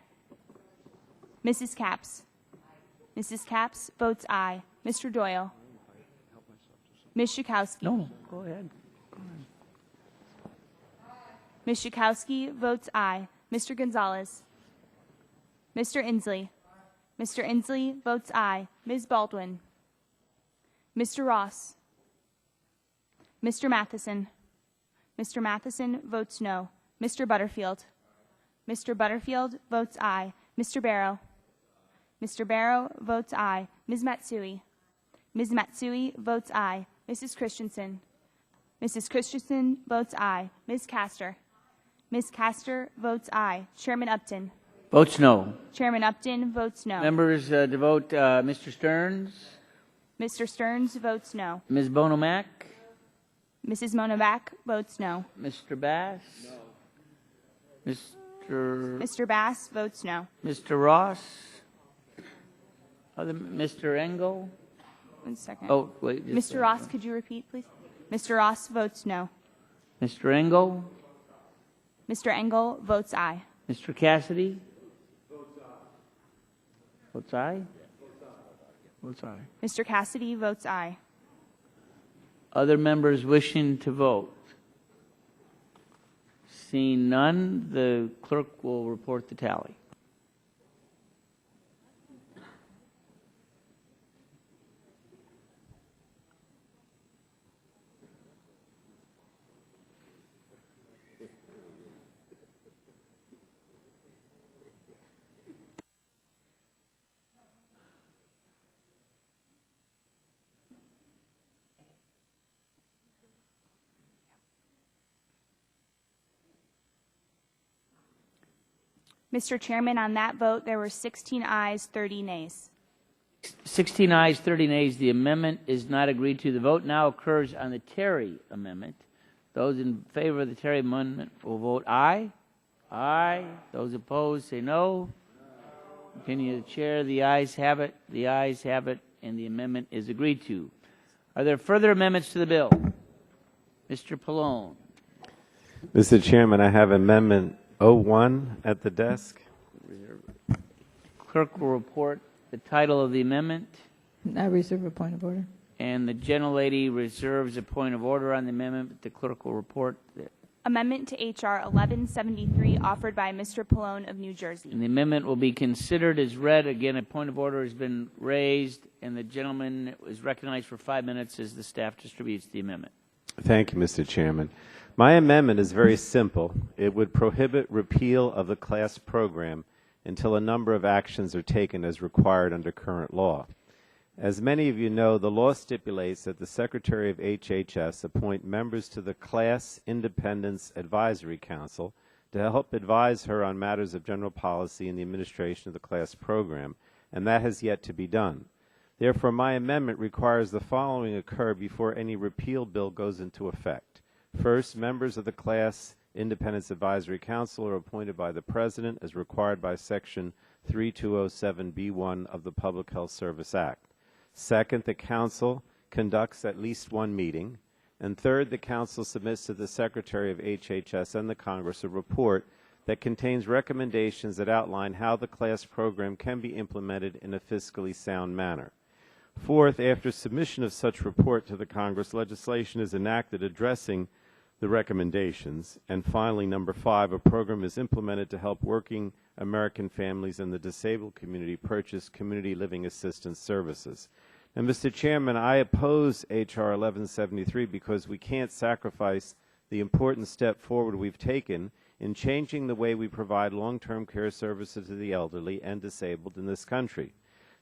[SPEAKER 3] Mrs. Capps. Aye. Mrs. Capps votes aye. Mr. Doyle. Ms. Schukowski.
[SPEAKER 1] No, go ahead.
[SPEAKER 3] Ms. Schukowski votes aye. Mr. Gonzalez. Mr. Inslee. Mr. Inslee votes aye. Ms. Baldwin. Mr. Ross. Mr. Matheson. Mr. Matheson votes no. Mr. Butterfield. Mr. Butterfield votes aye. Mr. Barrow. Mr. Barrow votes aye. Ms. Matsui. Ms. Matsui votes aye. Mrs. Christensen. Mrs. Christensen votes aye. Ms. Castor. Ms. Castor votes aye. Chairman Upton.
[SPEAKER 1] Votes no.
[SPEAKER 3] Chairman Upton votes no.
[SPEAKER 1] Members to vote, Mr. Stearns.
[SPEAKER 3] Mr. Stearns votes no.
[SPEAKER 1] Ms. Bonomack?
[SPEAKER 3] Mrs. Monovac votes no.
[SPEAKER 1] Mr. Bass? No.
[SPEAKER 3] Mr. Bass votes no.
[SPEAKER 1] Mr. Ross? Mr. Engel?
[SPEAKER 3] 1 second.
[SPEAKER 1] Oh, wait.
[SPEAKER 3] Mr. Ross, could you repeat, please? Mr. Ross votes no.
[SPEAKER 1] Mr. Engel?
[SPEAKER 3] Mr. Engel votes aye.
[SPEAKER 1] Mr. Cassidy? Votes aye? Votes aye.
[SPEAKER 3] Mr. Cassidy votes aye.
[SPEAKER 1] Other members wishing to vote? Seeing none, the clerk will report the tally.
[SPEAKER 3] Mr. Chairman, on that vote, there were 16 ayes, 30 nays.
[SPEAKER 1] 16 ayes, 30 nays. The amendment is not agreed to. The vote now occurs on the Terry amendment. Those in favor of the Terry amendment will vote aye. Aye. Those opposed say no. Opinion of the chair, the ayes have it. The ayes have it, and the amendment is agreed to. Are there further amendments to the bill? Mr. Pallone.
[SPEAKER 17] Mr. Chairman, I have Amendment 01 at the desk.
[SPEAKER 1] Clerk will report the title of the amendment.
[SPEAKER 21] I reserve a point of order.
[SPEAKER 1] And the gentlelady reserves a point of order on the amendment, but the clerk will report that.
[SPEAKER 3] Amendment to H.R. 1173 offered by Mr. Pallone of New Jersey.
[SPEAKER 1] And the amendment will be considered as read. Again, a point of order has been raised, and the gentleman is recognized for 5 minutes as the staff distributes the amendment.
[SPEAKER 17] Thank you, Mr. Chairman. My amendment is very simple. It would prohibit repeal of the class program until a number of actions are taken as required under current law. As many of you know, the law stipulates that the Secretary of HHS appoint members to the Class Independence Advisory Council to help advise her on matters of general policy in the administration of the class program, and that has yet to be done. Therefore, my amendment requires the following occur before any repeal bill goes into effect. First, members of the Class Independence Advisory Council are appointed by the President as required by Section 3207B1 of the Public Health Service Act. Second, the Council conducts at least one meeting. And third, the Council submits to the Secretary of HHS and the Congress a report that contains recommendations that outline how the class program can be implemented in a fiscally sound manner. Fourth, after submission of such report to the Congress, legislation is enacted addressing the recommendations. And finally, number 5, a program is implemented to help working American families and the disabled community purchase community living assistance services. And Mr. Chairman, I oppose H.R. 1173 because we can't sacrifice the important step forward we've taken in changing the way we provide long-term care services to the elderly and disabled in this country.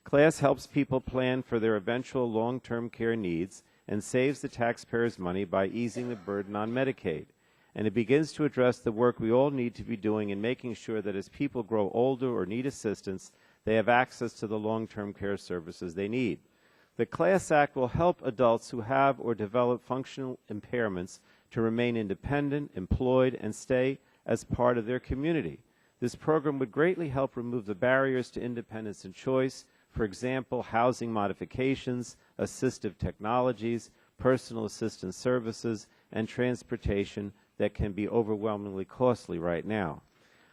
[SPEAKER 17] CLASS helps people plan for their eventual long-term care needs and saves the taxpayers money by easing the burden on Medicaid. And it begins to address the work we all need to be doing in making sure that as people grow older or need assistance, they have access to the long-term care services they need. The CLASS Act will help adults who have or develop functional impairments to remain independent, employed, and stay as part of their community. This program would greatly help remove the barriers to independence and choice, for example, housing modifications, assistive technologies, personal assistance services, and transportation that can be overwhelmingly costly right now.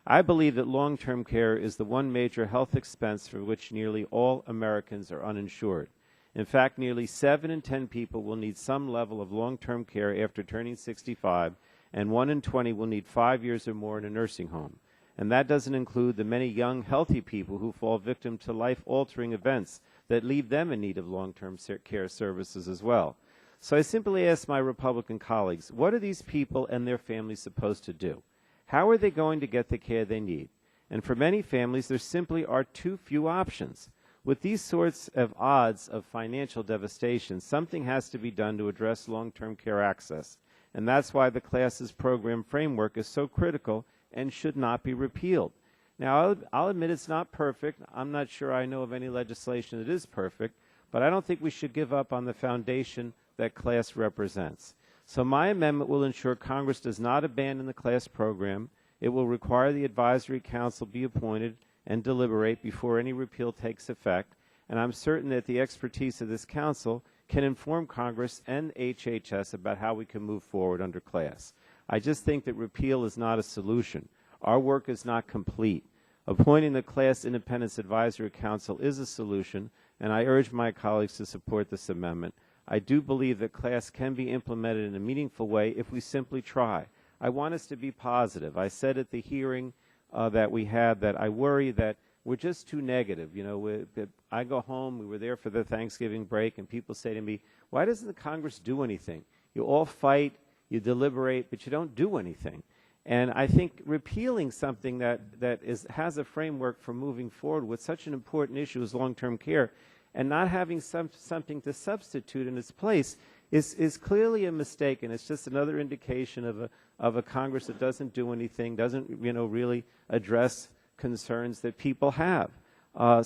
[SPEAKER 17] I believe that long-term care is the one major health expense for which nearly all Americans are uninsured. In fact, nearly 7 in 10 people will need some level of long-term care after turning 65, and 1 in 20 will need 5 years or more in a nursing home. And that doesn't include the many young, healthy people who fall victim to life-altering events that leave them in need of long-term care services as well. So I simply ask my Republican colleagues, what are these people and their families supposed to do? How are they going to get the care they need? And for many families, there simply are too few options. With these sorts of odds of financial devastation, something has to be done to address long-term care access. And that's why the CLASS's program framework is so critical and should not be repealed. Now, I'll admit it's not perfect. I'm not sure I know of any legislation that is perfect, but I don't think we should give up on the foundation that class represents. So my amendment will ensure Congress does not abandon the class program. It will require the advisory council be appointed and deliberate before any repeal takes effect, and I'm certain that the expertise of this council can inform Congress and HHS about how we can move forward under class. I just think that repeal is not a solution. Our work is not complete. Appointing the Class Independence Advisory Council is a solution, and I urge my colleagues to support this amendment. I do believe that class can be implemented in a meaningful way if we simply try. I want us to be positive. I said at the hearing that we had that I worry that we're just too negative. You know, I go home, we were there for the Thanksgiving break, and people say to me, why doesn't the Congress do anything? You all fight, you deliberate, but you don't do anything. And I think repealing something that has a framework for moving forward with such an important issue as long-term care and not having something to substitute in its place is clearly a mistake, and it's just another indication of a Congress that doesn't do anything, doesn't really address concerns that people have.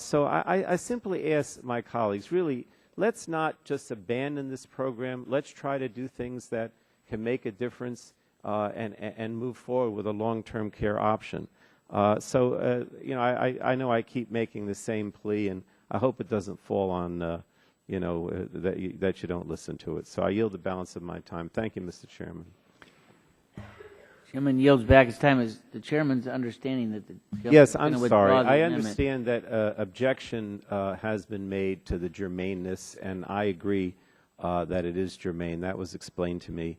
[SPEAKER 17] So I simply ask my colleagues, really, let's not just abandon this program. Let's try to do things that can make a difference and move forward with a long-term care option. You know, I know I keep making the same plea, and I hope it doesn't fall on, you know, that you don't listen to it. So I yield the balance of my time. Thank you, Mr. Chairman.
[SPEAKER 1] Chairman yields back his time. Is the chairman's understanding that the
[SPEAKER 17] Yes, I'm
[SPEAKER 1] going to
[SPEAKER 17] sorry.
[SPEAKER 1] withdraw the
[SPEAKER 17] I
[SPEAKER 1] amendment?
[SPEAKER 17] understand that objection has been made to the germaneness, and I agree that it is germane. That was explained to me.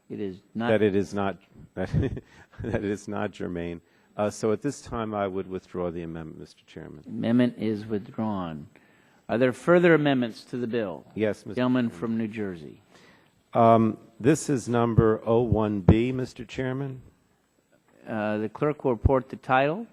[SPEAKER 1] It is not.
[SPEAKER 17] That it is not. That it is not germane. So at this time, I would withdraw the amendment, Mr. Chairman.
[SPEAKER 1] Amendment is withdrawn. Are there further amendments to the bill?
[SPEAKER 17] Yes, Mr.
[SPEAKER 1] Gentleman from New Jersey.
[SPEAKER 17] This is number 01B, Mr. Chairman.
[SPEAKER 1] The clerk will report the title.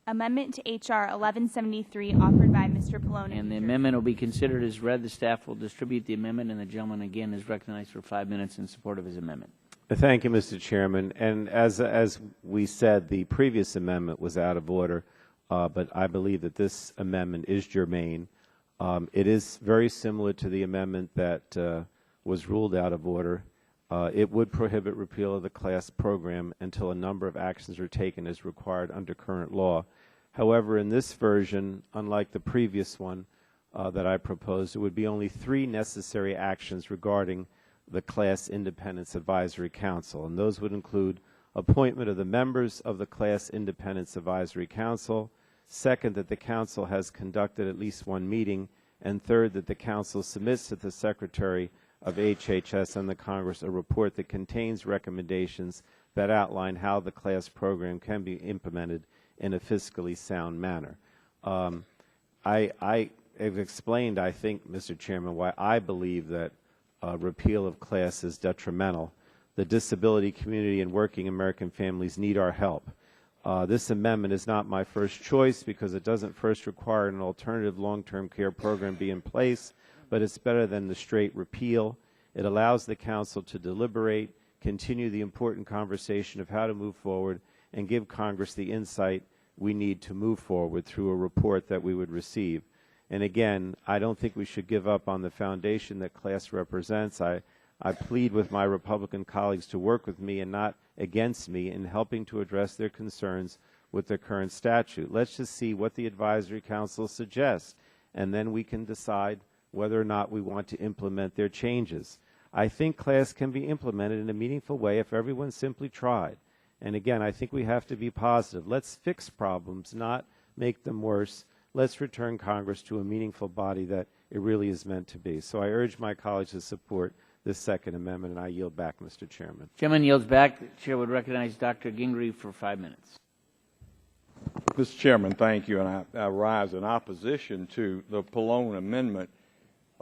[SPEAKER 3] Amendment to H.R. 1173 offered by Mr. Pallone.
[SPEAKER 1] And the amendment will be considered as read. The staff will distribute the amendment, and the gentleman again is recognized for 5 minutes in support of his amendment.
[SPEAKER 17] Thank you, Mr. Chairman. And as we said, the previous amendment was out of order, but I believe that this amendment is germane. It is very similar to the amendment that was ruled out of order. It would prohibit repeal of the class program until a number of actions are taken as required under current law. However, in this version, unlike the previous one that I proposed, it would be only 3 necessary actions regarding the Class Independence Advisory Council, and those would include appointment of the members of the Class Independence Advisory Council, second, that the Council has conducted at least 1 meeting, and third, that the Council submits to the Secretary of HHS and the Congress a report that contains recommendations that outline how the class program can be implemented in a fiscally sound manner. I have explained, I think, Mr. Chairman, why I believe that repeal of class is detrimental. The disability community and working American families need our help. This amendment is not my first choice because it doesn't first require an alternative long-term care program be in place, but it's better than the straight repeal. It allows the Council to deliberate, continue the important conversation of how to move forward, and give Congress the insight we need to move forward through a report that we would receive. And again, I don't think we should give up on the foundation that class represents. I plead with my Republican colleagues to work with me and not against me in helping to address their concerns with the current statute. Let's just see what the Advisory Council suggests, and then we can decide whether or not we want to implement their changes. I think class can be implemented in a meaningful way if everyone simply tried. And again, I think we have to be positive. Let's fix problems, not make them worse. Let's return Congress to a meaningful body that it really is meant to be. So I urge my colleagues to support this second amendment, and I yield back, Mr. Chairman.
[SPEAKER 1] Gentleman yields back. The chair would recognize Dr. Gingrey for 5 minutes.
[SPEAKER 18] Mr. Chairman, thank you, and I rise in opposition to the Pallone amendment.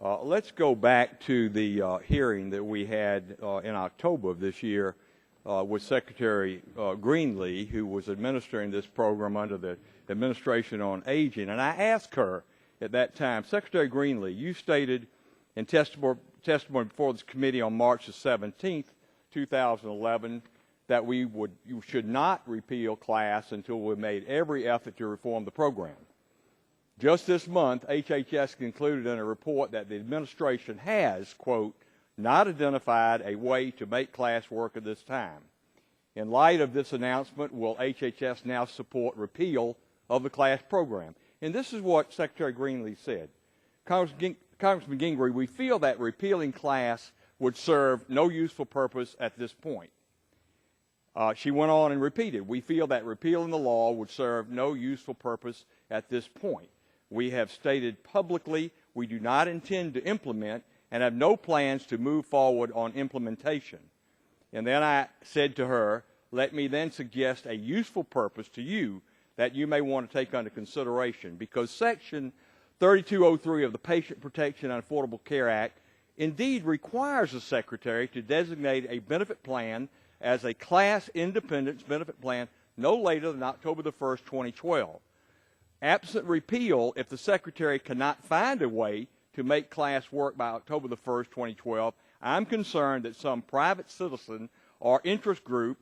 [SPEAKER 18] Let's go back to the hearing that we had in October of this year with Secretary Greenlee, who was administering this program under the Administration on Aging. And I asked her at that time, Secretary Greenlee, you stated in testimony before this committee on March the 17th, 2011, that you should not repeal class until we made every effort to reform the program. Just this month, HHS concluded in a report that the administration has, quote, not identified a way to make class work at this time. In light of this announcement, will HHS now support repeal of the class program? And this is what Secretary Greenlee said. Congressman Gingrey, we feel that repealing class would serve no useful purpose at this point. She went on and repeated, we feel that repealing the law would serve no useful purpose at this point. We have stated publicly we do not intend to implement and have no plans to move forward on implementation. And then I said to her, let me then suggest a useful purpose to you that you may want to take under consideration, because Section 3203 of the Patient Protection and Affordable Care Act indeed requires the Secretary to designate a benefit plan as a class independence benefit plan no later than October the 1st, 2012. Absent repeal, if the Secretary cannot find a way to make class work by October the 1st, 2012, I'm concerned that some private citizen or interest group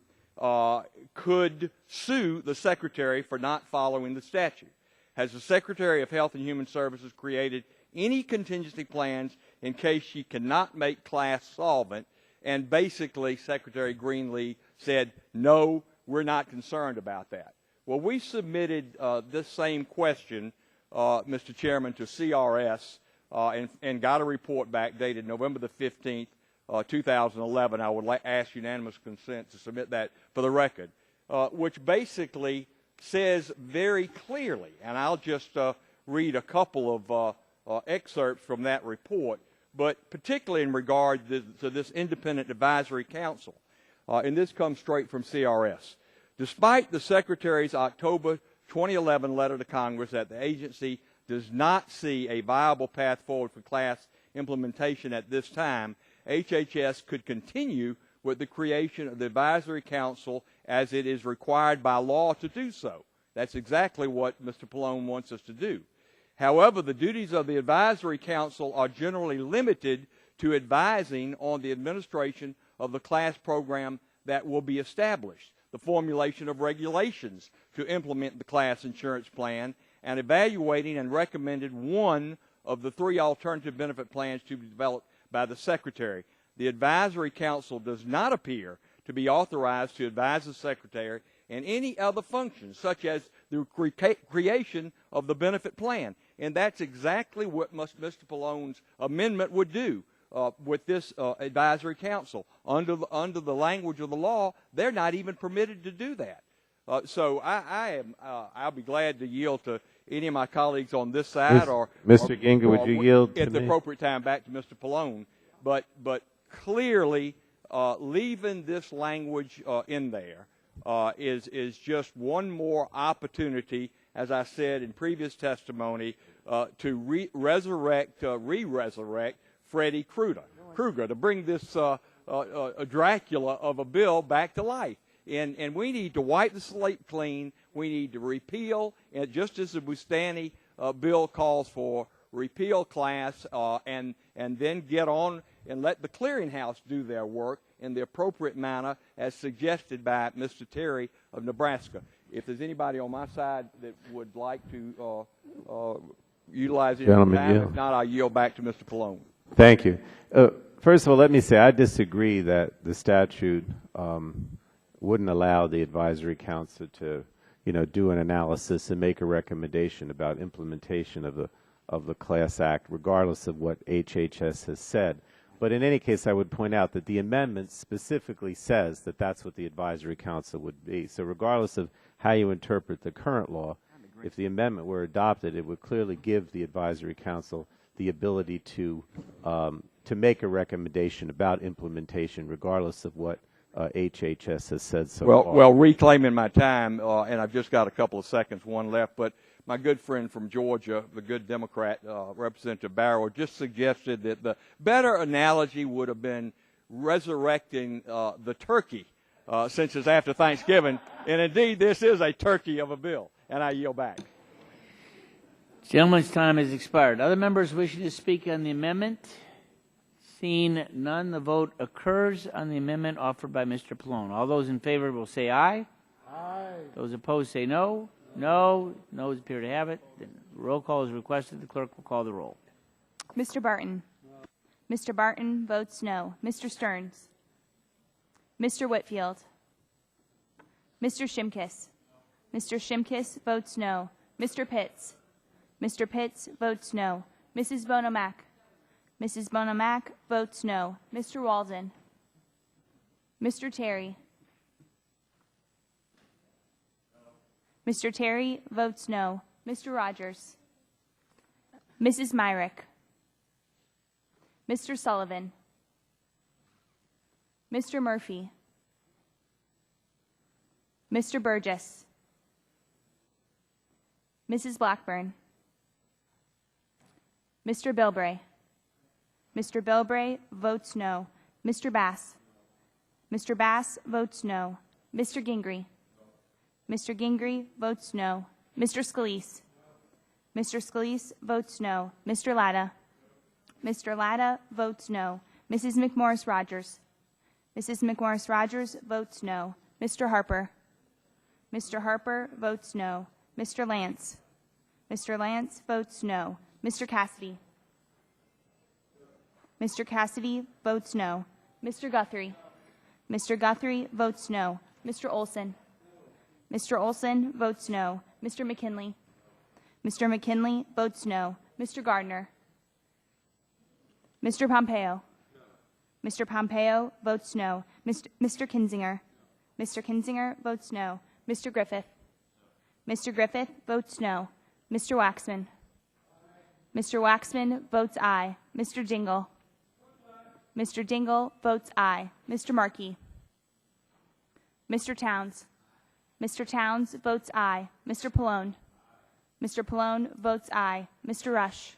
[SPEAKER 18] could sue the Secretary for not following the statute. Has the Secretary of Health and Human Services created any contingency plans in case she cannot make class solvent? And basically, Secretary Greenlee said, no, we're not concerned about that. Well, we submitted this same question, Mr. Chairman, to CRS and got a report back dated November the 15th, 2011. I would ask unanimous consent to submit that for the record, which basically says very clearly, and I'll just read a couple of excerpts from that report, but particularly in regard to this independent advisory council. And this comes straight from CRS. Despite the Secretary's October 2011 letter to Congress that the agency does not see a viable path forward for class implementation at this time, HHS could continue with the creation of the Advisory Council as it is required by law to do so. That's exactly what Mr. Pallone wants us to do. However, the duties of the Advisory Council are generally limited to advising on the administration of the class program that will be established, the formulation of regulations to implement the class insurance plan, and evaluating and recommended one of the 3 alternative benefit plans to be developed by the Secretary. The Advisory Council does not appear to be authorized to advise the Secretary in any other functions, such as the creation of the benefit plan. And that's exactly what Mr. Pallone's amendment would do with this Advisory Council. Under the language of the law, they're not even permitted to do that. So I'll be glad to yield to any of my colleagues on this side,
[SPEAKER 17] Mr. Gingrey, would you yield
[SPEAKER 18] at
[SPEAKER 17] to
[SPEAKER 18] the
[SPEAKER 17] me?
[SPEAKER 18] appropriate time back to Mr. Pallone. But clearly, leaving this language in there is just one more opportunity, as I said in previous testimony, to re-resurrect Freddy Krueger, to bring this a Dracula of a bill back to life. And we need to wipe the slate clean. We need to repeal, and just as the Bustani bill calls for, repeal class and then get on and let the clearinghouse do their work in the appropriate manner as suggested by Mr. Terry of Nebraska. If there's anybody on my side that would like to utilize it, if not, I'll yield back to Mr. Pallone.
[SPEAKER 17] Thank you. First of all, let me say I disagree that the statute wouldn't allow the Advisory Council to, do an analysis and make a recommendation about implementation of the Class Act, regardless of what HHS has said. But in any case, I would point out that the amendment specifically says that that's what the Advisory Council would be. So regardless of how you interpret the current law, if the amendment were adopted, it would clearly give the Advisory Council the ability to make a recommendation about implementation, regardless of what HHS has said so far.
[SPEAKER 18] Well, reclaiming my time, and I've just got a couple of seconds, one left, but my good friend from Georgia, the good Democrat, Representative Barrow, just suggested that the better analogy would have been resurrecting the turkey, since it's after Thanksgiving. And indeed, this is a turkey of a bill. And I yield back.
[SPEAKER 1] Gentleman's time has expired. Other members wishing to speak on the amendment? Seeing none, the vote occurs on the amendment offered by Mr. Pallone. All those in favor will say aye.
[SPEAKER 5] Aye.
[SPEAKER 1] Those opposed say no. No. Noes appear to have it. Then Roll call is requested. The clerk will call the roll.
[SPEAKER 3] Mr. Barton. Mr. Barton votes no. Mr. Stearns. Mr. Whitfield. Mr. Shimkus. Mr. Shimkus votes no. Mr. Pitts. Mr. Pitts votes no. Mrs. Bonomack. Mrs. Bonomack votes no. Mr. Walden. Mr. Terry. Mr. Terry votes no. Mr. Rogers. Mrs. Myrick. Mr. Sullivan. Mr. Murphy. Mr. Burgess. Mrs. Blackburn. Mr. Bilbray. Mr. Bilbray votes no. Mr. Bass. Mr. Bass votes no. Mr. Gingrey. Mr. Gingrey votes no. Mr. Scalise. Mr. Scalise votes no. Mr. Latta. Mr. Latta votes no. Mrs. McMorris Rogers. Mrs. McMorris Rogers votes no. Mr. Harper. Mr. Harper votes no. Mr. Lance. Mr. Lance votes no. Mr. Cassidy. Mr. Cassidy votes no. Mr. Guthrie. Mr. Guthrie votes no. Mr. Olson. Mr. Olson votes no. Mr. McKinley. Mr. McKinley votes no. Mr. Gardner. Mr. Pompeo. Mr. Pompeo votes no. Mr. Kinzinger. Mr. Kinzinger votes no. Mr. Griffith. Mr. Griffith votes no. Mr. Waxman. Mr. Waxman votes aye. Mr. Dingle. Mr. Dingle votes aye. Mr. Markey. Mr. Towns. Mr. Towns votes aye. Mr. Pallone. Mr. Pallone votes aye. Mr. Rush.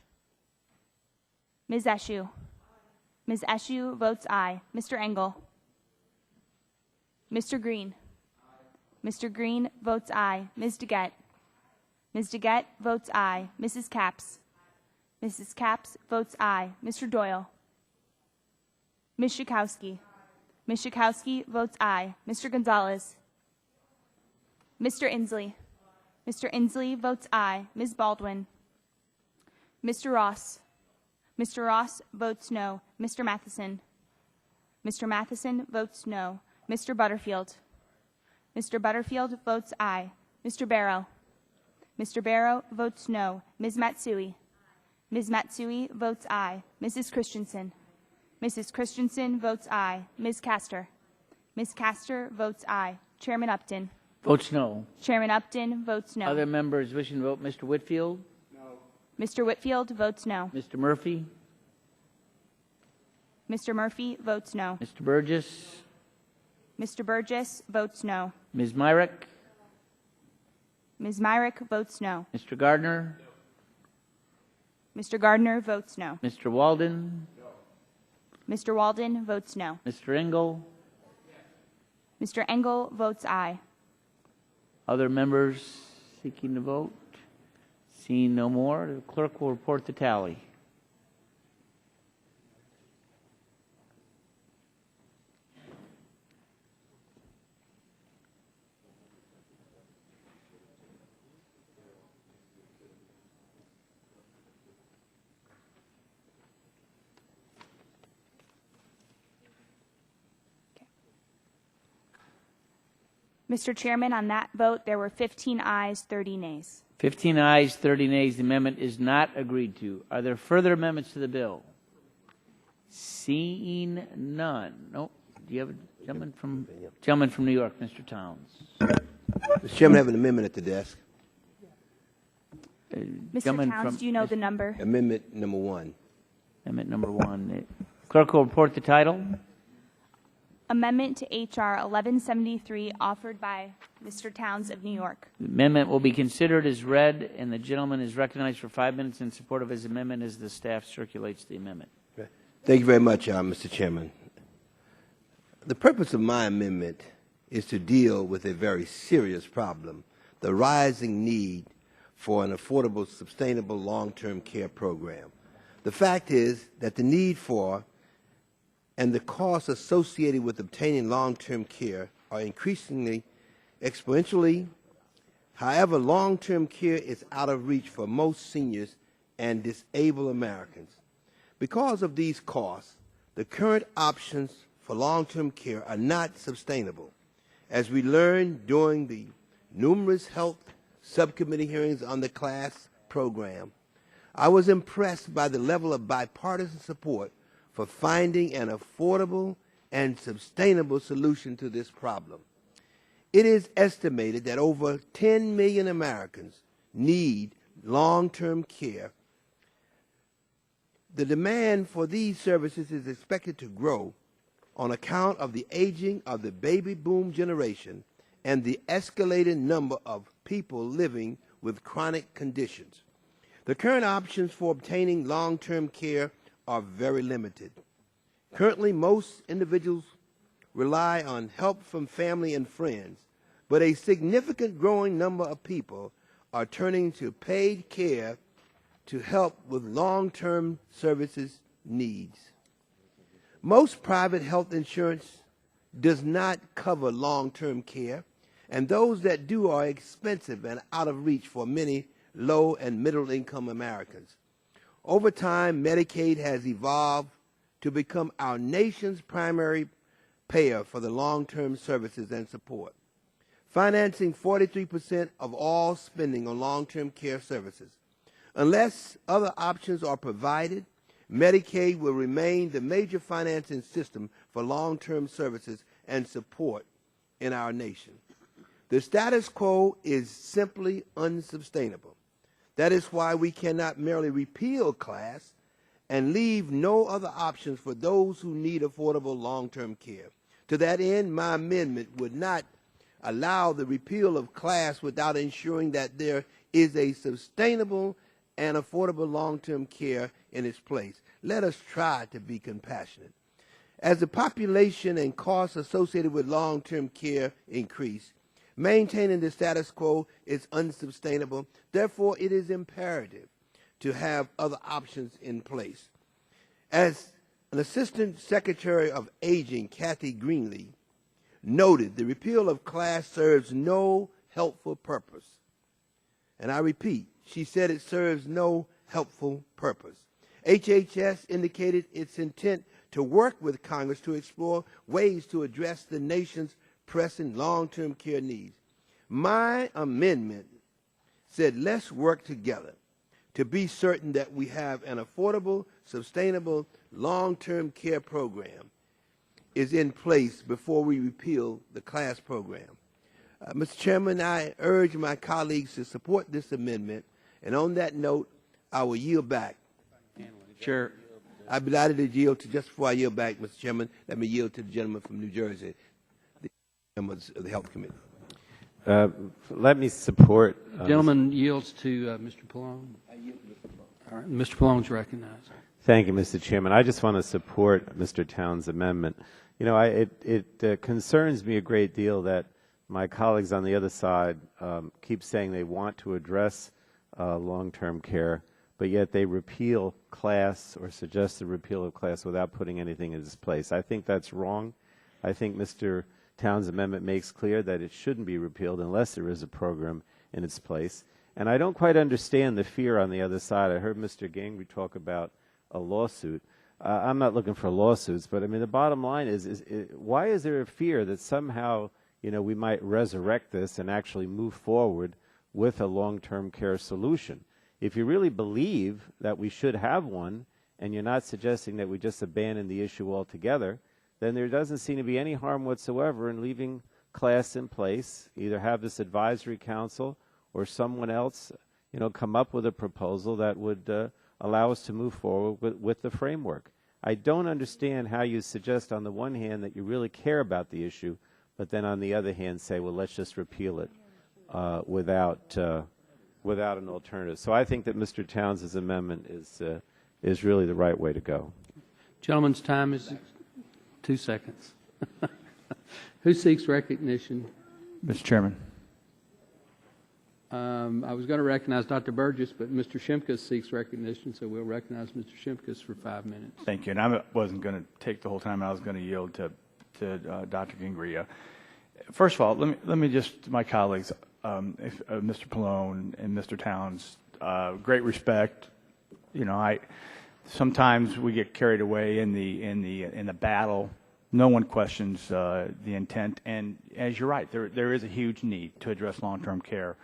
[SPEAKER 3] Ms. Eshoo. Ms. Eshoo votes aye. Mr. Engel. Mr. Green. Mr. Green votes aye. Ms. DeGette. Ms. DeGette votes aye. Mrs. Capps. Mrs. Capps votes aye. Mr. Doyle. Ms. Schakowsky. Ms. Schakowsky votes aye. Mr. Gonzalez. Mr. Inslee. Mr. Inslee votes aye. Ms. Baldwin. Mr. Ross. Mr. Ross votes no. Mr. Matheson. Mr. Matheson votes no. Mr. Butterfield. Mr. Butterfield votes aye. Mr. Barrow. Mr. Barrow votes no. Ms. Matsui. Ms. Matsui votes aye. Mrs. Christensen. Mrs. Christensen votes aye. Ms. Castor. Ms. Castor votes aye. Chairman Upton.
[SPEAKER 1] Votes no.
[SPEAKER 3] Chairman Upton votes no.
[SPEAKER 1] Other members wishing to vote, Mr. Whitfield?
[SPEAKER 3] Mr. Whitfield votes no.
[SPEAKER 1] Mr. Murphy?
[SPEAKER 3] Mr. Murphy votes no.
[SPEAKER 1] Mr. Burgess?
[SPEAKER 3] Mr. Burgess votes no.
[SPEAKER 1] Ms. Myrick?
[SPEAKER 3] Ms. Myrick votes no.
[SPEAKER 1] Mr. Gardner?
[SPEAKER 3] Mr. Gardner votes no.
[SPEAKER 1] Mr. Walden?
[SPEAKER 3] Mr. Walden votes no.
[SPEAKER 1] Mr. Engel?
[SPEAKER 3] Mr. Engel votes aye.
[SPEAKER 1] Other members seeking to vote? Seeing no more, the clerk will report the tally.
[SPEAKER 3] Mr. Chairman, on that vote, there were 15 ayes, 30 nays.
[SPEAKER 1] 15 ayes, 30 nays. The amendment is not agreed to. Are there further amendments to the bill? Seeing none. No. Do you have a gentleman from New York, Mr. Towns?
[SPEAKER 2] Mr. Chairman, I have an amendment at the desk.
[SPEAKER 3] Mr. Towns, do you know the number?
[SPEAKER 2] Amendment number 1.
[SPEAKER 1] Amendment number 1. Clerk will report the title.
[SPEAKER 3] Amendment to H.R. 1173 offered by Mr. Towns of New York.
[SPEAKER 1] The amendment will be considered as read, and the gentleman is recognized for 5 minutes in support of his amendment as the staff circulates the amendment.
[SPEAKER 2] Thank you very much, Mr. Chairman. The purpose of my amendment is to deal with a very serious problem, the rising need for an affordable, sustainable, long-term care program. The fact is that the need for and the costs associated with obtaining long-term care are increasingly exponentially However, long-term care is out of reach for most seniors and disabled Americans. Because of these costs, the current options for long-term care are not sustainable. As we learned during the numerous health subcommittee hearings on the CLASS program, I was impressed by the level of bipartisan support for finding an affordable and sustainable solution to this problem. It is estimated that over 10 million Americans need long-term care. The demand for these services is expected to grow on account of the aging of the baby boom generation and the escalating number of people living with chronic conditions. The current options for obtaining long-term care are very limited. Currently, most individuals rely on help from family and friends, but a significant growing number of people are turning to paid care to help with long-term services needs. Most private health insurance does not cover long-term care, and those that do are expensive and out of reach for many low and middle-income Americans. Over time, Medicaid has evolved to become our nation's primary payer for the long-term services and support, financing 43% of all spending on long-term care services. Unless other options are provided, Medicaid will remain the major financing system for long-term services and support in our nation. The status quo is simply unsustainable. That is why we cannot merely repeal CLASS and leave no other options for those who need affordable long-term care. To that end, my amendment would not allow the repeal of CLASS without ensuring that there is a sustainable and affordable long-term care in its place. Let us try to be compassionate. As the population and costs associated with long-term care increase, maintaining the status quo is unsustainable. Therefore, it is imperative to have other options in place. As an Assistant Secretary of Aging, Kathy Greenlee, noted, the repeal of CLASS serves no helpful purpose. And I repeat, she said it serves no helpful purpose. HHS indicated its intent to work with Congress to explore ways to address the nation's pressing long-term care needs. My amendment said, let's work together to be certain that we have an affordable, sustainable, long-term care program is in place before we repeal the CLASS program. Mr. Chairman, I urge my colleagues to support this amendment, and on that note, I will yield back.
[SPEAKER 11] Chair.
[SPEAKER 2] I'd be delighted to yield to, just before I yield back, Mr. Chairman, let me yield to the gentleman from New Jersey, the members of the Health Committee.
[SPEAKER 17] Let me support.
[SPEAKER 11] Gentleman yields to Mr. Pallone. All right, Mr. Pallone's recognized.
[SPEAKER 17] Thank you, Mr. Chairman. I just want to support Mr. Towns' amendment. You know, it concerns me a great deal that my colleagues on the other side keep saying they want to address long-term care, but yet they repeal CLASS or suggest the repeal of CLASS without putting anything in its place. I think that's wrong. I think Mr. Towns' amendment makes clear that it shouldn't be repealed unless there is a program in its place. And I don't quite understand the fear on the other side. I heard Mr. Gingrey talk about a lawsuit. I'm not looking for lawsuits, but I mean the bottom line is why is there a fear that somehow, you know, we might resurrect this and actually move forward with a long-term care solution? If you really believe that we should have one, and you're not suggesting that we just abandon the issue altogether, then there doesn't seem to be any harm whatsoever in leaving CLASS in place. Either have this advisory council or someone else, you know, come up with a proposal that would allow us to move forward with the framework. I don't understand how you suggest on the one hand that you really care about the issue, but then on the other hand say, well, let's just repeal it without an alternative. So I think that Mr. Towns' amendment is really the right way to go.
[SPEAKER 11] Gentleman's time is 2 seconds. Who seeks recognition?
[SPEAKER 4] Mr. Chairman.
[SPEAKER 11] I was going to recognize Dr. Burgess, but Mr. Shimkus seeks recognition, so we'll recognize Mr. Shimkus for 5 minutes.
[SPEAKER 4] Thank you. And I wasn't going to take the whole time. I was going to yield to Dr. Gingrey. First of all, let me just, my colleagues, Mr. Pallone and Mr. Towns. Great respect. You know, sometimes we get carried away in the battle. No one questions the intent, and as you're right, there is a huge need to address long-term care.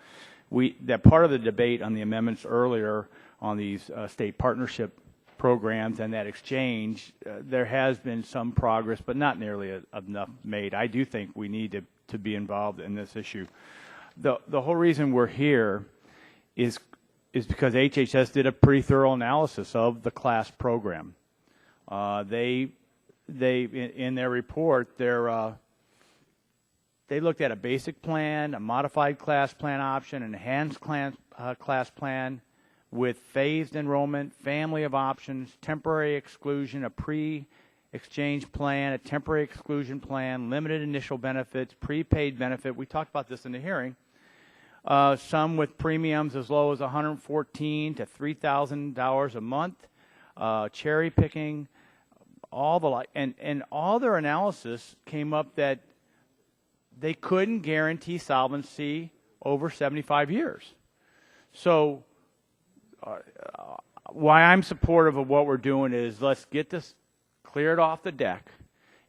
[SPEAKER 4] That part of the debate on the amendments earlier on these state partnership programs and that exchange, there has been some progress, but not nearly enough made. I do think we need to be involved in this issue. The whole reason we're here is because HHS did a pretty thorough analysis of the class program. They in their report, they looked at a basic plan, a modified class plan option, an enhanced class plan with phased enrollment, family of options, temporary exclusion, a pre-exchange plan, a temporary exclusion plan, limited initial benefits, prepaid benefit. We talked about this in the hearing. Some with premiums as low as $114 to $3,000 a month, cherry picking, all the like, and all their analysis came up that they couldn't guarantee solvency over 75 years. So why I'm supportive of what we're doing is let's get this cleared off the deck,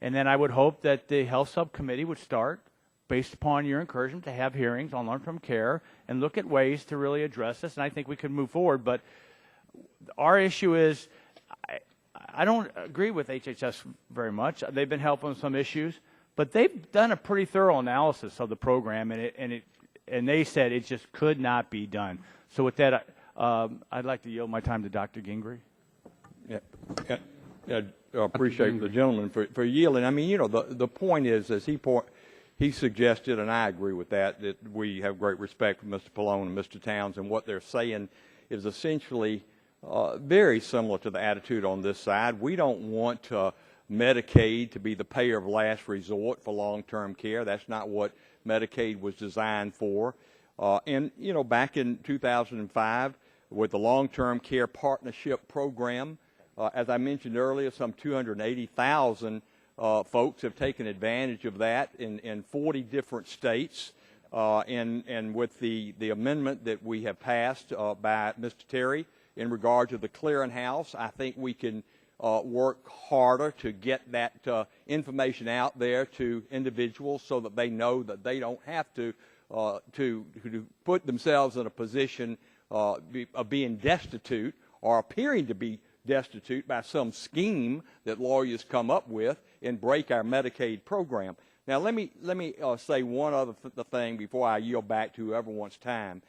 [SPEAKER 4] and then I would hope that the health subcommittee would start, based upon your encouragement, to have hearings on long-term care and look at ways to really address this, and I think we can move forward. But our issue is, I don't agree with HHS very much. They've been helpful in some issues, but they've done a pretty thorough analysis of the program, and they said it just could not be done. So with that, I'd like to yield my time to Dr. Gingrey.
[SPEAKER 18] Yeah, I appreciate the gentleman for yielding. I mean, you know, the point is, as he suggested, and I agree with that we have great respect for Mr. Pallone and Mr. Towns, and what they're saying is essentially very similar to the attitude on this side. We don't want Medicaid to be the payer of last resort for long-term care. That's not what Medicaid was designed for. And, you know, back in 2005, with the long-term care partnership program, as I mentioned earlier, some 280,000 folks have taken advantage of that in 40 different states. And with the amendment that we have passed by Mr. Terry in regard to the clearinghouse, I think we can work harder to get that information out there to individuals so that they know that they don't have to put themselves in a position of being destitute or appearing to be destitute by some scheme that lawyers come up with and break our Medicaid program. Now, let me say one other thing before I yield back to whoever wants time.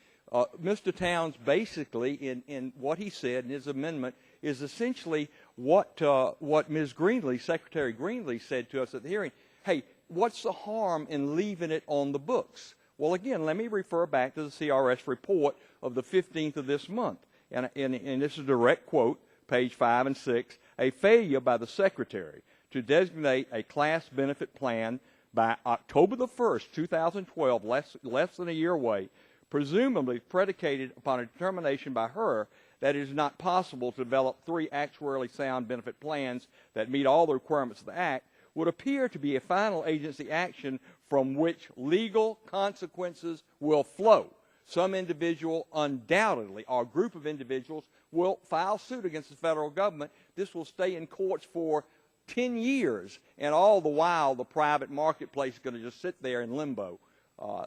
[SPEAKER 18] Mr. Towns basically, in what he said in his amendment, is essentially what Ms. Greenlee, Secretary Greenlee, said to us at the hearing. Hey, what's the harm in leaving it on the books? Well, again, let me refer back to the CRS report of the 15th of this month. And this is a direct quote, page 5 and 6, a failure by the Secretary to designate a class benefit plan by October the 1st, 2012, less than a year away, presumably predicated upon a determination by her that it is not possible to develop 3 actuarially sound benefit plans that meet all the requirements of the Act, would appear to be a final agency action from which legal consequences will flow. Some individual undoubtedly, or a group of individuals, will file suit against the federal government. This will stay in courts for 10 years, and all the while the private marketplace is going to just sit there in limbo.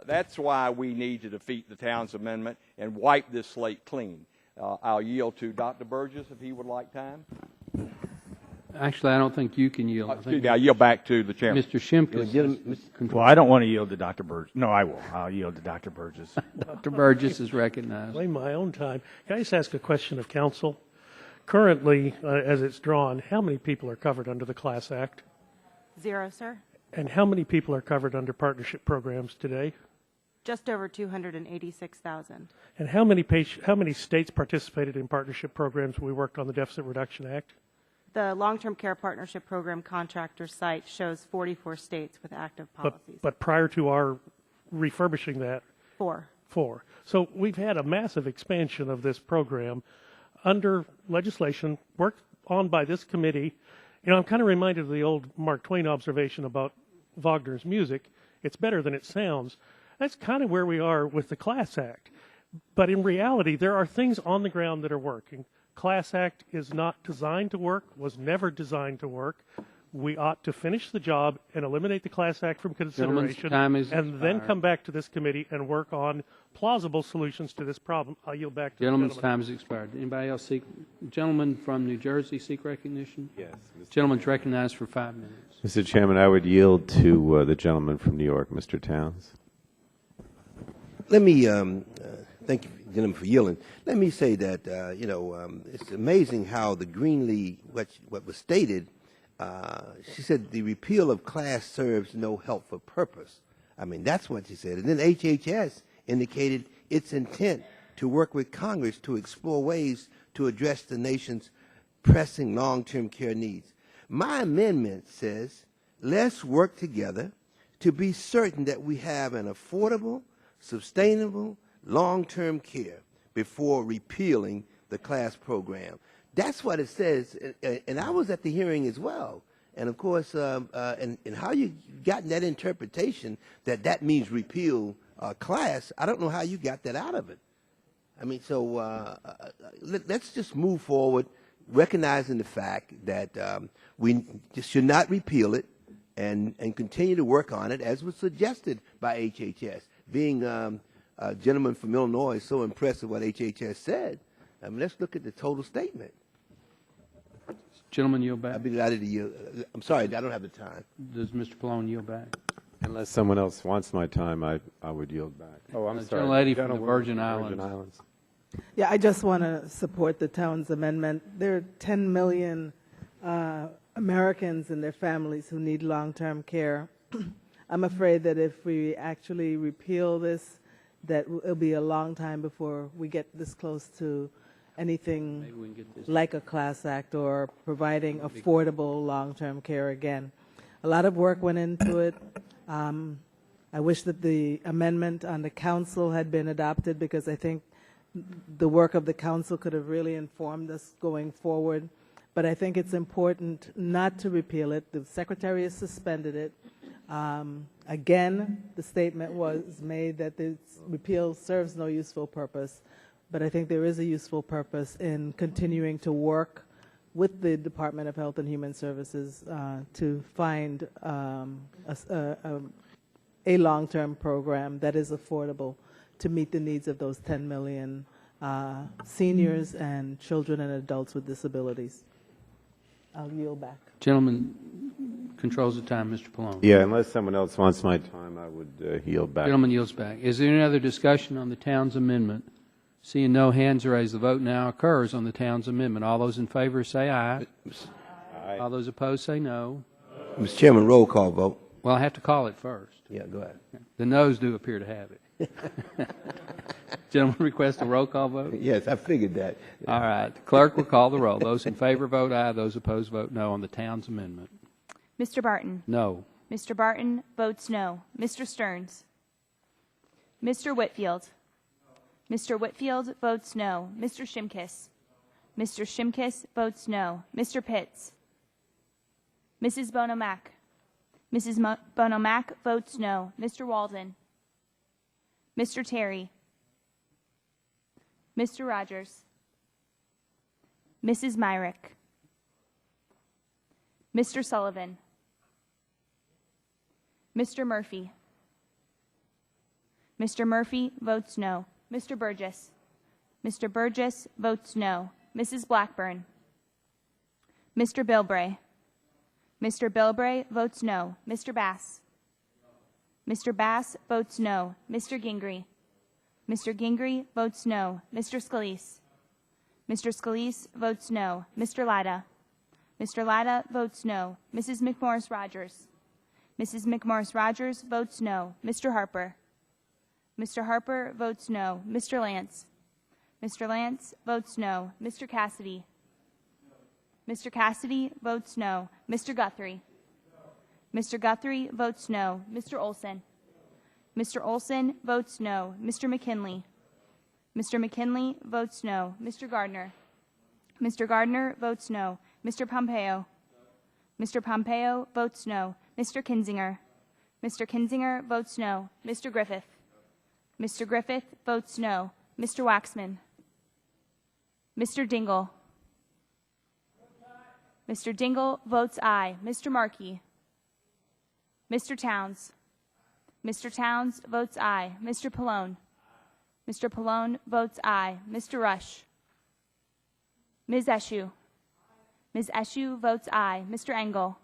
[SPEAKER 18] That's why we need to defeat the Towns Amendment and wipe this slate clean. I'll yield to Dr. Burgess if he would like time.
[SPEAKER 11] Actually, I don't think you can yield.
[SPEAKER 18] I yield back to the chairman.
[SPEAKER 11] Mr. Shimkus.
[SPEAKER 4] Well, I don't want to yield to Dr. Burgess. No, I will. I'll yield to Dr. Burgess.
[SPEAKER 11] Dr. Burgess is recognized.
[SPEAKER 19] Blame my own time. Can I just ask a question of counsel? Currently, as it's drawn, how many people are covered under the Class Act?
[SPEAKER 7] 0, sir.
[SPEAKER 19] And how many people are covered under partnership programs today?
[SPEAKER 7] Just over 286,000.
[SPEAKER 19] And how many states participated in partnership programs when we worked on the Deficit Reduction Act?
[SPEAKER 7] The long-term care partnership program contractor site shows 44 states with active policies.
[SPEAKER 19] But prior to our refurbishing that?
[SPEAKER 7] 4.
[SPEAKER 19] So we've had a massive expansion of this program under legislation worked on by this committee. You know, I'm kind of reminded of the old Mark Twain observation about Wagner's music. It's better than it sounds. That's kind of where we are with the Class Act. But in reality, there are things on the ground that are working. Class Act is not designed to work, was never designed to work. We ought to finish the job and eliminate the Class Act from consideration, and then come back to this committee and work on plausible solutions to this problem. I'll yield back to the
[SPEAKER 11] Gentleman's
[SPEAKER 19] gentleman.
[SPEAKER 11] time has expired. Anybody else seek? Gentleman from New Jersey seek recognition?
[SPEAKER 17] Yes.
[SPEAKER 11] Gentleman's recognized for 5 minutes.
[SPEAKER 17] Mr. Chairman, I would yield to the gentleman from New York, Mr. Towns.
[SPEAKER 2] Let me thank you, gentlemen, for yielding. Let me say that it's amazing how the Greenlee, what was stated. She said the repeal of class serves no helpful purpose. I mean, that's what she said. And then HHS indicated its intent to work with Congress to explore ways to address the nation's pressing long-term care needs. My amendment says, let's work together to be certain that we have an affordable, sustainable, long-term care before repealing the class program. That's what it says, and I was at the hearing as well. And of course, and how you gotten that interpretation that means repeal class, I don't know how you got that out of it. I mean, so let's just move forward, recognizing the fact that we just should not repeal it and continue to work on it as was suggested by HHS. Being a gentleman from Illinois is so impressed with what HHS said. I mean, let's look at the total statement.
[SPEAKER 11] Gentleman, yield back.
[SPEAKER 2] I'd be delighted to yield. I'm sorry, I don't have the time.
[SPEAKER 11] Does Mr. Pallone yield back?
[SPEAKER 17] Unless someone else wants my time, I would yield back. Oh, I'm sorry.
[SPEAKER 11] Gentlelady from the Virgin Islands.
[SPEAKER 10] Yeah, I just want to support the Towns amendment. There are 10 million Americans and their families who need long-term care. I'm afraid that if we actually repeal this, that it'll be a long time before we get this close to anything like a class act or providing affordable long-term care again. A lot of work went into it. I wish that the amendment on the council had been adopted because I think the work of the council could have really informed us going forward. But I think it's important not to repeal it. The Secretary has suspended it. Again, the statement was made that the repeal serves no useful purpose. But I think there is a useful purpose in continuing to work with the Department of Health and Human Services to find a long-term program that is affordable to meet the needs of those 10 million seniors and children and adults with disabilities. I'll yield back.
[SPEAKER 11] Gentleman controls the time, Mr. Pallone.
[SPEAKER 17] Yeah, unless someone else wants my time, I would yield back.
[SPEAKER 11] Gentleman yields back. Is there any other discussion on the Towns amendment? Seeing no hands raised, the vote now occurs on the Towns amendment. All those in favor say aye. Aye. All those opposed say no.
[SPEAKER 2] Mr. Chairman, roll call vote.
[SPEAKER 11] Well, I have to call it first.
[SPEAKER 2] Yeah, go ahead.
[SPEAKER 11] The noes do appear to have it. Gentleman request a roll call vote?
[SPEAKER 2] Yes, I figured that.
[SPEAKER 11] All right. The clerk will call the roll. Those in favor vote aye. Those opposed vote no on the Towns amendment.
[SPEAKER 3] Mr. Barton.
[SPEAKER 11] No.
[SPEAKER 3] Mr. Barton votes no. Mr. Stearns. Mr. Whitfield. Mr. Whitfield votes no. Mr. Shimkus. Mr. Shimkus votes no. Mr. Pitts. Mrs. Bonomack. Mrs. Bonomack votes no. Mr. Walden. Mr. Terry. Mr. Rogers. Mrs. Myrick. Mr. Sullivan. Mr. Murphy. Mr. Murphy votes no. Mr. Burgess. Mr. Burgess votes no. Mrs. Blackburn. Mr. Bilbray. Mr. Bilbray votes no. Mr. Bass. Mr. Bass votes no. Mr. Gingrey. Mr. Gingrey votes no. Mr. Scalise. Mr. Scalise votes no. Mr. Latta. Mr. Latta votes no. Mrs. McMorris-Rogers. Mrs. McMorris-Rogers votes no. Mr. Harper. Mr. Harper votes no. Mr. Lance. Mr. Lance votes no. Mr. Cassidy. Mr. Cassidy votes no. Mr. Guthrie. Mr. Guthrie votes no. Mr. Olson. Mr. Olson votes no. Mr. McKinley. Mr. McKinley votes no. Mr. Gardner. Mr. Gardner votes no. Mr. Pompeo. Mr. Pompeo votes no. Mr. Kinzinger. Mr. Kinzinger votes no. Mr. Griffith. Mr. Griffith votes no. Mr. Waxman. Mr. Dingle. Mr. Dingle votes aye. Mr. Markey. Mr. Towns. Mr. Towns votes aye. Mr. Pallone. Mr. Pallone votes aye. Mr. Rush. Ms. Eshoo. Ms. Eshoo votes aye. Mr. Engel.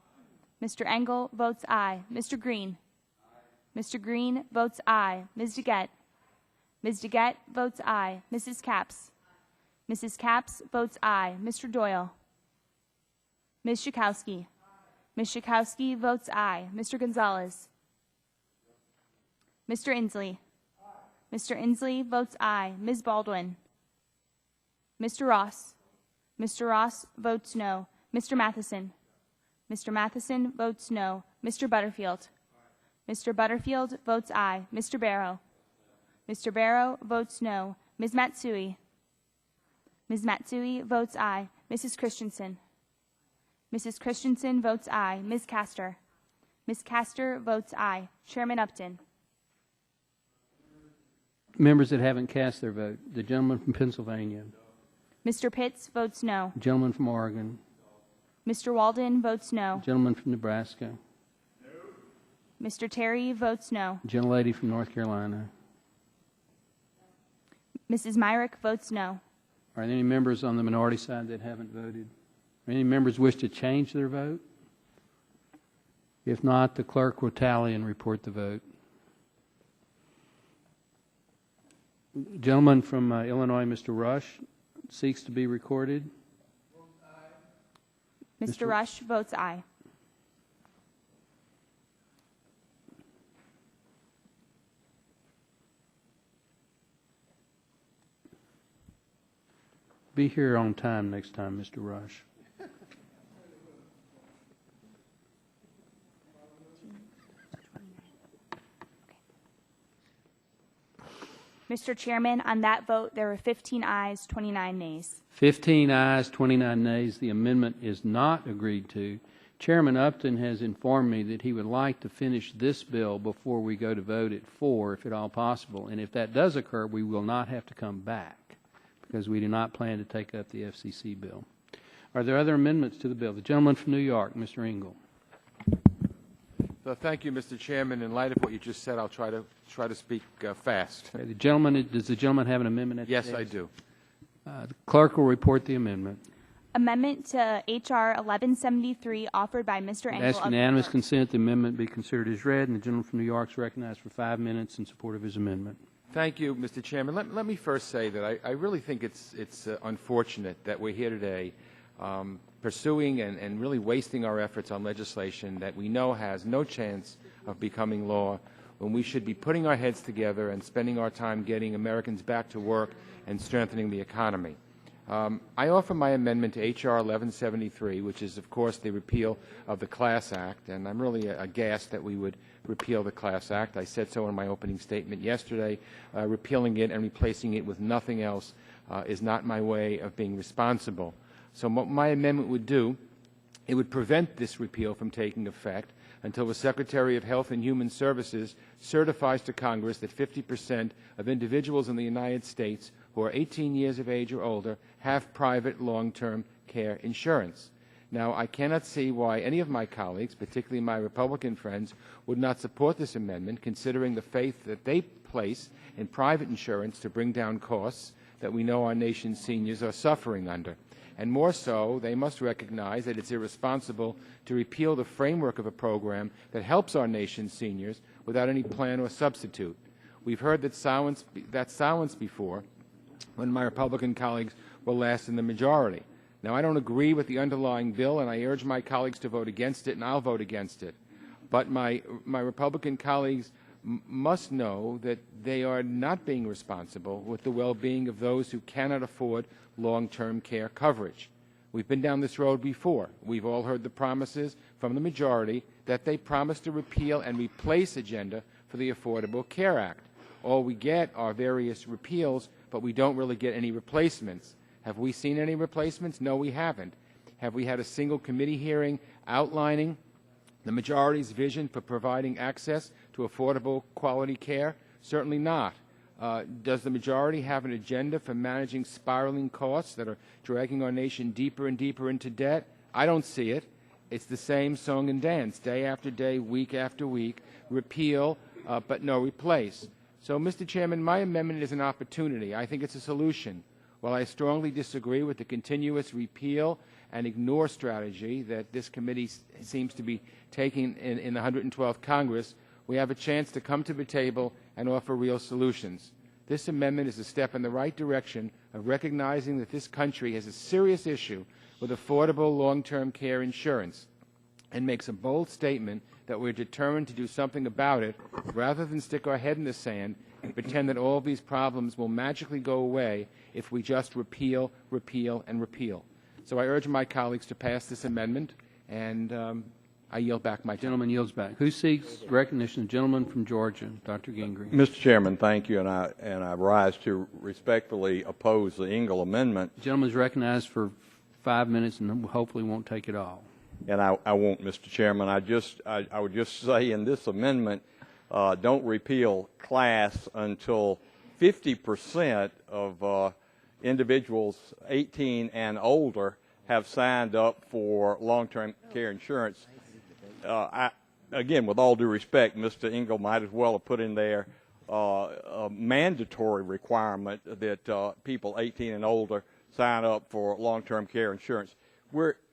[SPEAKER 3] Mr. Engel votes aye. Mr. Green. Mr. Green votes aye. Ms. DeGette. Ms. DeGette votes aye. Mrs. Capps. Mrs. Capps votes aye. Mr. Doyle. Ms. Schakowsky. Ms. Schakowsky votes aye. Mr. Gonzalez. Mr. Inslee. Mr. Inslee votes aye. Ms. Baldwin. Mr. Ross. Mr. Ross votes no. Mr. Matheson. Mr. Matheson votes no. Mr. Butterfield. Mr. Butterfield votes aye. Mr. Barrow. Mr. Barrow votes no. Ms. Matsui. Ms. Matsui votes aye. Mrs. Christensen. Mrs. Christensen votes aye. Ms. Castor. Ms. Castor votes aye. Chairman Upton.
[SPEAKER 11] Members that haven't cast their vote. The gentleman from Pennsylvania.
[SPEAKER 3] Mr. Pitts votes no.
[SPEAKER 11] The gentleman from Oregon.
[SPEAKER 3] Mr. Walden votes no.
[SPEAKER 11] The gentleman from Nebraska.
[SPEAKER 3] Mr. Terry votes no.
[SPEAKER 11] The gentlelady from North Carolina.
[SPEAKER 3] Mrs. Myrick votes no.
[SPEAKER 11] Are there any members on the minority side that haven't voted? Any members wish to change their vote? If not, the clerk will tally and report the vote. Gentleman from Illinois, Mr. Rush, seeks to be recorded.
[SPEAKER 3] Mr. Rush votes aye.
[SPEAKER 11] Be here on time next time, Mr. Rush.
[SPEAKER 3] Mr. Chairman, on that vote, there were 15 ayes, 29 nays.
[SPEAKER 11] 15 ayes, 29 nays. The amendment is not agreed to. Chairman Upton has informed me that he would like to finish this bill before we go to vote at 4, if at all possible. And if that does occur, we will not have to come back because we do not plan to take up the FCC bill. Are there other amendments to the bill? The gentleman from New York, Mr. Engel.
[SPEAKER 14] Thank you, Mr. Chairman. In light of what you just said, I'll try to speak fast.
[SPEAKER 11] Okay, does the gentleman have an amendment at
[SPEAKER 14] Yes,
[SPEAKER 11] the
[SPEAKER 14] I do.
[SPEAKER 11] The clerk will report the amendment.
[SPEAKER 3] Amendment to H.R. 1173 offered by Mr. Engel.
[SPEAKER 11] Ask unanimous consent the amendment be considered as read, and the gentleman from New York is recognized for 5 minutes in support of his amendment.
[SPEAKER 14] Thank you, Mr. Chairman. Let me first say that I really think it's unfortunate that we're here today pursuing and really wasting our efforts on legislation that we know has no chance of becoming law, when we should be putting our heads together and spending our time getting Americans back to work and strengthening the economy. I offer my amendment to H.R. 1173, which is, of course, the repeal of the Class Act, and I'm really aghast that we would repeal the Class Act. I said so in my opening statement yesterday. Repealing it and replacing it with nothing else is not my way of being responsible. So what my amendment would do, it would prevent this repeal from taking effect until the Secretary of Health and Human Services certifies to Congress that 50% of individuals in the United States who are 18 years of age or older have private long-term care insurance. Now, I cannot see why any of my colleagues, particularly my Republican friends, would not support this amendment, considering the faith that they place in private insurance to bring down costs that we know our nation's seniors are suffering under. And more so, they must recognize that it's irresponsible to repeal the framework of a program that helps our nation's seniors without any plan or substitute. We've heard that silence before when my Republican colleagues were last in the majority. Now, I don't agree with the underlying bill, and I urge my colleagues to vote against it, and I'll vote against it. But my Republican colleagues must know that they are not being responsible with the well-being of those who cannot afford long-term care coverage. We've been down this road before. We've all heard the promises from the majority that they promised to repeal and replace agenda for the Affordable Care Act. All we get are various repeals, but we don't really get any replacements. Have we seen any replacements? No, we haven't. Have we had a single committee hearing outlining the majority's vision for providing access to affordable quality care? Certainly not. Does the majority have an agenda for managing spiraling costs that are dragging our nation deeper and deeper into debt? I don't see it. It's the same song and dance, day after day, week after week, repeal, but no replace. So, Mr. Chairman, my amendment is an opportunity. I think it's a solution. While I strongly disagree with the continuous repeal and ignore strategy that this committee seems to be taking in the 112th Congress, we have a chance to come to the table and offer real solutions. This amendment is a step in the right direction of recognizing that this country has a serious issue with affordable long-term care insurance and makes a bold statement that we're determined to do something about it rather than stick our head in the sand and pretend that all these problems will magically go away if we just repeal, repeal, and repeal. So I urge my colleagues to pass this amendment, and I yield back my time.
[SPEAKER 11] Gentleman yields back. Who seeks recognition? The gentleman from Georgia, Dr. Gingrich.
[SPEAKER 20] Mr. Chairman, thank you, and I rise to respectfully oppose the Engel amendment.
[SPEAKER 11] The gentleman is recognized for 5 minutes and hopefully won't take it all.
[SPEAKER 20] And I won't, Mr. Chairman. I would just say in this amendment, don't repeal class until 50% of individuals 18 and older have signed up for long-term care insurance. Again, with all due respect, Mr. Engel might as well have put in there a mandatory requirement that people 18 and older sign up for long-term care insurance.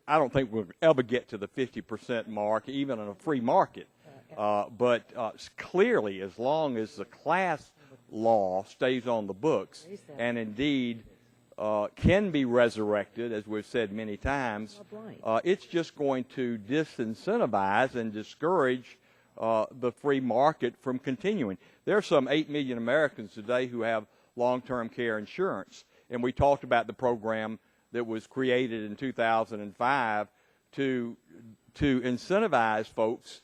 [SPEAKER 20] I don't think we'll ever get to the 50% mark, even in a free market. But clearly, as long as the class law stays on the books and indeed can be resurrected, as we've said many times, it's just going to disincentivize and discourage the free market from continuing. There are some 8 million Americans today who have long-term care insurance, and we talked about the program that was created in 2005 to incentivize folks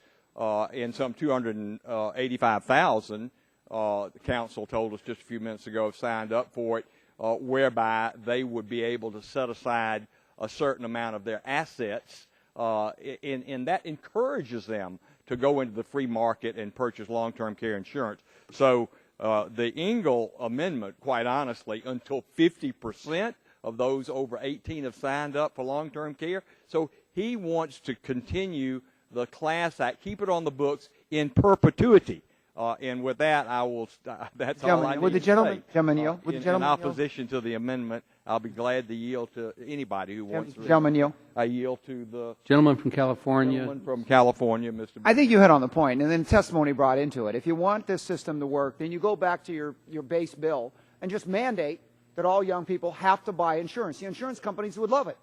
[SPEAKER 20] in some 285,000, the council told us just a few minutes ago, have signed up for it, whereby they would be able to set aside a certain amount of their assets, and that encourages them to go into the free market and purchase long-term care insurance. So the Engel amendment, quite honestly, until 50% of those over 18 have signed up for long-term care. So he wants to continue the Class Act, keep it on the books in perpetuity. And with that, I will. That's all I need
[SPEAKER 6] would the
[SPEAKER 20] to
[SPEAKER 6] gentleman,
[SPEAKER 20] say.
[SPEAKER 6] Gentleman,
[SPEAKER 20] in opposition to the amendment, I'll be glad to yield to anybody who wants to.
[SPEAKER 6] Gentleman yield.
[SPEAKER 20] I yield to the
[SPEAKER 11] gentleman from California.
[SPEAKER 20] Gentleman from California, Mr.
[SPEAKER 6] I think you hit on the point, and then testimony brought into it. If you want this system to work, then you go back to your base bill and just mandate that all young people have to buy insurance. The insurance companies would love it.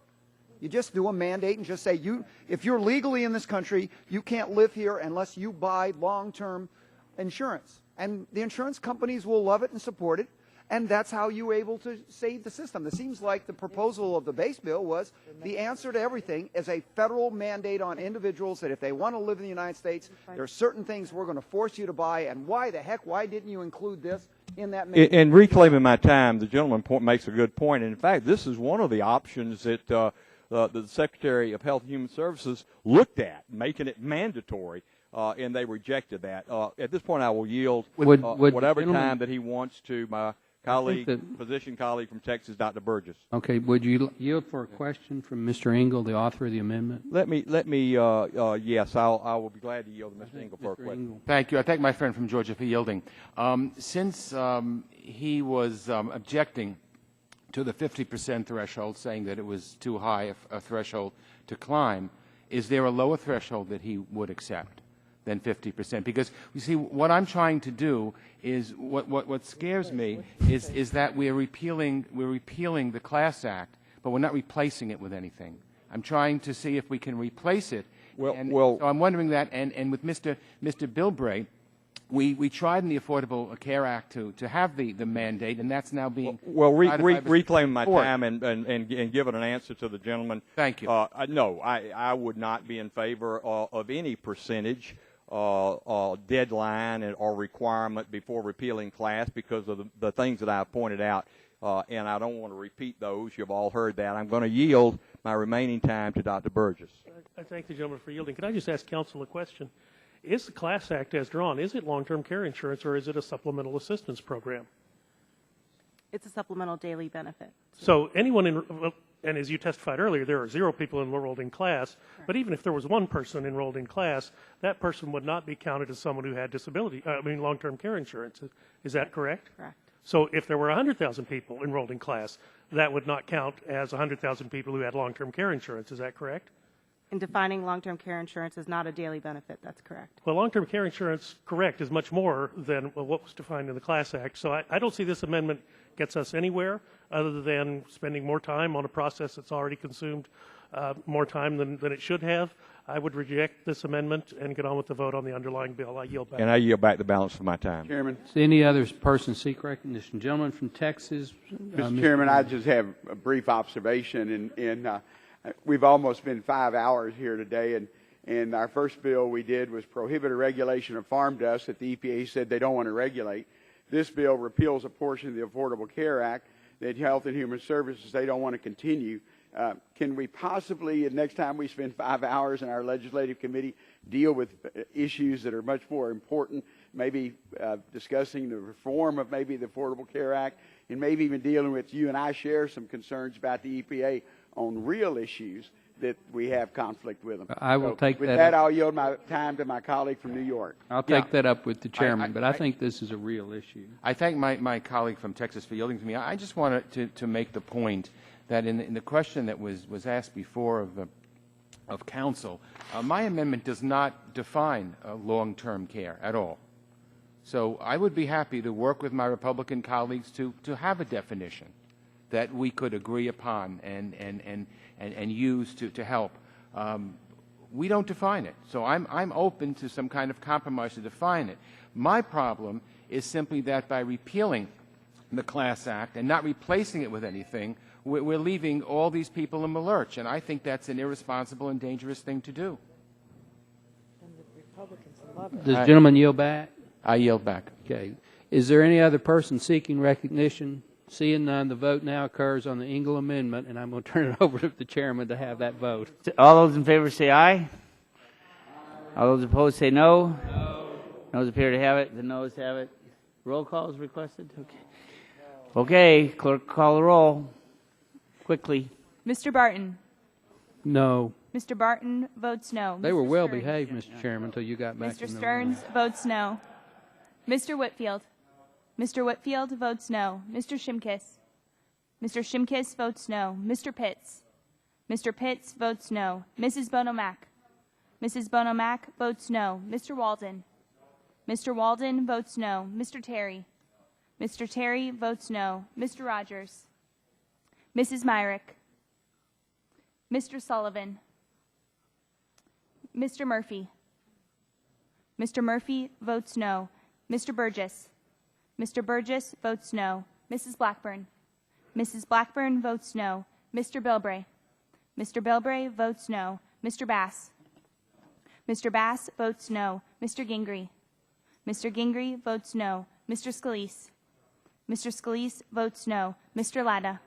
[SPEAKER 6] You just do a mandate and just say, if you're legally in this country, you can't live here unless you buy long-term insurance. And the insurance companies will love it and support it, and that's how you're able to save the system. It seems like the proposal of the base bill was the answer to everything is a federal mandate on individuals that if they want to live in the United States, there are certain things we're going to force you to buy, and why didn't you include this in that mandate?
[SPEAKER 20] In reclaiming my time, the gentleman makes a good point. And in fact, this is one of the options that the Secretary of Health and Human Services looked at, making it mandatory. And they rejected that. At this point, I will yield whatever time that he wants to my physician colleague from Texas, Dr. Burgess.
[SPEAKER 11] Okay. Would you yield for a question from Mr. Engel, the author of the amendment?
[SPEAKER 20] Yes, I will be glad to yield to Mr. Engel for a question.
[SPEAKER 14] Thank you. I thank my friend from Georgia for yielding. Since he was objecting to the 50% threshold, saying that it was too high a threshold to climb, is there a lower threshold that he would accept than 50%? Because you see, what I'm trying to do is what scares me is that we're repealing the Class Act, but we're not replacing it with anything. I'm trying to see if we can replace it. So I'm wondering that, and with Mr. Bilbray, we tried in the Affordable Care Act to have the mandate, and that's now being
[SPEAKER 20] reclaim my time and give it an answer to the gentleman.
[SPEAKER 14] Thank you.
[SPEAKER 20] No, I would not be in favor of any percentage deadline or requirement before repealing class because of the things that I've pointed out, and I don't want to repeat those. You've all heard that. I'm going to yield my remaining time to Dr. Burgess.
[SPEAKER 19] I thank the gentleman for yielding. Can I just ask counsel a question? Is the Class Act as drawn, is it long-term care insurance or is it a supplemental assistance program?
[SPEAKER 7] It's a supplemental daily benefit.
[SPEAKER 19] So anyone and as you testified earlier, there are 0 people enrolled in class, but even if there was 1 person enrolled in class, that person would not be counted as someone who had long-term care insurance. Is that correct?
[SPEAKER 7] Correct.
[SPEAKER 19] So if there were 100,000 people enrolled in class, that would not count as 100,000 people who had long-term care insurance. Is that correct?
[SPEAKER 7] In defining long-term care insurance as not a daily benefit, that's correct.
[SPEAKER 19] Well, long-term care insurance, correct, is much more than what was defined in the Class Act. So I don't see this amendment gets us anywhere other than spending more time on a process that's already consumed more time than it should have. I would reject this amendment and get on with the vote on the underlying bill. I yield back.
[SPEAKER 20] And I yield back the balance of my time.
[SPEAKER 11] Chairman. Does any other person seek recognition? Gentleman from Texas.
[SPEAKER 8] Mr. Chairman, I just have a brief observation. We've almost been 5 hours here today, and our first bill we did was prohibit a regulation of farm dust that the EPA said they don't want to regulate. This bill repeals a portion of the Affordable Care Act that Health and Human Services they don't want to continue. Can we possibly, next time we spend 5 hours in our legislative committee, deal with issues that are much more important, maybe discussing the reform of maybe the Affordable Care Act, and maybe even dealing with you and I share some concerns about the EPA on real issues that we have conflict with them.
[SPEAKER 11] I will take
[SPEAKER 8] with
[SPEAKER 11] that.
[SPEAKER 8] With that, I'll yield my time to my colleague from New York.
[SPEAKER 11] I'll take that up with the chairman, but I think this is a real issue.
[SPEAKER 14] I thank my colleague from Texas for yielding to me. I just wanted to make the point that in the question that was asked before of counsel, my amendment does not define long-term care at all. So I would be happy to work with my Republican colleagues to have a definition that we could agree upon and use to help. We don't define it, so I'm open to some kind of compromise to define it. My problem is simply that by repealing the Class Act and not replacing it with anything, we're leaving all these people in the lurch, and I think that's an irresponsible and dangerous thing to do.
[SPEAKER 11] Does the gentleman yield back?
[SPEAKER 14] I yield back.
[SPEAKER 11] Okay. Is there any other person seeking recognition? Seeing none, the vote now occurs on the Engel Amendment, and I'm going to turn it over to the chairman to have that vote.
[SPEAKER 1] All those in favor say aye. All those opposed say no. Noes appear to have it. The noes have it. Roll call is requested. Okay. Okay, clerk, call the roll. Quickly.
[SPEAKER 3] Mr. Barton.
[SPEAKER 11] No.
[SPEAKER 3] Mr. Barton votes no.
[SPEAKER 11] They
[SPEAKER 3] Mr.
[SPEAKER 11] were well
[SPEAKER 3] Stearns.
[SPEAKER 11] behaved, Mr. Chairman, until you got back
[SPEAKER 3] Mr.
[SPEAKER 11] in the
[SPEAKER 3] Stearns
[SPEAKER 11] room.
[SPEAKER 3] votes no. Mr. Whitfield. Mr. Whitfield votes no. Mr. Shimkiss. Mr. Shimkiss votes no. Mr. Pitts. Mr. Pitts votes no. Mrs. Bonomack. Mrs. Bonomack votes no. Mr. Walden. Mr. Walden votes no. Mr. Terry. Mr. Terry votes no. Mr. Rogers. Mrs. Myrick. Mr. Sullivan. Mr. Murphy. Mr. Murphy votes no. Mr. Burgess. Mr. Burgess votes no. Mrs. Blackburn. Mrs. Blackburn votes no. Mr. Bilbray. Mr. Bilbray votes no. Mr. Bass. Mr. Bass votes no. Mr. Gingrey. Mr. Gingrey votes no. Mr. Scalise. Mr. Scalise votes no. Mr. Latta.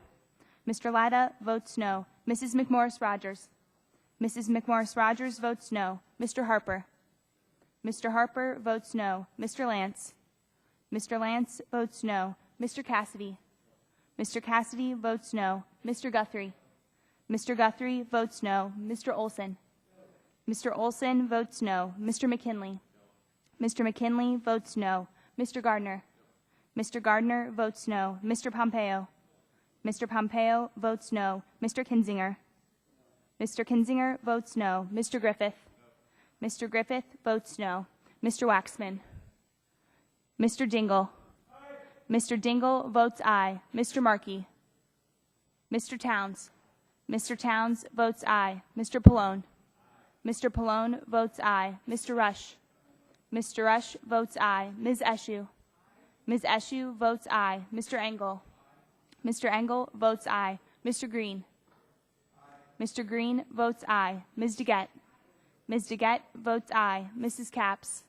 [SPEAKER 3] Mr. Latta votes no. Mrs. McMorris-Rogers. Mrs. McMorris-Rogers votes no. Mr. Harper. Mr. Harper votes no. Mr. Lance. Mr. Lance votes no. Mr. Cassidy. Mr. Cassidy votes no. Mr. Guthrie. Mr. Guthrie votes no. Mr. Olson. Mr. Olson votes no. Mr. McKinley. Mr. McKinley votes no. Mr. Gardner. Mr. Gardner votes no. Mr. Pompeo. Mr. Pompeo votes no. Mr. Kinzinger. Mr. Kinzinger votes no. Mr. Griffith. Mr. Griffith votes no. Mr. Waxman. Mr. Dingle. Mr. Dingle votes aye. Mr. Markey. Mr. Towns. Mr. Towns votes aye. Mr. Pallone. Mr. Pallone votes aye. Mr. Rush. Mr. Rush votes aye. Ms. Eshue. Ms. Eshue votes aye. Mr. Engel. Mr. Engel votes aye. Mr. Green. Mr. Green votes aye. Ms. DeGette. Ms. DeGette votes aye. Mrs. Capps.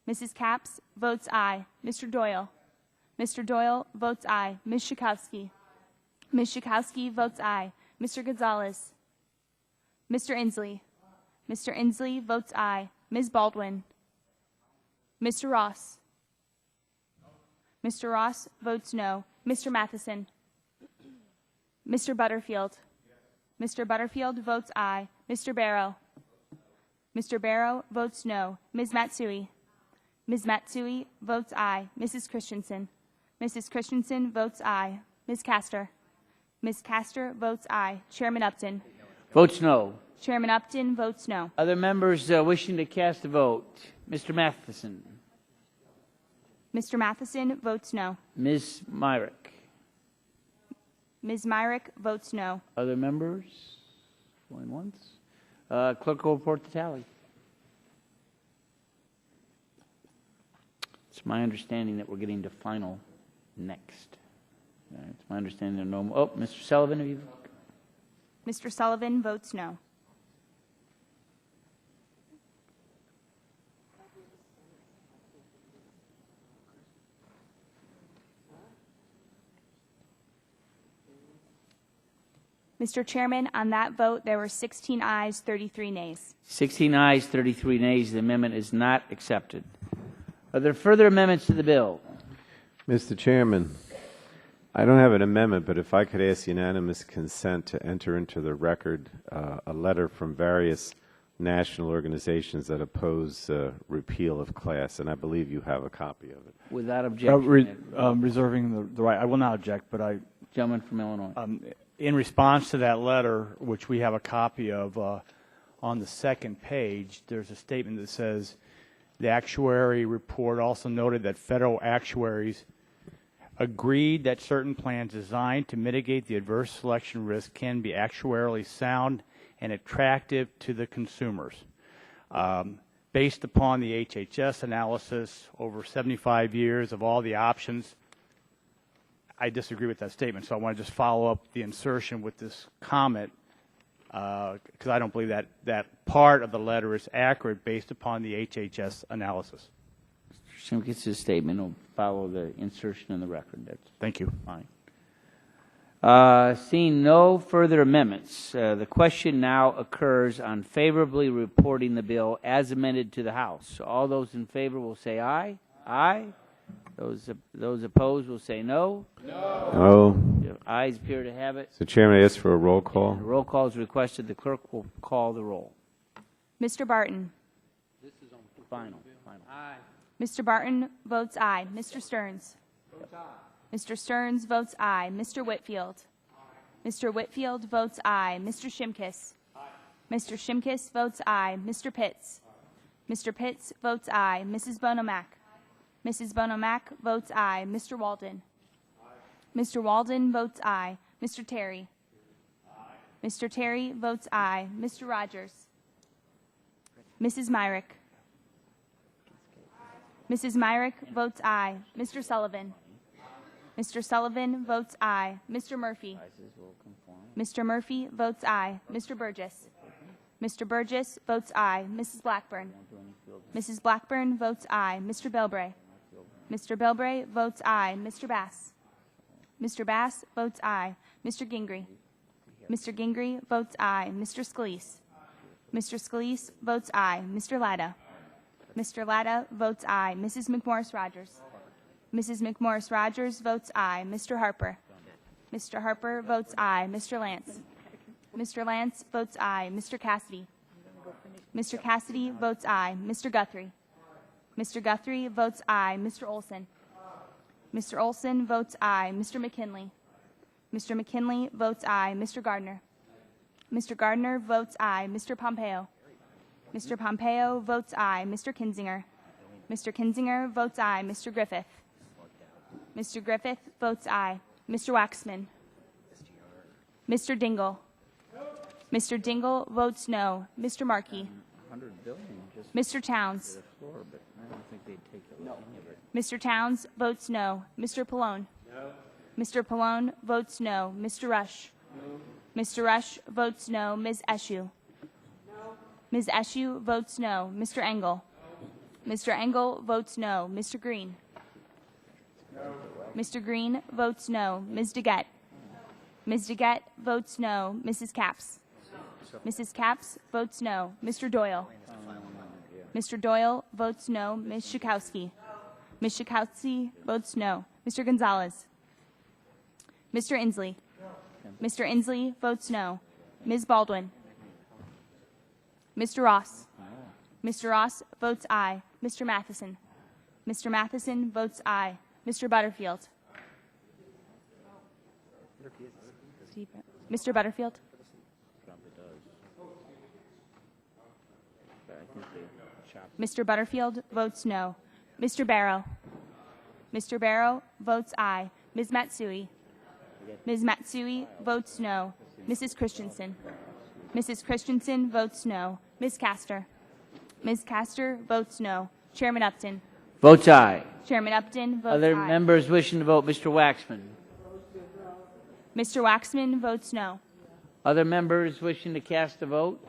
[SPEAKER 3] Mrs. Capps votes aye. Mr. Doyle. Mr. Doyle votes aye. Ms. Schakowsky. Ms. Schakowsky votes aye. Mr. Gonzalez. Mr. Inslee. Mr. Inslee votes aye. Ms. Baldwin. Mr. Ross. Mr. Ross votes no. Mr. Matheson. Mr. Butterfield. Mr. Butterfield votes aye. Mr. Barrow. Mr. Barrow votes no. Ms. Matsui. Ms. Matsui votes aye. Mrs. Christensen. Mrs. Christensen votes aye. Ms. Castor. Ms. Castor votes aye. Chairman Upton.
[SPEAKER 1] Votes no.
[SPEAKER 3] Chairman Upton votes no.
[SPEAKER 1] Other members wishing to cast a vote? Mr. Matheson.
[SPEAKER 3] Mr. Matheson votes no.
[SPEAKER 1] Ms. Myrick.
[SPEAKER 3] Ms. Myrick votes no.
[SPEAKER 1] Other members? Going once. Clerk will report the tally. It's my understanding that we're getting to final next. It's my understanding there are no more. Oh, Mr. Sullivan, have you?
[SPEAKER 3] Mr. Sullivan votes no. Mr. Chairman, on that vote, there were 16 ayes, 33 nays.
[SPEAKER 1] 16 ayes, 33 nays. The amendment is not accepted. Are there further amendments to the bill?
[SPEAKER 17] Mr. Chairman, I don't have an amendment, but if I could ask unanimous consent to enter into the record a letter from various national organizations that oppose repeal of class, and I believe you have a copy of it.
[SPEAKER 1] Without objection.
[SPEAKER 4] Reserving the right. I will not object, but I.
[SPEAKER 1] Gentleman from Illinois.
[SPEAKER 4] In response to that letter, which we have a copy of on the second page, there's a statement that says, the actuary report also noted that federal actuaries agreed that certain plans designed to mitigate the adverse selection risk can be actuarially sound and attractive to the consumers. Based upon the HHS analysis over 75 years of all the options, I disagree with that statement, so I want to just follow up the insertion with this comment because I don't believe that that part of the letter is accurate based upon the HHS analysis.
[SPEAKER 1] Mr. Simkis' statement will follow the insertion in the record. That's
[SPEAKER 4] Thank you.
[SPEAKER 1] fine. Seeing no further amendments, the question now occurs on favorably reporting the bill as amended to the House. So all those in favor will say aye. Aye. Those opposed will say no.
[SPEAKER 17] No.
[SPEAKER 1] The ayes appear to have it.
[SPEAKER 17] So, Chairman, I ask for a roll call.
[SPEAKER 1] The roll call is requested. The clerk will call the roll.
[SPEAKER 3] Mr. Barton.
[SPEAKER 1] This is on final. Aye.
[SPEAKER 3] Mr. Barton votes aye. Mr. Stearns. Mr. Stearns votes aye. Mr. Whitfield. Mr. Whitfield votes aye. Mr. Shimkus. Mr. Shimkus votes aye. Mr. Pitts. Mr. Pitts votes aye. Mrs. Bonomack. Mrs. Bonomack votes aye. Mr. Walden. Mr. Walden votes aye. Mr. Terry. Mr. Terry votes aye. Mr. Rogers. Mrs. Myrick. Mrs. Myrick votes aye. Mr. Sullivan. Mr. Sullivan votes aye. Mr. Murphy. Mr. Murphy votes aye. Mr. Burgess. Mr. Burgess votes aye. Mrs. Blackburn. Mrs. Blackburn votes aye. Mr. Bilbray. Mr. Bilbray votes aye. Mr. Bass. Mr. Bass votes aye. Mr. Gingrey. Mr. Gingrey votes aye. Mr. Scalise. Mr. Scalise votes aye. Mr. Latta. Mr. Latta votes aye. Mrs. McMorris-Rogers. Mrs. McMorris-Rogers votes aye. Mr. Harper. Mr. Harper votes aye. Mr. Lance. Mr. Lance votes aye. Mr. Cassidy. Mr. Cassidy votes aye. Mr. Guthrie. Mr. Guthrie votes aye. Mr. Olson. Mr. Olson votes aye. Mr. McKinley. Mr. McKinley votes aye. Mr. Gardner. Mr. Gardner votes aye. Mr. Pompeo. Mr. Pompeo votes aye. Mr. Kinzinger. Mr. Kinzinger votes aye. Mr. Griffith. Mr. Griffith votes aye. Mr. Waxman. Mr. Dingle. Mr. Dingle votes no. Mr. Markey. Mr. Towns. Mr. Towns votes no. Mr. Pallone. Mr. Pallone votes no. Mr. Rush. Mr. Rush votes no. Ms. Eshoo. Ms. Eshoo votes no. Mr. Engel. Mr. Engel votes no. Mr. Green. Mr. Green votes no. Ms. DeGette. Ms. DeGette votes no. Mrs. Capps. Mrs. Capps votes no. Mr. Doyle. Mr. Doyle votes no. Ms. Schakowsky. Ms. Schakowsky votes no. Mr. Gonzalez. Mr. Inslee. Mr. Inslee votes no. Ms. Baldwin. Mr. Ross. Mr. Ross votes aye. Mr. Matheson. Mr. Matheson votes aye. Mr. Butterfield. Mr. Butterfield. Mr. Butterfield votes no. Mr. Barrow. Mr. Barrow votes aye. Ms. Matsui. Ms. Matsui votes no. Mrs. Christensen. Mrs. Christensen votes no. Ms. Castor. Ms. Castor votes no. Chairman Upton.
[SPEAKER 1] Votes aye.
[SPEAKER 3] Chairman Upton votes
[SPEAKER 1] Other
[SPEAKER 3] aye.
[SPEAKER 1] members wishing to vote? Mr. Waxman.
[SPEAKER 3] Mr. Waxman votes no.
[SPEAKER 1] Other members wishing to cast a vote?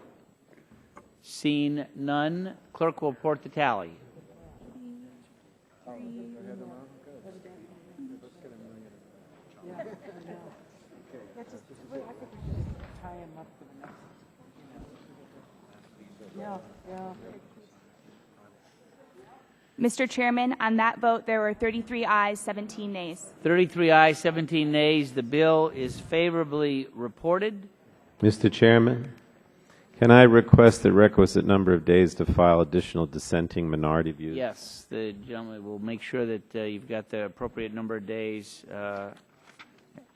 [SPEAKER 1] Seeing none, clerk will report the tally.
[SPEAKER 3] Mr. Chairman, on that vote, there were 33 ayes, 17 nays.
[SPEAKER 1] 33 ayes, 17 nays. The bill is favorably reported.
[SPEAKER 17] Mr. Chairman, can I request the requisite number of days to file additional dissenting minority views?
[SPEAKER 1] Yes, the gentleman will make sure that you've got the appropriate number of days.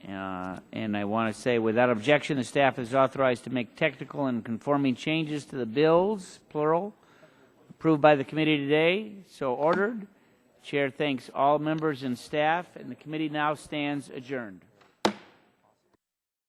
[SPEAKER 1] And I want to say, without objection, the staff is authorized to make technical and conforming changes to the bills, plural, approved by the committee today. So ordered. Chair thanks all members and staff, and the committee now stands adjourned.